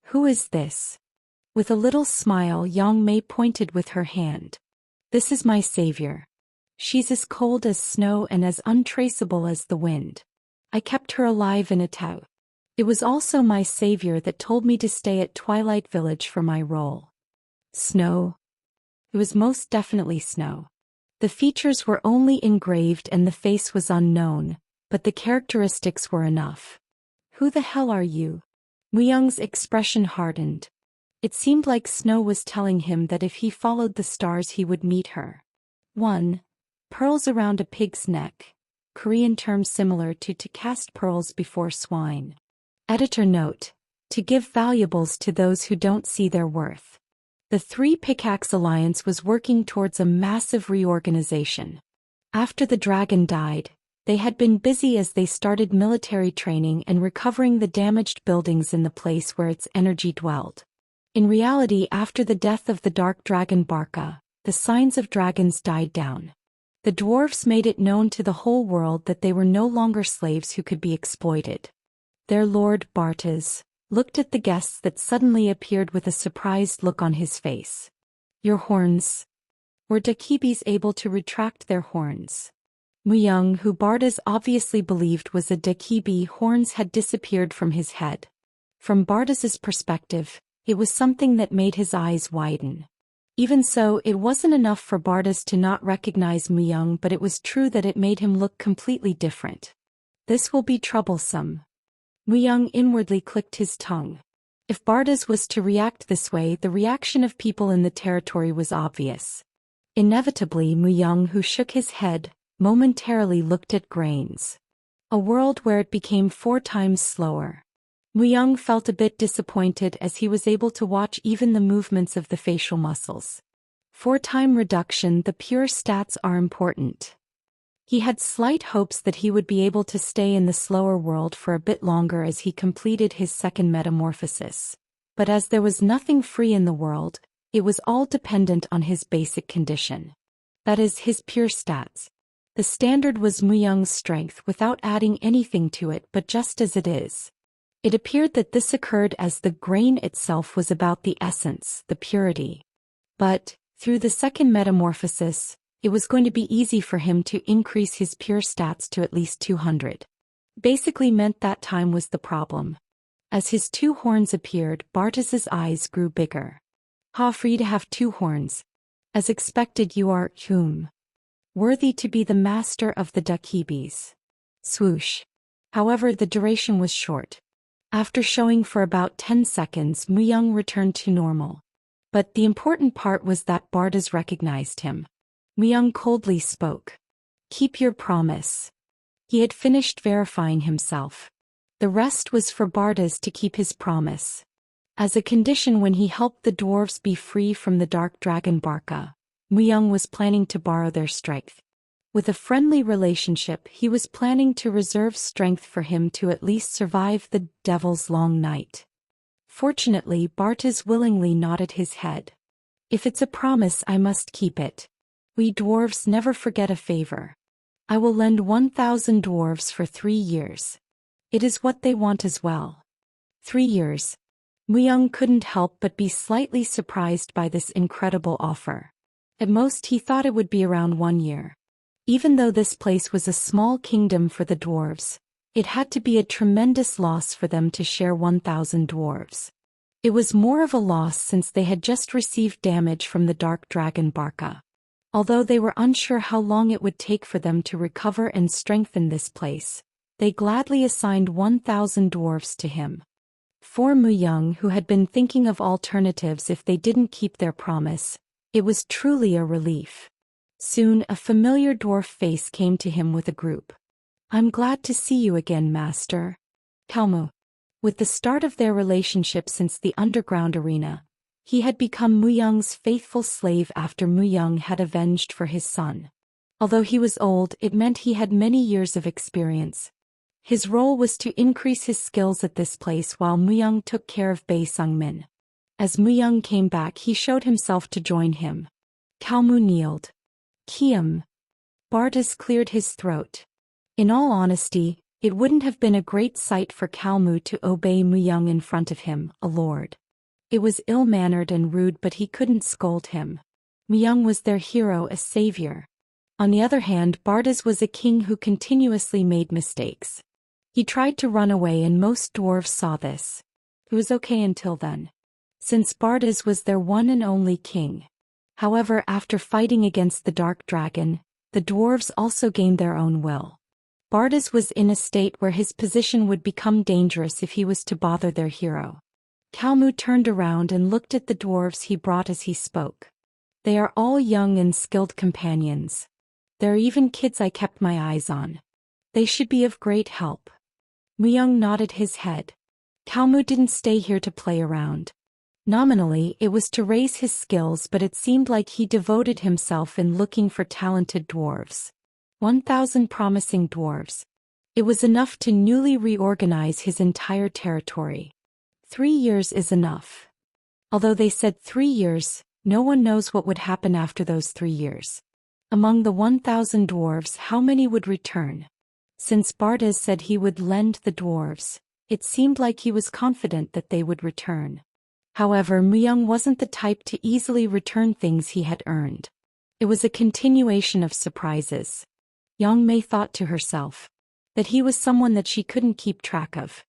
Who is this? With a little smile, Youngmei pointed with her hand. This is my savior. She's as cold as snow and as untraceable as the wind. I kept her alive in a tau. It was also my savior that told me to stay at Twilight Village for my role. Snow? It was most definitely snow. The features were only engraved and the face was unknown, but the characteristics were enough. Who the hell are you? Mu-young's expression hardened. It seemed like Snow was telling him that if he followed the stars he would meet her. 1. Pearls around a pig's neck. Korean term similar to cast pearls before swine. Editor note: to give valuables to those who don't see their worth. The Three Pickaxe Alliance was working towards a massive reorganization. After the dragon died, they had been busy as they started military training and recovering the damaged buildings in the place where its energy dwelled. In reality, after the death of the dark dragon Barca, the signs of dragons died down. The dwarves made it known to the whole world that they were no longer slaves who could be exploited. Their lord, Bartes, looked at the guests that suddenly appeared with a surprised look on his face. Your horns. Were Dakibis able to retract their horns? Muyang, who Bartes obviously believed was a Dakibi, horns had disappeared from his head. From Bartes's perspective, it was something that made his eyes widen. Even so, it wasn't enough for Bartes to not recognize Muyang, but it was true that it made him look completely different. This will be troublesome. Muyang inwardly clicked his tongue. If Bartes was to react this way, the reaction of people in the territory was obvious. Inevitably, Muyang, who shook his head, momentarily looked at Grains. A world where it became 4 times slower. Muyang felt a bit disappointed as he was able to watch even the movements of the facial muscles. 4-time reduction. The pure stats are important. He had slight hopes that he would be able to stay in the slower world for a bit longer as he completed his second metamorphosis. But as there was nothing free in the world, it was all dependent on his basic condition. That is, his pure stats. The standard was Muyang's strength without adding anything to it, but just as it is. It appeared that this occurred as the grain itself was about the essence, the purity. But, through the second metamorphosis, it was going to be easy for him to increase his pure stats to at least 200. Basically meant that time was the problem. As his 2 horns appeared, Bartes's eyes grew bigger. Free to have 2 horns. As expected, you are, worthy to be the master of the Dakibis. Swoosh. However, the duration was short. After showing for about 10 seconds, Muyang returned to normal. But the important part was that Bartes recognized him. Muyang coldly spoke. Keep your promise. He had finished verifying himself. The rest was for Bartes to keep his promise. As a condition, when he helped the dwarves be free from the dark dragon Barca, Muyang was planning to borrow their strength. With a friendly relationship, he was planning to reserve strength for him to at least survive the devil's long night. Fortunately, Bartes willingly nodded his head. If it's a promise, I must keep it. We dwarves never forget a favor. I will lend 1,000 dwarves for 3 years. It is what they want as well. 3 years. Muyang couldn't help but be slightly surprised by this incredible offer. At most, he thought it would be around 1 year. Even though this place was a small kingdom for the dwarves, it had to be a tremendous loss for them to share 1,000 dwarves. It was more of a loss since they had just received damage from the dark dragon Barca. Although they were unsure how long it would take for them to recover and strengthen this place, they gladly assigned 1,000 dwarves to him. For Muyang, who had been thinking of alternatives if they didn't keep their promise, it was truly a relief. Soon, a familiar dwarf face came to him with a group. I'm glad to see you again, Master. Kalmu. With the start of their relationship since the underground arena, he had become Muyang's faithful slave after Muyang had avenged for his son. Although he was old, it meant he had many years of experience. His role was to increase his skills at this place while Muyang took care of Bei Sungmin. As Muyang came back, he showed himself to join him. Kalmu kneeled. Kiam. Bartes cleared his throat. In all honesty, it wouldn't have been a great sight for Kalmu to obey Muyang in front of him, a lord. It was ill-mannered and rude, but he couldn't scold him. Muyang was their hero, a savior. On the other hand, Bartes was a king who continuously made mistakes. He tried to run away and most dwarves saw this. It was okay until then. Since Bartes was their one and only king. However, after fighting against the dark dragon, the dwarves also gained their own will. Bartes was in a state where his position would become dangerous if he was to bother their hero. Kalmu turned around and looked at the dwarves he brought as he spoke. They are all young and skilled companions. There are even kids I kept my eyes on. They should be of great help. Muyang nodded his head. Kalmu didn't stay here to play around. Nominally, it was to raise his skills, but it seemed like he devoted himself in looking for talented dwarves. 1,000 promising dwarves. It was enough to newly reorganize his entire territory. 3 years is enough. Although they said 3 years, no one knows what would happen after those 3 years. Among the 1,000 dwarves, how many would return? Since Bartes said he would lend the dwarves, it seemed like he was confident that they would return. However, Muyang wasn't the type to easily return things he had earned. It was a continuation of surprises. Yang Mei thought to herself that he was someone that she couldn't keep track of.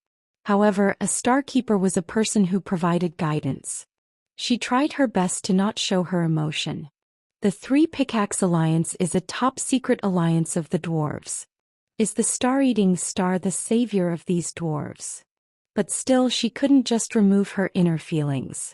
However, a star keeper was a person who provided guidance. She tried her best to not show her emotion. The Three Pickaxe Alliance is a top-secret alliance of the dwarves. Is the star-eating star the savior of these dwarves? But still, she couldn't just remove her inner feelings.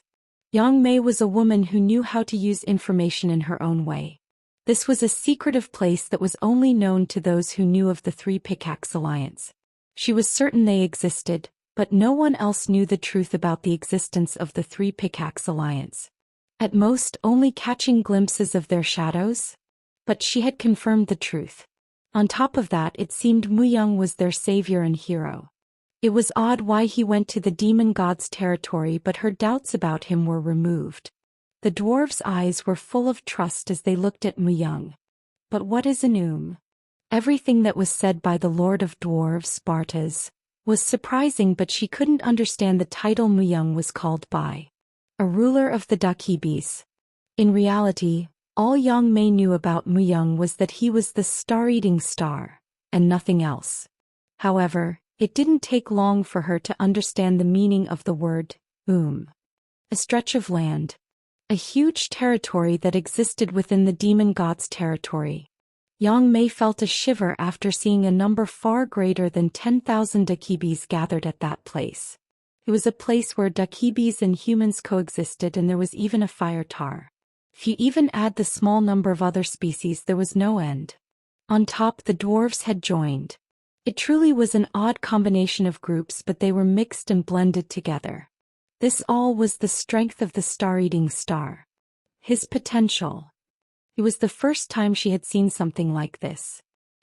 Yang Mei was a woman who knew how to use information in her own way. This was a secretive place that was only known to those who knew of the Three Pickaxe Alliance. She was certain they existed, but no one else knew the truth about the existence of the Three Pickaxe Alliance. At most, only catching glimpses of their shadows. But she had confirmed the truth. On top of that, it seemed Muyang was their savior and hero. It was odd why he went to the demon god's territory, but her doubts about him were removed. The dwarves' eyes were full of trust as they looked at Muyang. But what is an? Everything that was said by the Lord of Dwarves, Bartes, was surprising, but she couldn't understand the title Muyang was called by. A ruler of the Dakibis. In reality, all Yang Mei knew about Muyang was that he was the star-eating star, and nothing else. However, it didn't take long for her to understand the meaning of the word, A stretch of land. A huge territory that existed within the demon god's territory. Yang Mei felt a shiver after seeing a number far greater than 10,000 Dakibis gathered at that place. It was a place where Dakibis and humans coexisted, and there was even a fire tar. If you even add the small number of other species, there was no end. On top, the dwarves had joined. It truly was an odd combination of groups, but they were mixed and blended together. This all was the strength of the star-eating star. His potential. It was the first time she had seen something like this.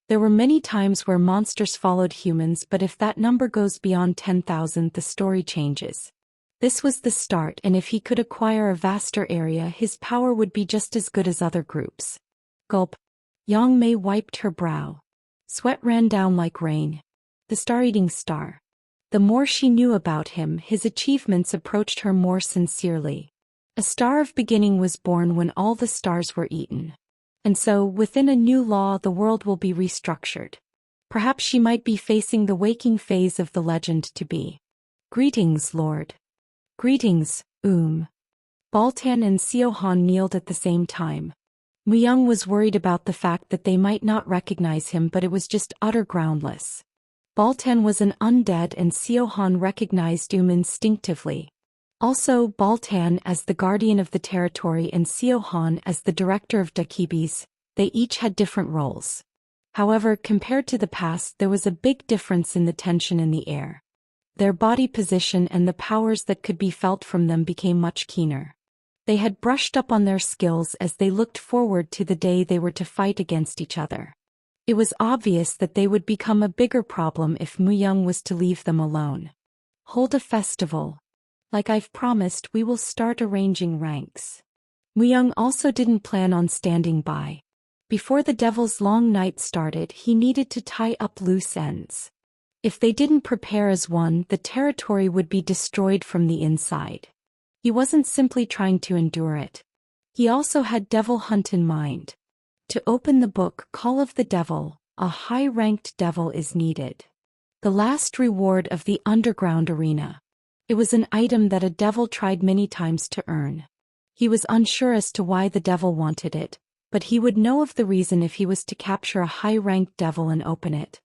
There were many times where monsters followed humans, but if that number goes beyond 10,000, the story changes. This was the start, and if he could acquire a vaster area, his power would be just as good as other groups. Gulp. Yang Mei wiped her brow. Sweat ran down like rain. The star-eating star. The more she knew about him, his achievements approached her more sincerely. A star of beginning was born when all the stars were eaten. And so, within a new law, the world will be restructured. Perhaps she might be facing the waking phase of the legend to be. Greetings, Lord. Greetings, Baltan and Siohan kneeled at the same time. Muyang was worried about the fact that they might not recognize him, but it was just utter groundless. Baltan was an undead, and Siohan recognized instinctively. Also, Baltan as the guardian of the territory and Siohan as the director of Dakibis, they each had different roles. However, compared to the past, there was a big difference in the tension in the air. Their body position and the powers that could be felt from them became much keener. They had brushed up on their skills as they looked forward to the day they were to fight against each other. It was obvious that they would become a bigger problem if Muyang was to leave them alone. Hold a festival. Like I've promised, we will start arranging ranks. Muyang also didn't plan on standing by. Before the devil's long night started, he needed to tie up loose ends. If they didn't prepare as one, the territory would be destroyed from the inside. He wasn't simply trying to endure it. He also had Devil Hunt in mind. To open the book Call of the Devil, a high-ranked devil is needed. The last reward of the underground arena. It was an item that a devil tried many times to earn. He was unsure as to why the devil wanted it, but he would know of the reason if he was to capture a high-ranked devil and open it.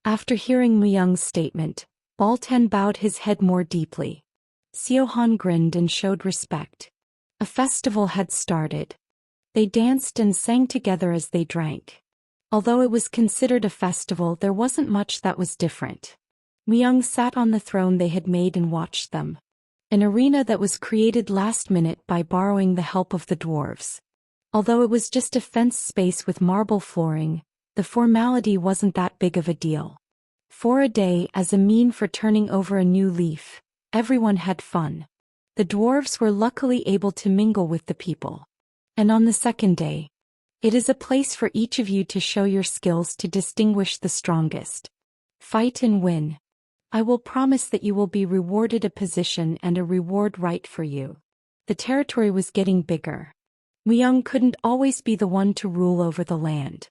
After hearing Muyang's statement, Baltan bowed his head more deeply. Siohan grinned and showed respect. A festival had started. They danced and sang together as they drank. Although it was considered a festival, there wasn't much that was different. Muyang sat on the throne they had made and watched them. An arena that was created last minute by borrowing the help of the dwarves. Although it was just a fenced space with marble flooring, the formality wasn't that big of a deal. For a day, as a mean for turning over a new leaf, everyone had fun. The dwarves were luckily able to mingle with the people. And on the second day, It is a place for each of you to show your skills to distinguish the strongest. Fight and win. I will promise that you will be rewarded a position and a reward right for you. The territory was getting bigger. Muyang couldn't always be the one to rule over the land.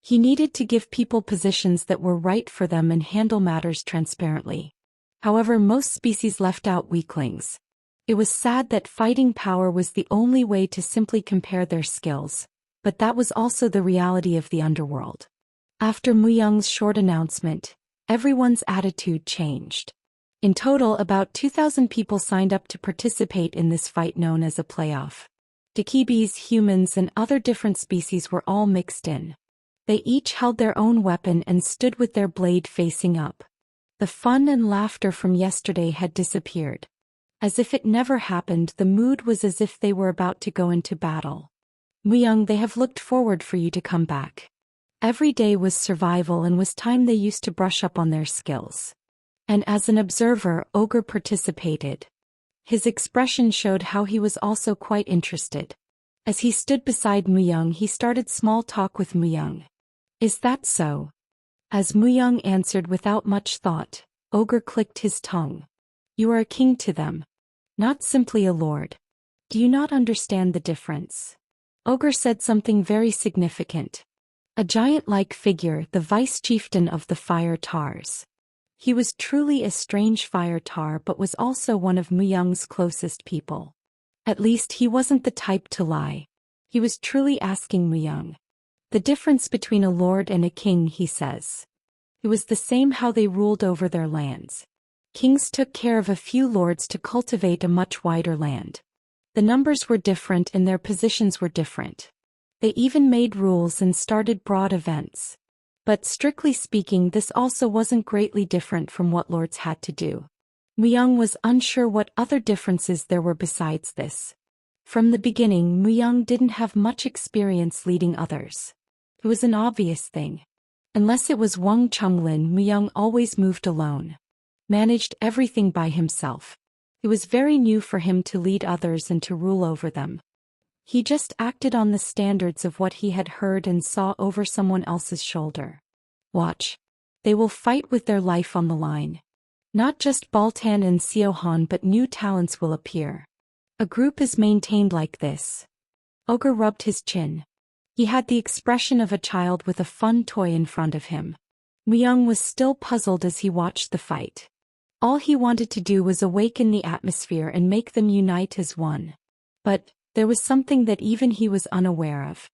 He needed to give people positions that were right for them and handle matters transparently. However, most species left out weaklings. It was sad that fighting power was the only way to simply compare their skills, but that was also the reality of the underworld. After Muyang's short announcement, everyone's attitude changed. In total, about 2,000 people signed up to participate in this fight known as a playoff. Dakibis, humans, and other different species were all mixed in. They each held their own weapon and stood with their blade facing up. The fun and laughter from yesterday had disappeared. As if it never happened, the mood was as if they were about to go into battle. Muyang, they have looked forward for you to come back. Every day was survival and was time they used to brush up on their skills. And as an observer, Ogre participated. His expression showed how he was also quite interested. As he stood beside Muyang, he started small talk with Muyang. Is that so? As Muyang answered without much thought, Ogre clicked his tongue. You are a king to them. Not simply a lord. Do you not understand the difference? Ogre said something very significant. A giant-like figure, the vice-chieftain of the Fire Tars. He was truly a strange Fire Tar but was also one of Muyang's closest people. At least he wasn't the type to lie. He was truly asking Muyang. The difference between a lord and a king, he says. It was the same how they ruled over their lands. Kings took care of a few lords to cultivate a much wider land. The numbers were different and their positions were different. They even made rules and started broad events. But strictly speaking, this also wasn't greatly different from what lords had to do. Muyang was unsure what other differences there were besides this. From the beginning, Muyang didn't have much experience leading others. It was an obvious thing. Unless it was Wang Chonglin, Muyang always moved alone. Managed everything by himself. It was very new for him to lead others and to rule over them. He just acted on the standards of what he had heard and saw over someone else's shoulder. Watch. They will fight with their life on the line. Not just Baltan and Siohan, but new talents will appear. A group is maintained like this. Ogre rubbed his chin. He had the expression of a child with a fun toy in front of him. Muyang was still puzzled as he watched the fight. All he wanted to do was awaken the atmosphere and make them unite as one. But there was something that even he was unaware of.